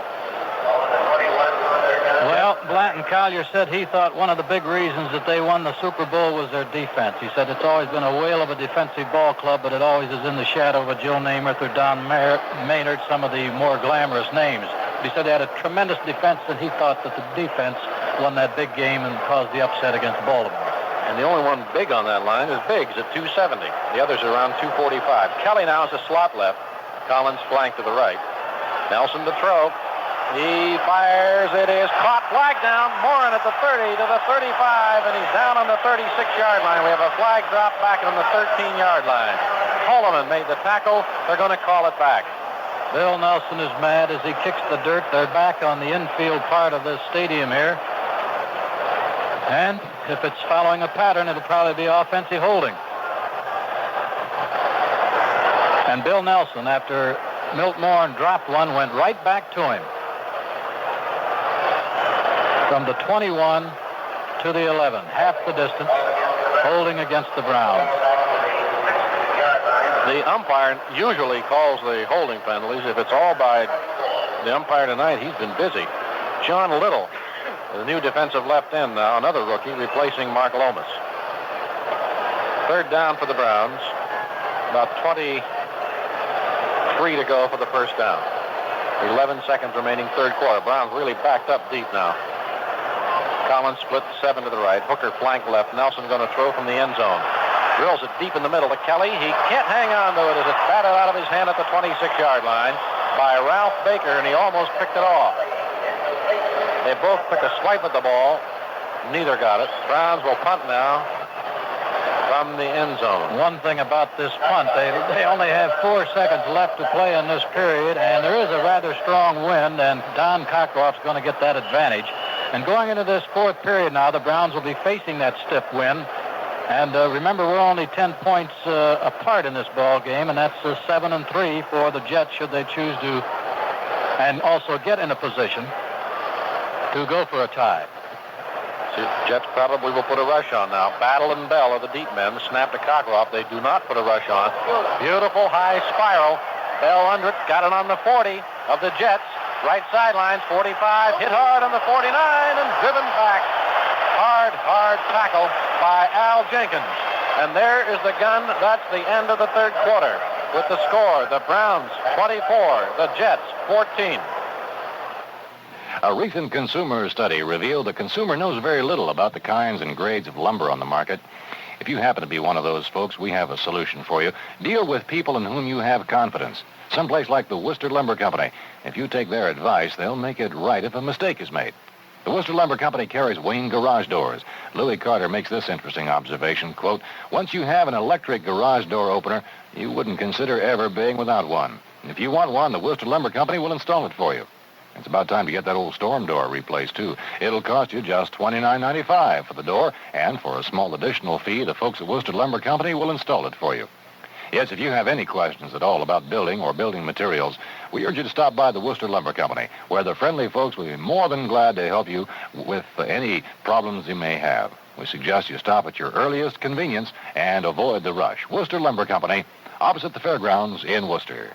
Well, Blanton Collier said he thought one of the big reasons that they won the Super Bowl was their defense. He said it's always been a whale of a defensive ball club, but it always is in the shadow of a Joe Namath or Don Maynard, some of the more glamorous names. But he said they had a tremendous defense, and he thought that the defense won that big game and caused the upset against Baltimore. And the only one big on that line is Biggs at 270. The others are around 245. Kelly now is a slot left. Collins flank to the right. Nelson to throw. He fires. It is caught. Flag down. Morin at the 30 to the 35, and he's down on the 36-yard line. We have a flag drop back on the 13-yard line. Coleman made the tackle. They're going to call it back. Bill Nelson is mad as he kicks the dirt. They're back on the infield part of this stadium here. And if it's following a pattern, it'll probably be offensive holding. And Bill Nelson, after Milt Morin dropped one, went right back to him. From the 21 to the 11, half the distance, holding against the Browns. The umpire usually calls the holding penalties. If it's all by the umpire tonight, he's been busy. John Little, the new defensive left end now, another rookie, replacing Mark Lomas. 3rd down for the Browns. About 23 to go for the first down. 11 seconds remaining, 3rd quarter. Browns really backed up deep now. Collins split 7 to the right. Hooker flank left. Nelson going to throw from the end zone. Drills it deep in the middle to Kelly. He can't hang on to it as it's batted out of his hand at the 26-yard line by Ralph Baker, and he almost picked it off. They both took a swipe at the ball. Neither got it. Browns will punt now from the end zone. One thing about this punt, they only have 4 seconds left to play in this period, and there is a rather strong wind, and Don Cockroft's going to get that advantage. And going into this 4th period now, the Browns will be facing that stiff wind. And remember, we're only 10 points apart in this ball game, and that's 7-3 for the Jets should they choose to, and also get in a position to go for a tie. So Jets probably will put a rush on now. Battle and Bell are the deep men. Snap to Cockroft. They do not put a rush on. Beautiful high spiral. Bell under it. Got it on the 40 of the Jets. Right sideline, 45. Hit hard on the 49 and driven back. Hard tackle by Al Jenkins. And there is the gun. That's the end of the 3rd quarter. With the score, the Browns 24, the Jets 14. A recent consumer study revealed the consumer knows very little about the kinds and grades of lumber on the market. If you happen to be one of those folks, we have a solution for you. Deal with people in whom you have confidence. Someplace like the Worcester Lumber Company. If you take their advice, they'll make it right if a mistake is made. The Worcester Lumber Company carries Wayne garage doors. Louis Carter makes this interesting observation, quote, once you have an electric garage door opener, you wouldn't consider ever being without one. And if you want one, the Worcester Lumber Company will install it for you. It's about time to get that old storm door replaced, too. It'll cost you just $29.95 for the door, and for a small additional fee, the folks at Worcester Lumber Company will install it for you. Yes, if you have any questions at all about building or building materials, we urge you to stop by the Worcester Lumber Company, where the friendly folks will be more than glad to help you with any problems you may have. We suggest you stop at your earliest convenience and avoid the rush. Worcester Lumber Company, opposite the fairgrounds in Worcester.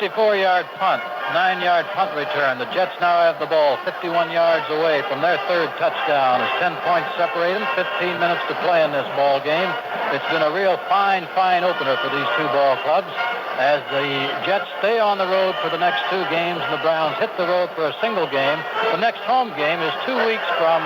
54-yard punt, 9-yard punt return. The Jets now have the ball 51 yards away from their 3rd touchdown. As 10 points separate them, 15 minutes to play in this ball game. It's been a real fine opener for these two ball clubs as the Jets stay on the road for the next 2 games and the Browns hit the road for a single game. The next home game is 2 weeks from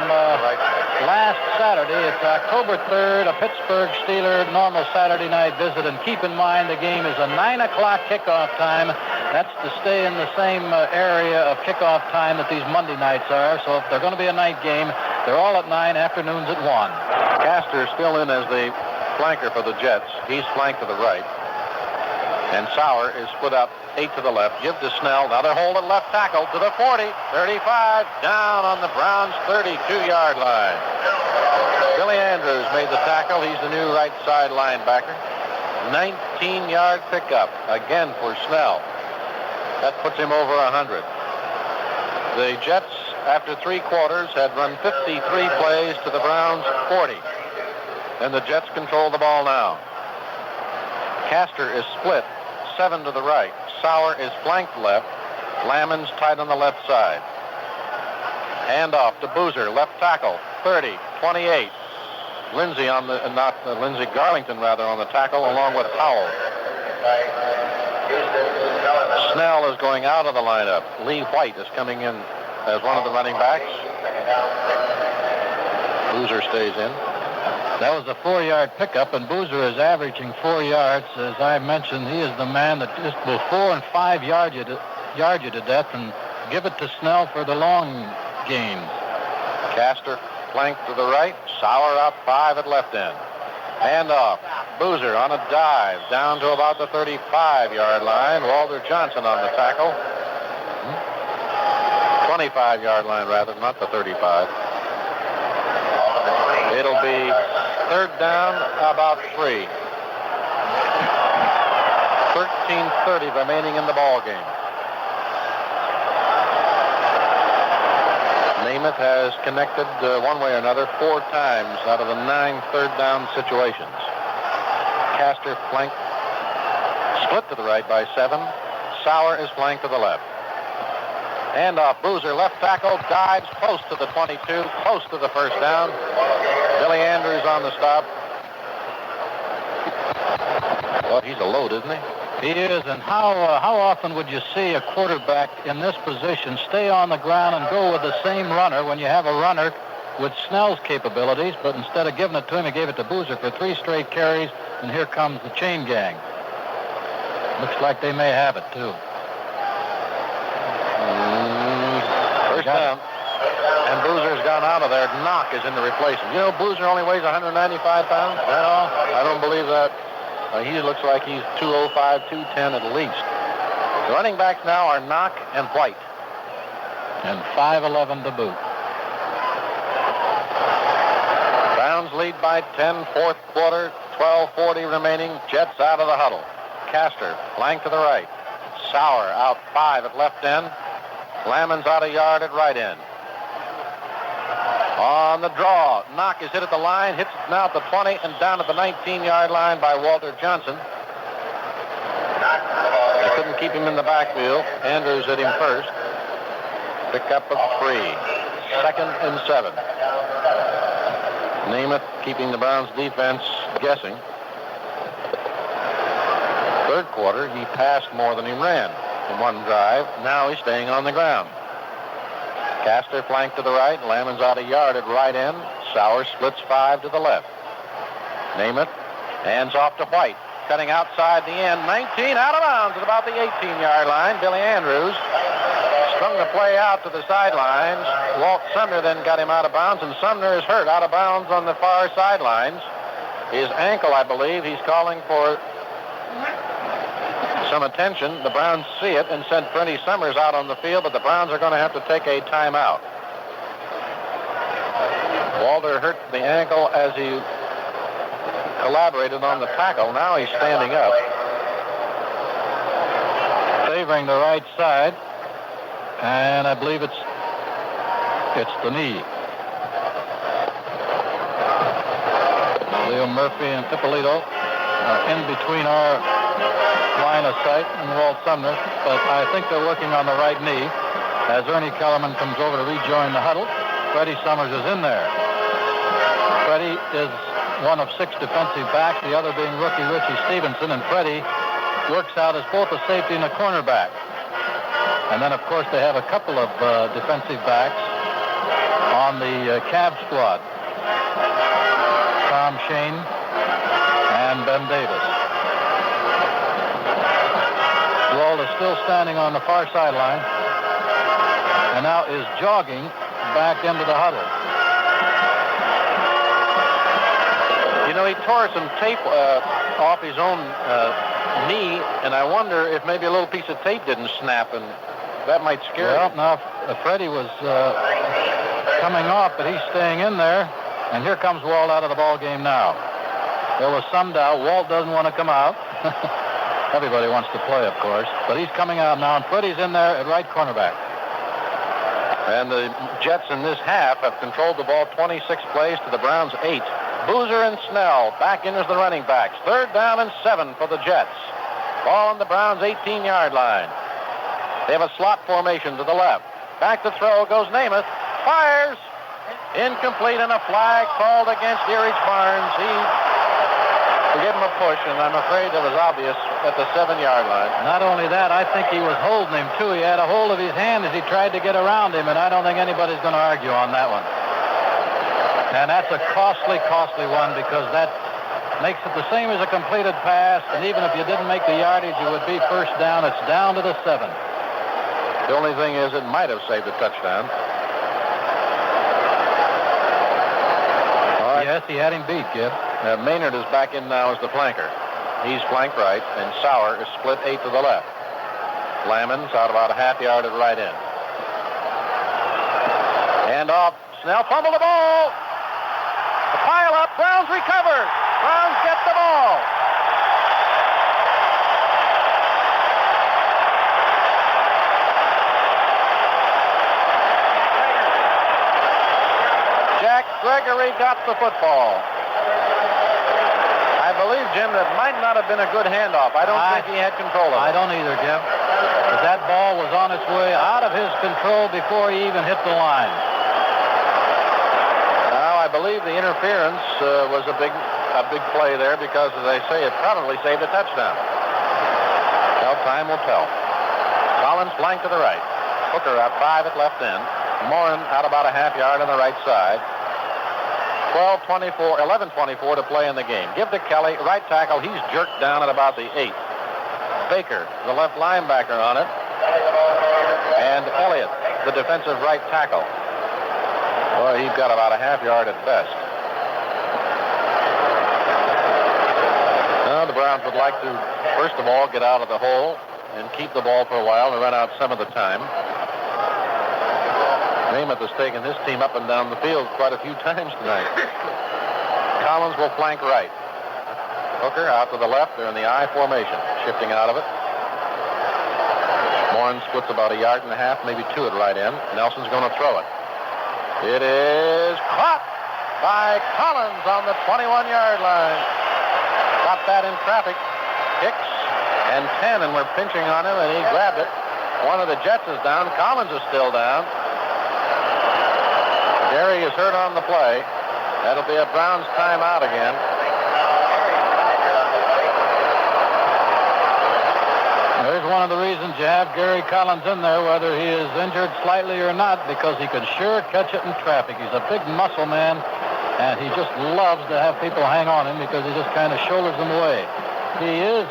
last Saturday. It's October 3rd, a Pittsburgh Steelers normal Saturday night visit. And keep in mind the game is a 9 o'clock kickoff time. That's to stay in the same area of kickoff time that these Monday nights are. So if they're going to be a night game, They're all at 9, afternoons at 1. Castor still in as the flanker for the Jets. He's flanked to the right. And Sauer is split up 8 to the left. Give to Snell. Now they're holding left tackle to the 40, 35, down on the Browns' 32-yard line. Billy Andrews made the tackle. He's the new right side linebacker. 19-yard pickup again for Snell. That puts him over 100. The Jets, after 3 quarters, had run 53 plays to the Browns' 40. And the Jets control the ball now. Castor is split 7 to the right. Sauer is flanked left. Lammons tight on the left side. Handoff to Boozer, left tackle, 30, 28. Lindsey on the, Lindsey Garlington rather, on the tackle, along with Powell. Snell is going out of the lineup. Lee White is coming in as one of the running backs. Boozer stays in. That was a 4-yard pickup, and Boozer is averaging 4 yards. As I mentioned, he is the man that just will 4 and 5 yard you to death and give it to Snell for the long gains. Castor flanked to the right. Sauer out 5 at left end. Handoff. Boozer on a dive down to about the 35-yard line. Walter Johnson on the tackle. 25-yard line, rather, not the 35. It'll be third down, about 3. 13:30 remaining in the ball game. Namath has connected one way or another 4 times out of the 9 third down situations. Castor flanked, split to the right by 7. Sauer is flanked to the left. Handoff, Boozer, left tackle, dives close to the 22, close to the first down. Billy Andrews on the stop. Well, he's a load, isn't he? He is, and how often would you see a quarterback in this position stay on the ground and go with the same runner when you have a runner with Snell's capabilities, but instead of giving it to him, he gave it to Boozer for 3 straight carries, and here comes the chain gang. Looks like they may have it, too. First down. And Boozer's gone out of there. Knock is in the replacement. You know, Boozer only weighs 195 pounds? Well, I don't believe that. He looks like he's 205, 210 at least. The running backs now are Knock and White. And 5'11" to boot. Browns lead by 10, fourth quarter, 12:40 remaining. Jets out of the huddle. Castor, flank to the right. Sauer out 5 at left end. Lammons out a yard at right end. On the draw, Knock is hit at the line, hits it now at the 20 and down at the 19-yard line by Walter Johnson. They couldn't keep him in the backfield. Andrews hit him first. Pickup of 3. 2nd and 7. Namath keeping the Browns defense guessing. Third quarter, he passed more than he ran in one drive. Now he's staying on the ground. Castor flanked to the right. Lammons out a yard at right end. Sauer splits 5 to the left. Namath hands off to White. Cutting outside the end. 19 out of bounds at about the 18-yard line. Billy Andrews strung the play out to the sidelines. Walt Sumner then got him out of bounds, and Sumner is hurt out of bounds on the far sidelines. His ankle, I believe. He's calling for some attention. The Browns see it and send Freddie Summers out on the field, but the Browns are going to have to take a timeout. Walter hurt the ankle as he collaborated on the tackle. Now he's standing up. Favoring the right side, and I believe it's the knee. Leo Murphy and Tipolito are in between our line of sight and Walt Sumner, but I think they're working on the right knee as Ernie Kellerman comes over to rejoin the huddle. Freddie Summers is in there. Freddie is one of 6 defensive backs, the other being rookie Richie Stevenson, and Freddie works out as both a safety and a cornerback. And then, of course, they have a couple of defensive backs on the Cavs squad. Tom Shane and Ben Davis. Walt is still standing on the far sideline and now is jogging back into the huddle. he tore some tape off his own knee, and I wonder if maybe a little piece of tape didn't snap, and that might scare him. Well, now, Freddie was coming off, but he's staying in there, and here comes Walt out of the ball game now. There was some doubt. Walt doesn't want to come out. Everybody wants to play, of course, but he's coming out now, and Freddie's in there at right cornerback. And the Jets in this half have controlled the ball 26 plays to the Browns 8. Boozer and Snell back in as the running backs. 3rd down and 7 for the Jets. Ball on the Browns' 18-yard line. They have a slot formation to the left. Back to throw goes Namath. Fires. Incomplete, and a flag called against Erich Barnes. He gave him a push, and I'm afraid it was obvious at the 7-yard line. Not only that, I think he was holding him, too. He had a hold of his hand as he tried to get around him, and I don't think anybody's going to argue on that one. And that's a costly one, because that makes it the same as a completed pass, and even if you didn't make the yardage, it would be first down. It's down to the 7. The only thing is it might have saved a touchdown. Yes, he had him beat, Gib. Maynard is back in now as the flanker. He's flanked right, and Sauer is split 8 to the left. Lammons out about a half yard at right end. Hand off. Snell fumbled the ball. The pile up. Browns recover. Browns get the ball. Jack Gregory got the football. I believe, Jim, that might not have been a good handoff. I don't think he had control of it. I don't either, Jim. But that ball was on its way out of his control before he even hit the line. Now, I believe the interference was a big play there because, as I say, it probably saved a touchdown. Well, time will tell. Collins flanked to the right. Hooker out 5 at left end. Morin out about a half yard on the right side. 11:24 to play in the game. Give to Kelly, right tackle. He's jerked down at about the 8. Baker, the left linebacker on it. And Elliott, the defensive right tackle. Boy, he's got about a half yard at best. Now, the Browns would like to, first of all, get out of the hole and keep the ball for a while and run out some of the time. Namath has taken his team up and down the field quite a few times tonight. Collins will flank right. Hooker out to the left. They're in the I formation, shifting out of it. Morin splits about a yard and a half, maybe 2 at right end. Nelson's going to throw it. It is caught by Collins on the 21-yard line. Got that in traffic. Hicks and 10, and we're pinching on him, and he grabbed it. One of the Jets is down. Collins is still down. Gary is hurt on the play. That'll be a Browns timeout again. There's one of the reasons you have Gary Collins in there, whether he is injured slightly or not, because he can sure catch it in traffic. He's a big muscle man, and he just loves to have people hang on him because he just kind of shoulders them away. He is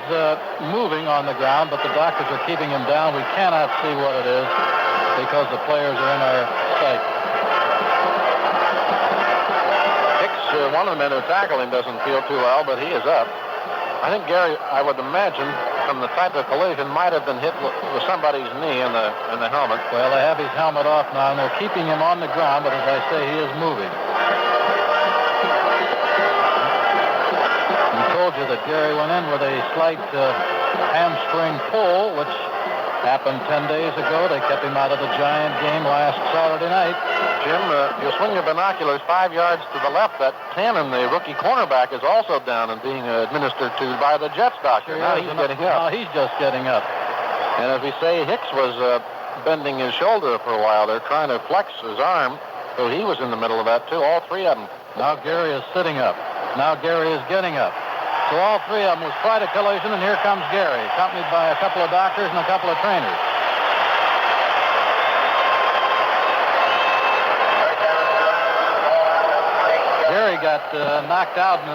moving on the ground, but the doctors are keeping him down. We cannot see what it is because the players are in our sight. One of the men who tackled him doesn't feel too well, but he is up. I think Gary, I would imagine, from the type of collision, might have been hit with somebody's knee in the helmet. Well, they have his helmet off now, and they're keeping him on the ground, but as I say, he is moving. I told you that Gary went in with a slight hamstring pull, which happened 10 days ago. They kept him out of the Giant game last Saturday night. Jim, you swing your binoculars 5 yards to the left. That 10 and the rookie cornerback is also down and being administered to by the Jets doctor. Now he's getting up. Now he's just getting up. And as we say, Hicks was bending his shoulder for a while. They're trying to flex his arm, so he was in the middle of that, too. All 3 of them. Now Gary is sitting up. Now Gary is getting up. So all 3 of them was quite a collision, and here comes Gary, accompanied by a couple of doctors and a couple of trainers. Gary got knocked out in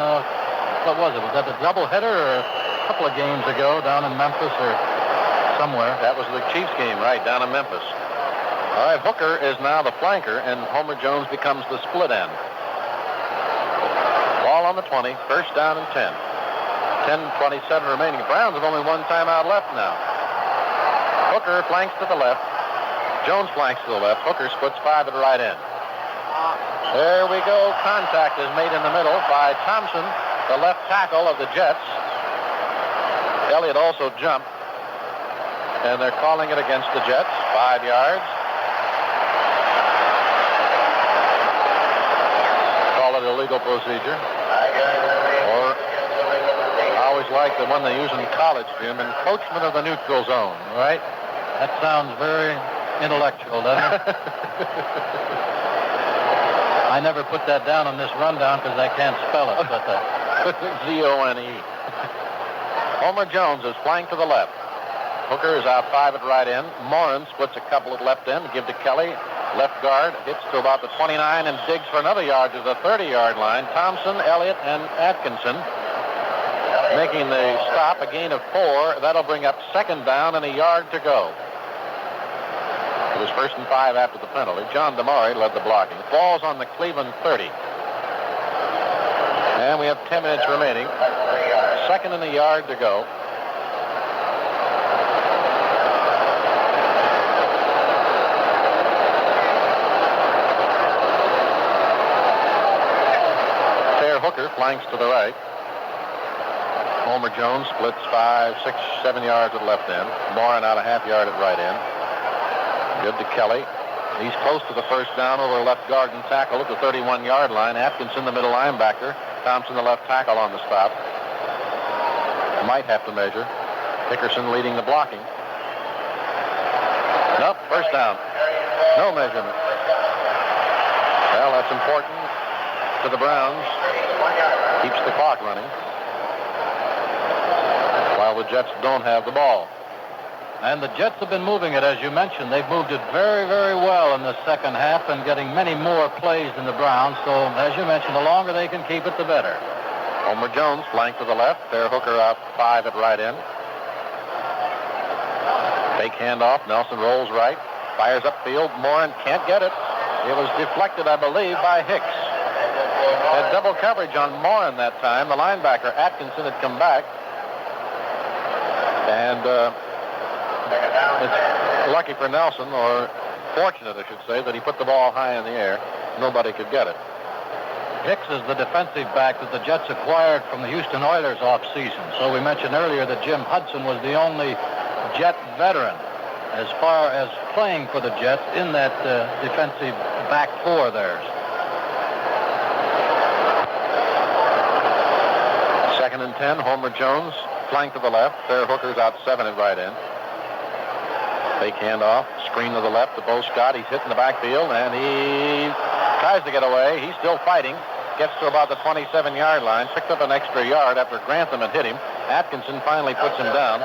what was it? Was that the doubleheader or a couple of games ago down in Memphis or somewhere? That was the Chiefs game, right, down in Memphis. All right, Hooker is now the flanker, and Homer Jones becomes the split end. Ball Ball on the 20. First down and 10. 10:27 remaining. The Browns have only one timeout left now. Hooker flanks to the left. Jones flanks to the left. Hooker splits 5 at right end. There we go. Contact is made in the middle by Thompson, the left tackle of the Jets. Elliott also jumped. And they're calling it against the Jets. 5 yards. Call it illegal procedure. Or I always like the one they use in college, Jim, encroachment of the neutral zone, right? That sounds very intellectual, doesn't it? I never put that down on this rundown because I can't spell it, but Z-O-N-E. Homer Jones is flanked to the left. Hooker is out 5 at right end. Morin splits a couple at left end to give to Kelly. Left guard hits to about the 29 and digs for another yard to the 30-yard line. Thompson, Elliott, and Atkinson making the stop, a gain of 4. That'll bring up second down and a yard to go. It was 1st and 5 after the penalty. John DeMare led the blocking. Ball's on the Cleveland 30. And we have 10 minutes remaining. Second and a yard to go. Hooker flanks to the right. Homer Jones splits 5, 6, 7 yards at left end. Morin out a half yard at right end. Good to Kelly. He's close to the first down over left guard and tackle at the 31-yard line. Atkinson, the middle linebacker. Thompson, the left tackle on the stop. Might have to measure. Dickerson leading the blocking. Nope, first down. No measurement. Well, that's important to the Browns. Keeps the clock running. While the Jets don't have the ball. And the Jets have been moving it, as you mentioned. They've moved it very, very well in the second half and getting many more plays than the Browns. So, as you mentioned, the longer they can keep it, the better. Homer Jones flanked to the left. There, Hooker out 5 at right end. Fake handoff. Nelson rolls right. Fires upfield. Morin can't get it. It was deflected, I believe, by Hicks. Had double coverage on Morin that time. The linebacker, Atkinson, had come back. And it's lucky for Nelson, or fortunate, I should say, that he put the ball high in the air. Nobody could get it. Hicks is the defensive back that the Jets acquired from the Houston Oilers off-season. So we mentioned earlier that Jim Hudson was the only Jet veteran as far as playing for the Jets in that defensive back four of theirs. Second and 10, Homer Jones, flank to the left. There, Hooker's out 7 at right end. Fake handoff, screen to the left to Bo Scott. He's hitting the backfield, and he tries to get away. He's still fighting. Gets to about the 27-yard line. Picked up an extra yard after Grantham had hit him. Atkinson finally puts him down.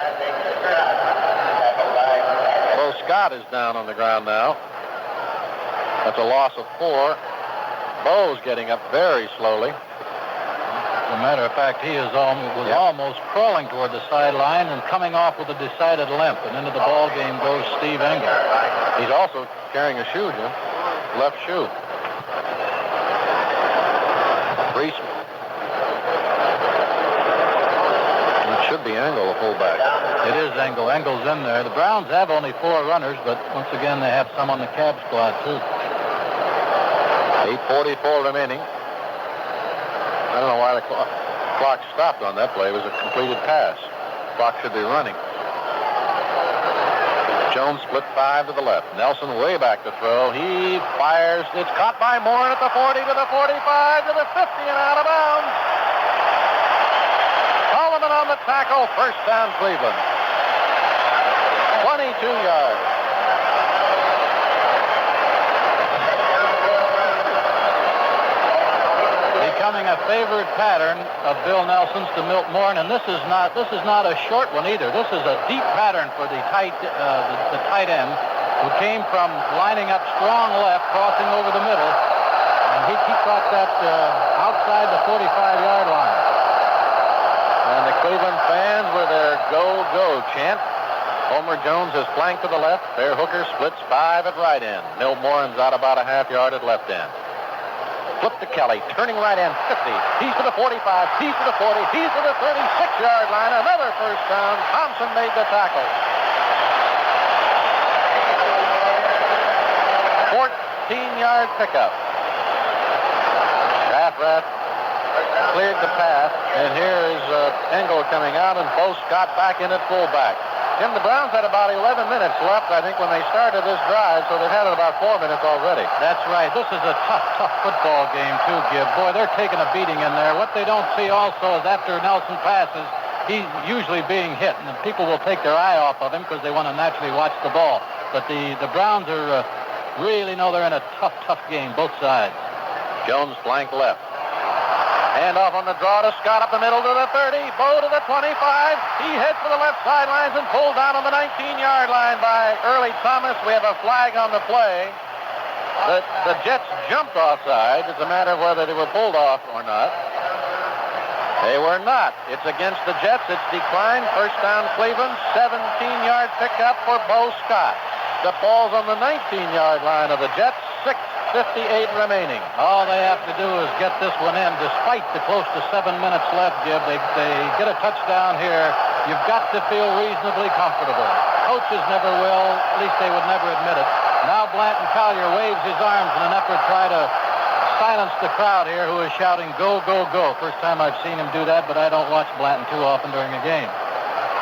Bo Scott is down on the ground now. That's a loss of 4. Bo's getting up very slowly. As a matter of fact, he was almost crawling toward the sideline and coming off with a decided limp. And into the ball game goes Steve Engel. He's also carrying a shoe, Jim. Left shoe. Reese. It should be Engel, the fullback. It is Engel. Engel's in there. The Browns have only 4 runners, but once again, they have some on the cab squad, too. 8:44 remaining. I don't know why the clock stopped on that play. It was a completed pass. Clock should be running. Jones split 5 to the left. Nelson way back to throw. He fires. It's caught by Morin at the 40 to the 45 to the 50 and out of bounds. Solomon on the tackle. First down, Cleveland. 22 yards. Becoming a favored pattern of Bill Nelson's to Milt Morin, and this is not a short one either. This is a deep pattern for the tight end who came from lining up strong left, crossing over the middle, and he caught that outside the 45-yard line. And the Cleveland fans with their go chant. Homer Jones is flanked to the left. There, Hooker splits 5 at right end. Milt Morin's out about a half yard at left end. Flip to Kelly, turning right end, 50. He's to the 45, he's to the 40, he's to the 36-yard line. Another first down. Thompson made the tackle. 14-yard pickup. Rath cleared the path, and here is Engel coming out, and Bo Scott back in at fullback. Jim, the Browns had about 11 minutes left, I think, when they started this drive, so they've had about 4 minutes already. That's right. This is a tough football game, too, Gib. Boy, they're taking a beating in there. What they don't see also is after Nelson passes, he's usually being hit, and people will take their eye off of him because they want to naturally watch the ball. But the Browns are really know they're in a tough game, both sides. Jones flank left. Hand off on the draw to Scott up the middle to the 30. Bo to the 25. He heads for the left sidelines and pulled down on the 19-yard line by Early Thomas. We have a flag on the play. The Jets jumped offside. It's a matter of whether they were pulled off or not. They were not. It's against the Jets. It's declined. First down Cleveland. 17-yard pickup for Bo Scott. The ball's on the 19-yard line of the Jets. 6:58 remaining. All they have to do is get this one in, despite the close to 7 minutes left, Gib. They get a touchdown here. You've got to feel reasonably comfortable. Coaches never will. At least they would never admit it. Now Blanton Collier waves his arms in an effort to try to silence the crowd here, who is shouting, "Go, go, go." First time I've seen him do that, but I don't watch Blanton too often during a game.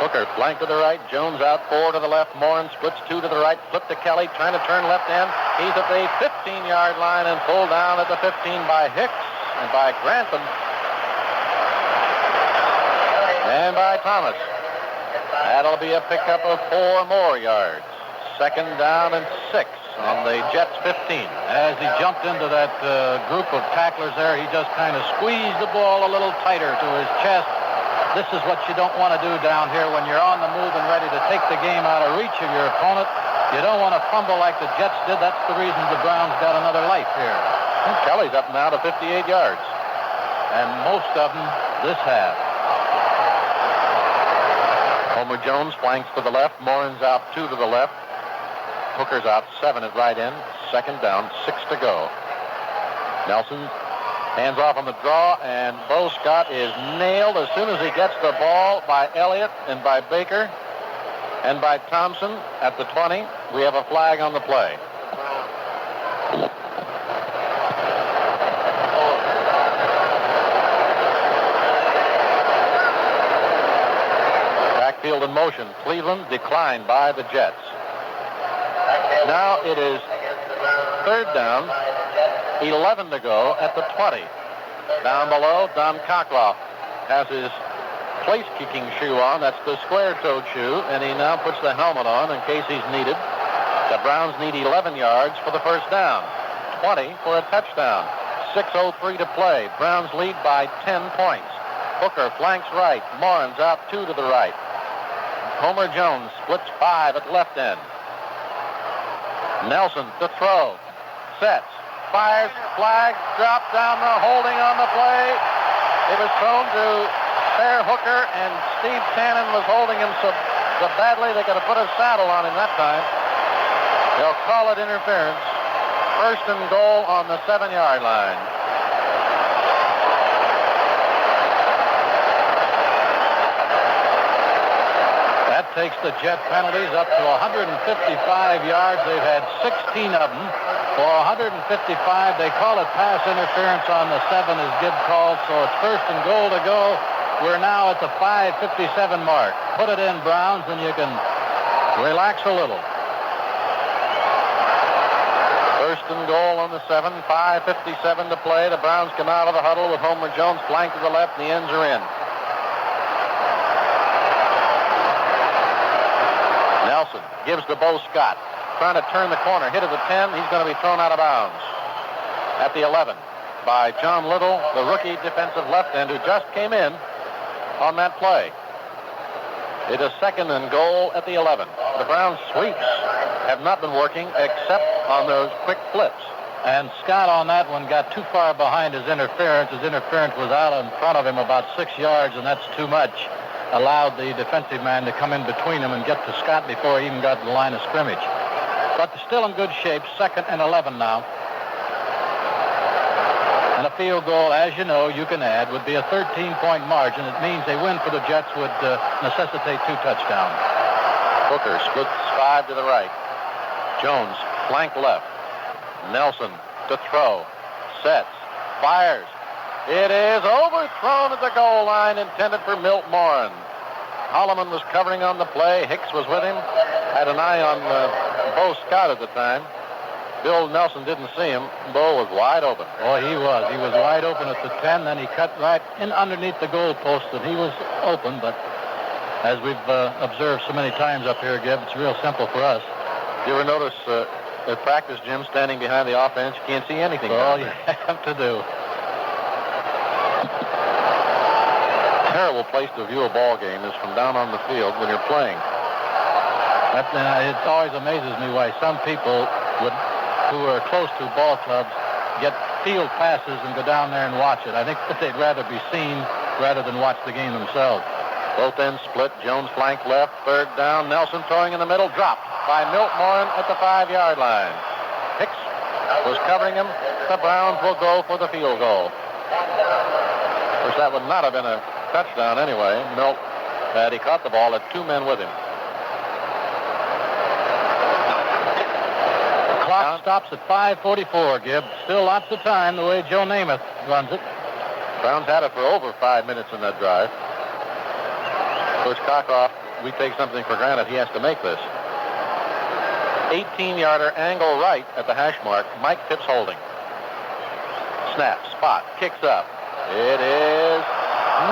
Hooker flank to the right. Jones out 4 to the left. Morin splits 2 to the right. Flip to Kelly, trying to turn left end. He's at the 15-yard line and pulled down at the 15 by Hicks and by Grantham and by Thomas. That'll be a pickup of 4 more yards. Second down and 6 on the Jets 15. As he jumped into that group of tacklers there, he just kind of squeezed the ball a little tighter to his chest. This is what you don't want to do down here when you're on the move and ready to take the game out of reach of your opponent. You don't want to fumble like the Jets did. That's the reason the Browns got another life here. And Kelly's up now to 58 yards. And most of them this half. Homer Jones flanks to the left. Morin's out 2 to the left. Hooker's out 7 at right end. Second down, 6 to go. Nelson hands off on the draw, and Bo Scott is nailed as soon as he gets the ball by Elliott and by Baker and by Thompson at the 20. We have a flag on the play. Backfield in motion. Cleveland declined by the Jets. Now it is third down. 11 to go at the 20. Down below, Don Cockloff has his place-kicking shoe on. That's the square-toed shoe, and he now puts the helmet on in case he's needed. The Browns need 11 yards for the first down, 20 for a touchdown. 6:03 to play. Browns lead by 10 points. Hooker flanks right. Morin's out 2 to the right. Homer Jones splits 5 at left end. Nelson to throw. Sets. Fires, flag, dropped down, the holding on the play. It was thrown to Fair Hooker, and Steve Tannen was holding him so badly they could have put a saddle on him that time. They'll call it interference. First and goal on the 7-yard line. That takes the Jet penalties up to 155 yards. They've had 16 of them. For 155, they call it pass interference on the 7 as Gibb called, so it's first and goal to go. We're now at the 5:57 mark. Put it in, Browns, and you can relax a little. First and goal on the 7, 5:57 to play. The Browns come out of the huddle with Homer Jones flanked to the left, and the ends are in. Nelson gives to Bo Scott. Trying to turn the corner, hit at the 10. He's going to be thrown out of bounds at the 11 by John Little, the rookie defensive left end who just came in on that play. It is second and goal at the 11. The Browns' sweeps have not been working except on those quick flips. And Scott on that one got too far behind his interference. His interference was out in front of him about 6 yards, and that's too much. Allowed the defensive man to come in between him and get to Scott before he even got to the line of scrimmage. But they're still in good shape. Second and 11 now. field goal, as you know, you can add, would be a 13-point margin. It means a win for the Jets would necessitate 2 touchdowns. Hooker splits 5 to the right. Jones, flank left. Nelson to throw. Sets. Fires. It is overthrown at the goal line, intended for Milt Morin. Holloman was covering on the play. Hicks was with him. Had an eye on Bo Scott at the time. Bill Nelson didn't see him. Bo was wide open. Oh, he was. He was wide open at the 10. Then he cut right in underneath the goal post, and he was open. But as we've observed so many times up here, Gib, it's real simple for us. You ever notice at practice, Jim, standing behind the offense, you can't see anything. All you have to do. Terrible place to view a ball game is from down on the field when you're playing. It always amazes me why some people who are close to ball clubs get field passes and go down there and watch it. I think that they'd rather be seen rather than watch the game themselves. Both ends split. Jones flank left. 3rd down. Nelson throwing in the middle. Dropped by Milt Morin at the 5-yard line. Hicks was covering him. The Browns will go for the field goal. Of course, that would not have been a touchdown anyway. Milt, he caught the ball, had 2 men with him. The clock stops at 5:44, Gib. Still lots of time the way Joe Namath runs it. Browns had it for over 5 minutes in that drive. Coach Kickoff, we take something for granted. He has to make this. 18-yarder angle right at the hash mark. Mike Phipps holding. Snap, spot, kicks up. It is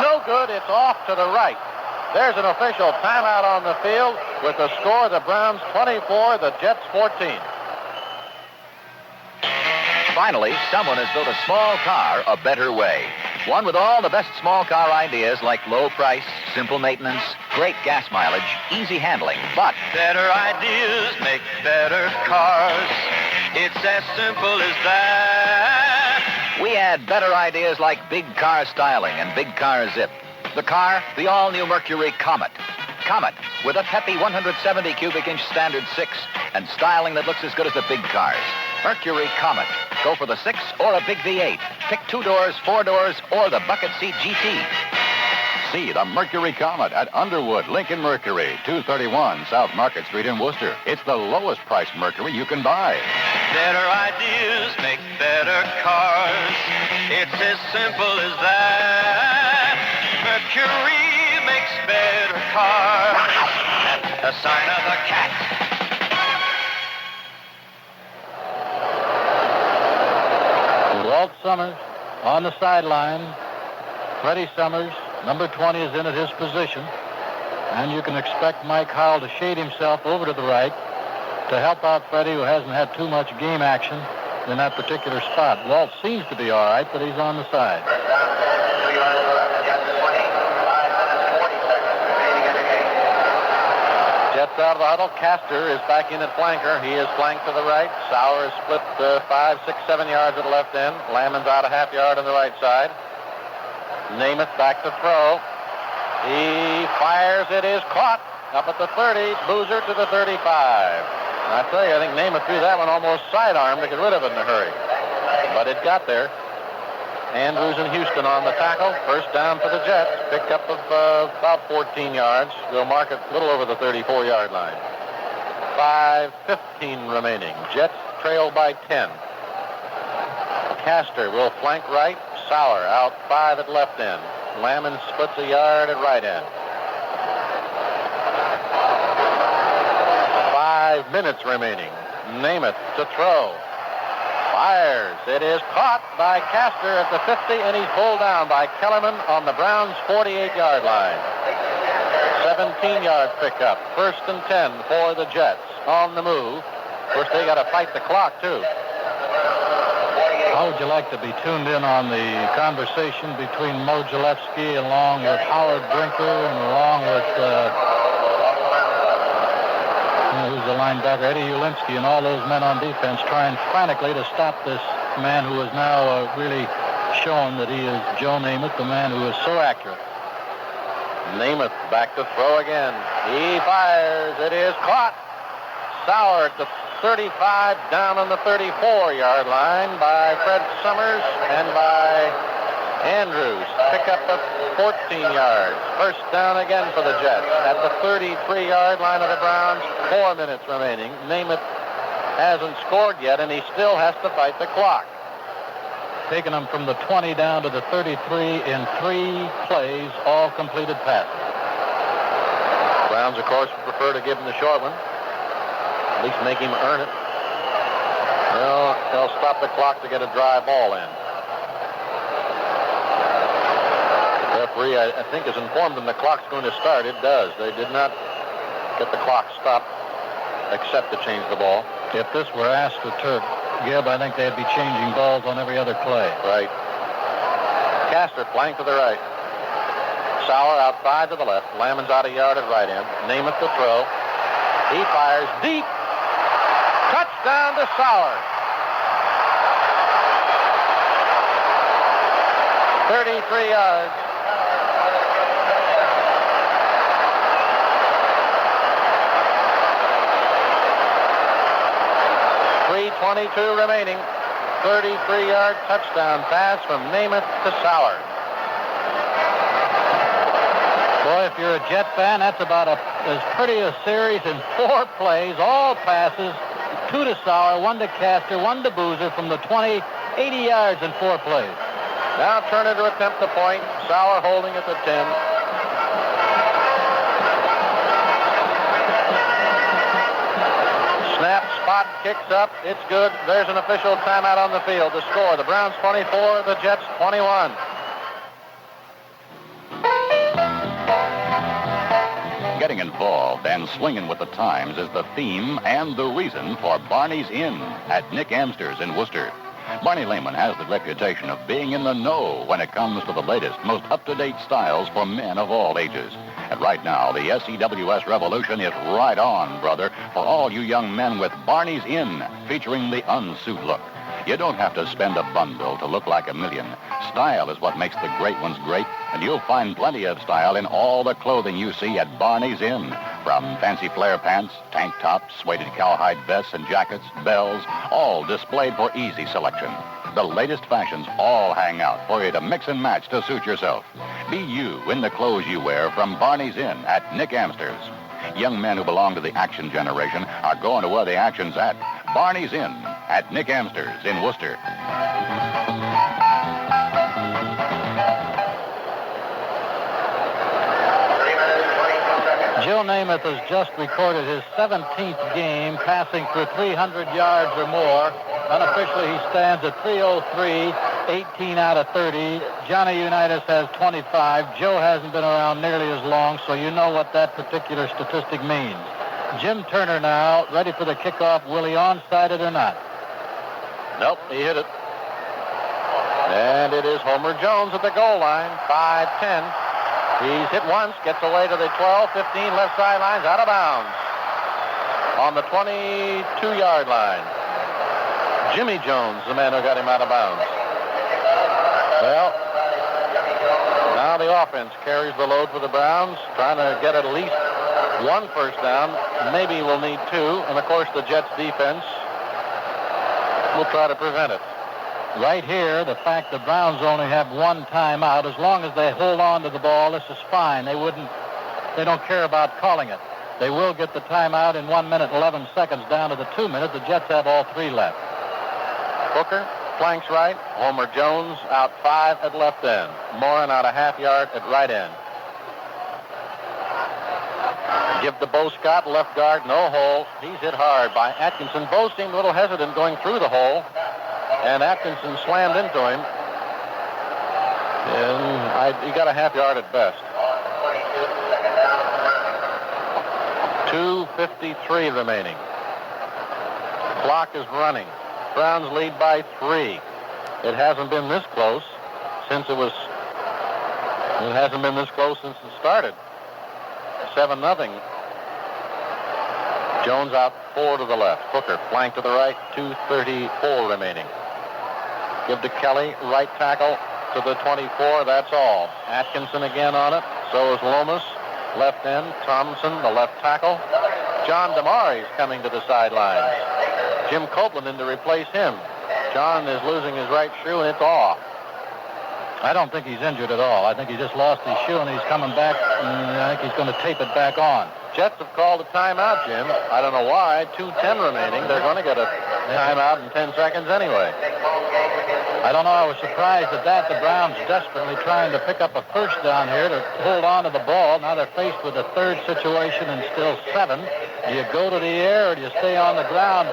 no good. It's off to the right. There's an official timeout on the field with the score, the Browns 24, the Jets 14. Finally, someone has built a small car a better way. One with all the best small car ideas like low price, simple maintenance, great gas mileage, easy handling, but Better ideas make better cars. It's as simple as that. we add better ideas like big car styling and big car zip. The car, the all-new Mercury Comet. Comet, with a peppy 170 cubic inch standard 6 and styling that looks as good as the big cars. Mercury Comet. Go for the 6 or a big V8. Pick 2 doors, 4 doors, or the bucket seat GT. See the Mercury Comet at Underwood, Lincoln Mercury, 231 South Market Street in Worcester. It's the lowest priced Mercury you can buy. Better ideas make better cars. It's as simple as that. Mercury makes better cars. That's the sign of the cat. Walt Summers on the sideline. Freddie Summers, number 20, is in at his position. And you can expect Mike Howell to shade himself over to the right to help out Freddie, who hasn't had too much game action in that particular spot. Walt seems to be all right, but he's on the side. Jets out of the huddle. Castor is back in at flanker. He is flanked to the right. Sauer is split 5, 6, 7 yards at the left end. Lamon's out a half yard on the right side. Namath back to throw. He fires. It is caught up at the 30. Boozer to the 35. I tell you, I think Namath threw that one almost sidearm to get rid of it in a hurry. But it got there. Andrews and Houston on the tackle. First down for the Jets. Pick up of about 14 yards. They'll mark it a little over the 34-yard line. 5:15 remaining. Jets trail by 10. Castor will flank right. Sauer out 5 at left end. Lamon splits a yard at right end. 5 minutes remaining. Namath to throw. Fires. It is caught by Castor at the 50, and he's pulled down by Kellerman on the Browns' 48-yard line. 17-yard pickup. 1st and 10 for the Jets. On the move. Of course, they got to fight the clock, too. How would you like to be tuned in on the conversation between Mo Gillespie along with Howard Brinker and along with who's the linebacker, Eddie Ulinski, and all those men on defense trying frantically to stop this man who is now really showing that he is Joe Namath, the man who is so accurate. Namath back to throw again. He fires. It is caught. Sauer at the 35, down on the 34-yard line by Fred Summers and by Andrews. Pick up of 14 yards. First down again for the Jets at the 33-yard line of the Browns. 4 minutes remaining. Namath hasn't scored yet, and he still has to fight the clock. Taking them from the 20 down to the 33 in 3 plays, all completed passes. Browns, of course, prefer to give him the short one. At least make him earn it. Well, they'll stop the clock to get a dry ball in. The referee, I think, has informed them the clock's going to start. It does. They did not get the clock stopped except to change the ball. If this were asked to Gibb, I think they'd be changing balls on every other play. Right. Castor flank to the right. Sauer out 5 to the left. Lamon's out a yard at right end. Namath to throw. He fires deep. Touchdown to Sauer. 33 yards. .22 remaining. 33-yard touchdown pass from Namath to Sauer. Boy, if you're a Jet fan, that's about as pretty a series in 4 plays, all passes, 2 to Sauer, 1 to Castor, 1 to Boozer from the 20, 80 yards in 4 plays. Now Turner to attempt the point. Sauer holding at the 10. Snap, spot, kicks up. It's good. There's an official timeout on the field. The score, the Browns 24, the Jets 21. Getting involved and swinging with the times is the theme and the reason for Barney's Inn at Nick Amster's in Worcester. Barney Lehman has the reputation of being in the know when it comes to the latest, most up-to-date styles for men of all ages. And right now, the SEWS revolution is right on, brother, for all you young men with Barney's Inn, featuring the unsuit look. You don't have to spend a bundle to look like a million. Style is what makes the great ones great, and you'll find plenty of style in all the clothing you see at Barney's Inn. From fancy flare pants, tank tops, suede cowhide vests and jackets, bells, all displayed for easy selection. The latest fashions all hang out for you to mix and match to suit yourself. Be you in the clothes you wear from Barney's Inn at Nick Amster's. Young men who belong to the action generation are going to where the action's at. Barney's Inn at Nick Amster's in Worcester. Joe Namath has just recorded his 17th game, passing for 300 yards or more. Unofficially, he stands at 303, 18 out of 30. Johnny Unitas has 25. Joe hasn't been around nearly as long, so you know what that particular statistic means. Jim Turner now, ready for the kickoff. Will he onside it or not? Nope, he hit it. And it is Homer Jones at the goal line, 5-10. He's hit once, gets away to the 12, 15, left sidelines, out of bounds. On the 22-yard line. Jimmy Jones, the man who got him out of bounds. Well, now the offense carries the load for the Browns, trying to get at least 1 first down. Maybe we'll need 2. And, of course, the Jets' defense will try to prevent it. Right here, the fact the Browns only have 1 timeout, as long as they hold on to the ball, this is fine. They don't care about calling it. They will get the timeout in 1 minute, 11 seconds down to the 2 minutes. The Jets have all 3 left. Booker flanks right. Homer Jones out 5 at left end. Moran out a half yard at right end. Give to Bo Scott, left guard, no hole. He's hit hard by Atkinson. Bo seemed a little hesitant going through the hole, and Atkinson slammed into him. And he got a half yard at best. 2:53 remaining. Clock is running. Browns lead by 3. It hasn't been this close since it hasn't been this close since it started. 7-0. Jones out 4 to the left. Booker flank to the right. 2:34 remaining. Give to Kelly, right tackle to the 24. That's all. Atkinson again on it. So is Lomas. Left end. Thompson, the left tackle. John DeMauri's coming to the sideline. Jim Copeland in to replace him. John is losing his right shoe, and it's off. I don't think he's injured at all. I think he just lost his shoe, and he's coming back, and I think he's going to tape it back on. Jets have called a timeout, Jim. I don't know why. 2:10 remaining. They're going to get a timeout in 10 seconds anyway. I don't know. I was surprised at that. The Browns desperately trying to pick up a first down here to hold on to the ball. Now they're faced with a third situation and still 7. Do you go to the air or do you stay on the ground?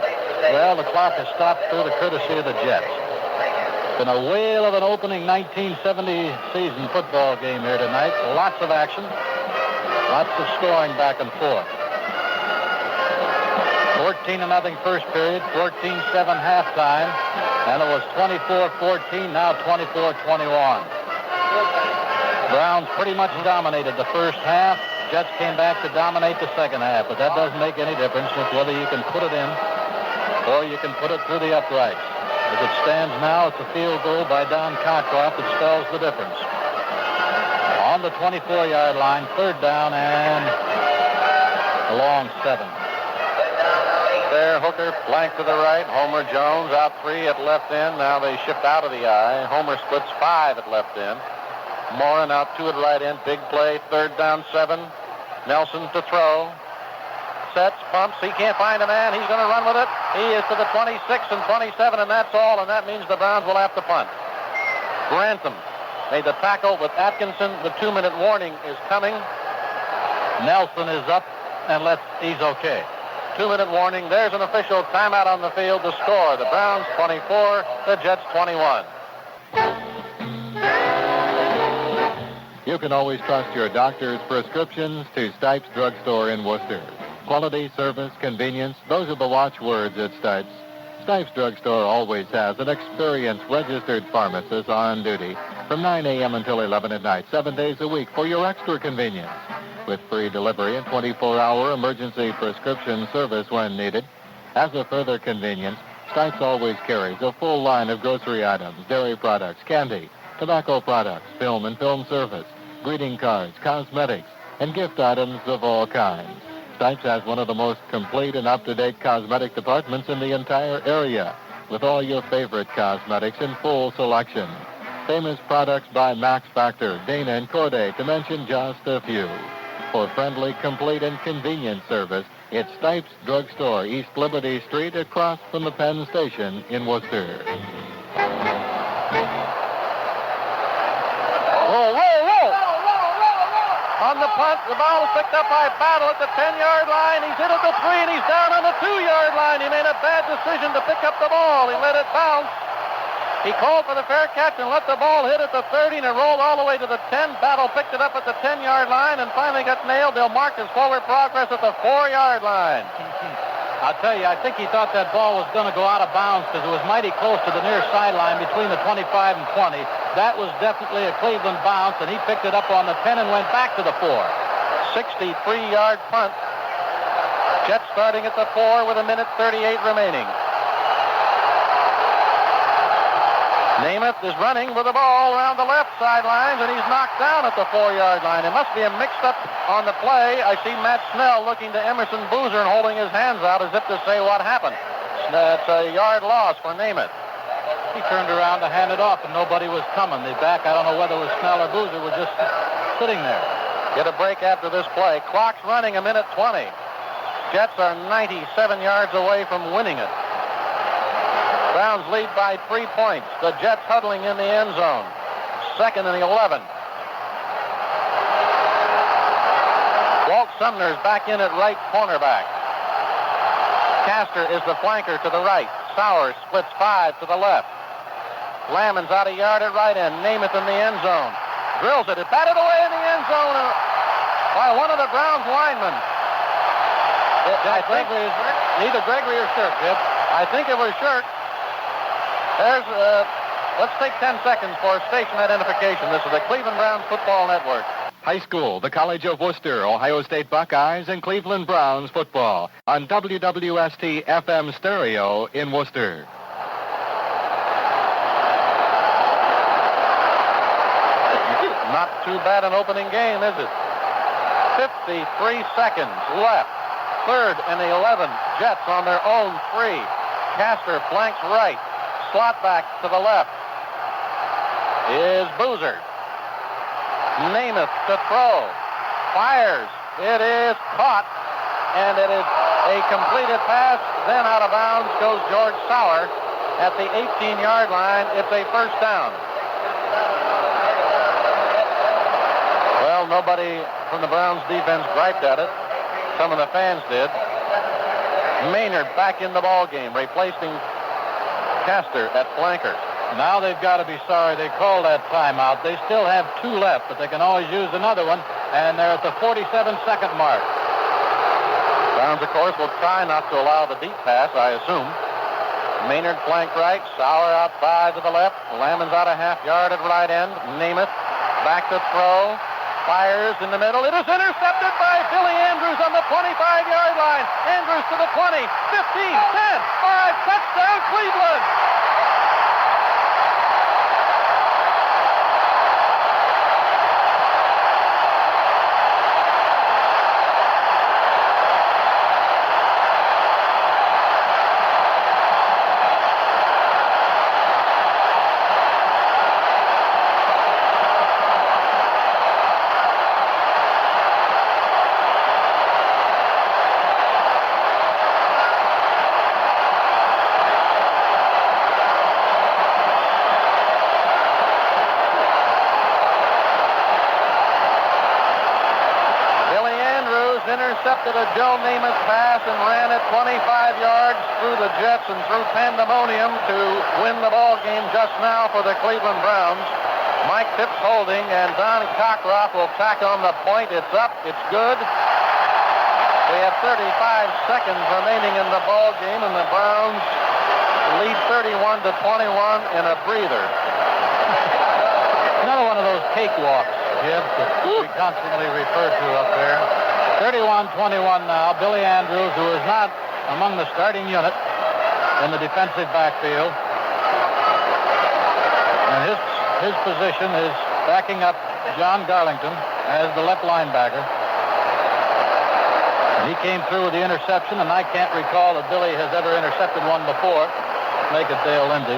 Well, the clock has stopped through the courtesy of the Jets. It's been a whale of an opening 1970 season football game here tonight. Lots of action. Lots of scoring back and forth. 14-0 first period, 14-7 halftime, and it was 24-14, now 24-21. Browns pretty much dominated the first half. Jets came back to dominate the second half, but that doesn't make any difference. It's whether you can put it in or you can put it through the uprights. As it stands now, it's a field goal by Don Cockcroft that spells the difference. On the 24-yard line, third down and a long 7. There, Hooker flank to the right. Homer Jones out 3 at left end. Now they shift out of the eye. Homer splits 5 at left end. Morin out 2 at right end. Big play. Third down 7. Nelson to throw. Sets, pumps. He can't find a man. He's going to run with it. He is to the 26 and 27, and that's all. And that means the Browns will have to punt. Grantham made the tackle with Atkinson. The 2-minute warning is coming. Nelson is up, and he's okay. 2-minute warning. There's an official timeout on the field to score. The Browns 24, the Jets 21. You can always trust your doctor's prescriptions to Stipes Drugstore in Worcester. Quality, service, convenience, those are the watchwords at Stipes. Stipes Drugstore always has an experienced registered pharmacist on duty from 9 a.m. until 11 at night, 7 days a week for your extra convenience. With free delivery and 24-hour emergency prescription service when needed. As a further convenience, Stipes always carries a full line of grocery items, dairy products, candy, tobacco products, film and film service, greeting cards, cosmetics, and gift items of all kinds. Stipes has one of the most complete and up-to-date cosmetic departments in the entire area, with all your favorite cosmetics in full selection. Famous products by Max Factor, Dana, and Corday, to mention just a few. For friendly, complete, and convenient service, it's Stipes Drugstore, East Liberty Street, across from the Penn Station in Worcester. On the punt, the ball is picked up by Battle at the 10-yard line. He's hit at the 3, and he's down on the 2-yard line. He made a bad decision to pick up the ball. He let it bounce. He called for the fair catch and let the ball hit at the 30, and it rolled all the way to the 10. Battle picked it up at the 10-yard line and finally got nailed. They'll mark his forward progress at the 4-yard line. I'll tell you, I think he thought that ball was going to go out of bounds because it was mighty close to the near sideline between the 25 and 20. That was definitely a Cleveland bounce, and he picked it up on the 10 and went back to the 4. 63-yard punt. Jets starting at the 4 with 1:38 remaining. Namath is running with the ball around the left sidelines, and he's knocked down at the 4-yard line. It must be a mix-up on the play. I see Matt Snell looking to Emerson Boozer and holding his hands out as if to say what happened. It's a yard loss for Namath. He turned around to hand it off, and nobody was coming. The back, I don't know whether it was Snell or Boozer, was just sitting there. Get a break after this play. Clock's running 1:20. Jets are 97 yards away from winning it. Browns lead by 3 points. The Jets huddling in the end zone. 2nd and 11. Walt Sumner's back in at right cornerback. Castor is the flanker to the right. Sowers splits 5 to the left. Lammons out a yard at right end. Namath in the end zone. Drills it. It batted away in the end zone by one of the Browns linemen. I think it was either Gregory or Shirk, Jim. I think it was Shirk. Let's take 10 seconds for station identification. This is the Cleveland Browns Football Network. High school, the College of Worcester, Ohio State Buckeyes, and Cleveland Browns football on WWST FM stereo in Worcester. Not too bad an opening game, is it? 53 seconds left. 3rd and 11. Jets on their own 3. Castor flanks right. Slot back to the left is Boozer. Namath to throw. Fires. It is caught. And it is a completed pass. Then out of bounds goes George Sauer at the 18-yard line. It's a first down. Well, nobody from the Browns defense griped at it. Some of the fans did. Maynard back in the ball game, replacing Castor at flanker. Now they've got to be sorry they called that timeout. They still have 2 left, but they can always use another one, and they're at the 47-second mark. Browns, of course, will try not to allow the deep pass, I assume. Maynard flank right, Sauer outside to the left. Lammons out a half yard at right end. Namath back to throw. Fires in the middle. It is intercepted by Billy Andrews on the 25-yard line. Andrews to the 20, 15, 10, 5, touchdown Cleveland. Intercepted a Joe Namath pass and ran it 25 yards through the Jets and through pandemonium to win the ball game just now for the Cleveland Browns. Mike Phipps holding, and Don Cockroft will tack on the point. It's up. It's good. We have 35 seconds remaining in the ball game, and the Browns lead 31-21 in a breather. Another one of those cakewalks, Jim, that we constantly refer to up there. 31-21 now. Billy Andrews, who is not among the starting unit in the defensive backfield. And his position is backing up John Garlington as the left linebacker. He came through with the interception, and I can't recall that Billy has ever intercepted one before. Make it Dale Lindsey.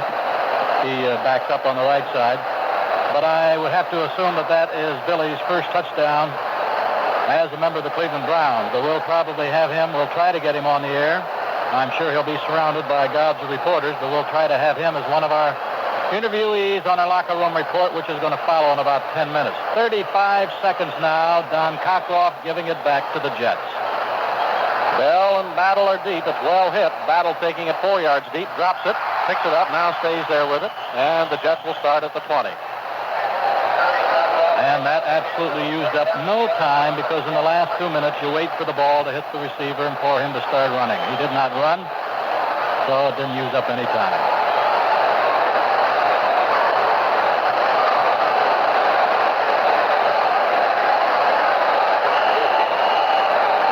He backs up on the right side. But I would have to assume that that is Billy's first touchdown as a member of the Cleveland Browns. But we'll probably have him. We'll try to get him on the air. I'm sure he'll be surrounded by gobs of reporters, but we'll try to have him as one of our interviewees on our locker room report, which is going to follow in about 10 minutes. 35 seconds now. Don Cockroft giving it back to the Jets. Bell and Battle are deep. It's well hit. Battle taking it 4 yards deep, drops it, picks it up, now stays there with it, and the Jets will start at the 20. And that absolutely used up no time, because in the last 2 minutes you wait for the ball to hit the receiver and for him to start running. He did not run, so it didn't use up any time.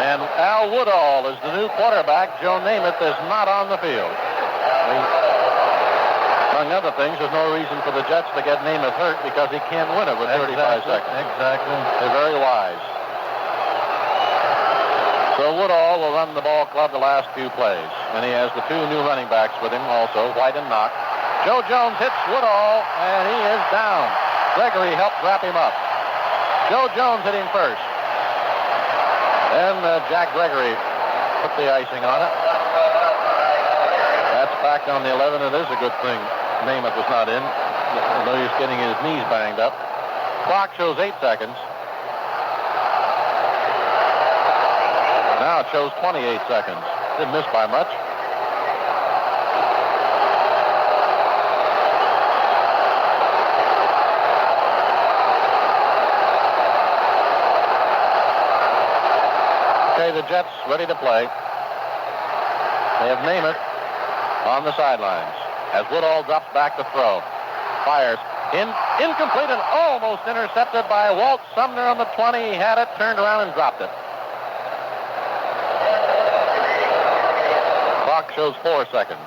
And Al Woodall is the new quarterback. Joe Namath is not on the field. Among other things, there's no reason for the Jets to get Namath hurt, because he can't win it with 35 seconds. Exactly. They're very wise. So Woodall will run the ball club the last few plays. And he has the 2 new running backs with him also, White and Knock. Joe Jones hits Woodall, and he is down. Gregory helped wrap him up. Joe Jones hit him first. Then Jack Gregory put the icing on it. That's back on the 11. It is a good thing Namath was not in, although he's getting his knees banged up. Clock shows 8 seconds. Now it shows 28 seconds. Didn't miss by much. Okay, the Jets ready to play. They have Namath on the sidelines as Woodall drops back to throw. Fires. Incomplete and almost intercepted by Walt Sumner on the 20. He had it, turned around, and dropped it. Clock shows 4 seconds.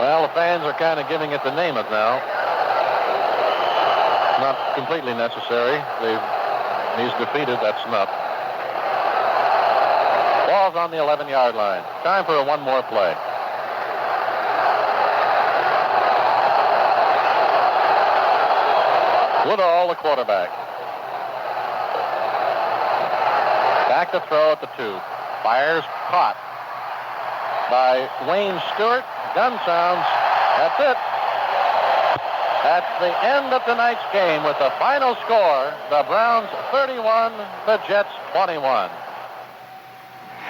Well, the fans are kind of giving it to Namath now. not completely necessary. He's defeated. That's enough. Ball's on the 11-yard line. Time for one more play. Woodall, the quarterback. Back to throw at the 2. Fires, caught by Wayne Stewart. Gun sounds. That's it. That's the end of tonight's game with the final score. The Browns 31, the Jets 21.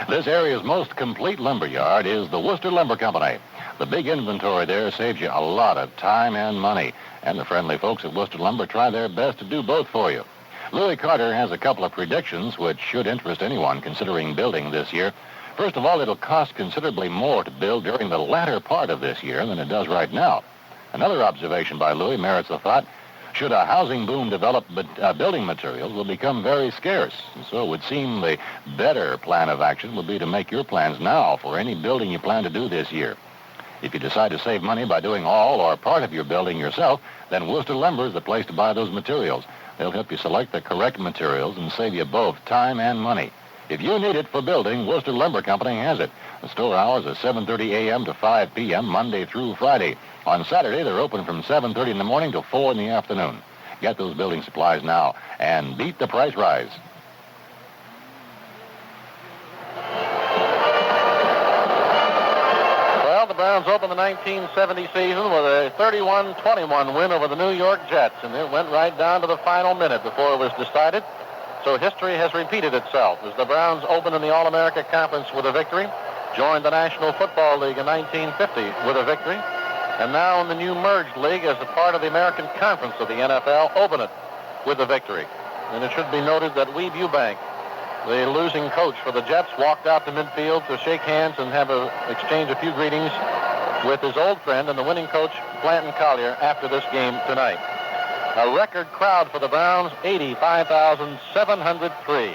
This area's most complete lumber yard is the Worcester Lumber Company. The big inventory there saves you a lot of time and money. And the friendly folks at Worcester Lumber try their best to do both for you. Louis Carter has a couple of predictions which should interest anyone considering building this year. First of all, it'll cost considerably more to build during the latter part of this year than it does right now. Another observation by Louis merits a thought. Should a housing boom develop, building materials will become very scarce. And so it would seem the better plan of action would be to make your plans now for any building you plan to do this year. If you decide to save money by doing all or part of your building yourself, then Worcester Lumber is the place to buy those materials. They'll help you select the correct materials and save you both time and money. If you need it for building, Worcester Lumber Company has it. The store hours are 7:30 a.m. to 5 p.m. Monday through Friday. On Saturday, they're open from 7:30 in the morning to 4 in the afternoon. Get those building supplies now and beat the price rise. Well, the Browns opened the 1970 season with a 31-21 win over the New York Jets, and it went right down to the final minute before it was decided. So history has repeated itself as the Browns opened in the All-America Conference with a victory, joined the National Football League in 1950 with a victory, and now in the new merged league as a part of the American Conference of the NFL, open it with a victory. And it should be noted that Weeb Eubank, the losing coach for the Jets, walked out to midfield to shake hands and exchange a few greetings with his old friend and the winning coach, Blanton Collier, after this game tonight. A record crowd for the Browns, 85,703.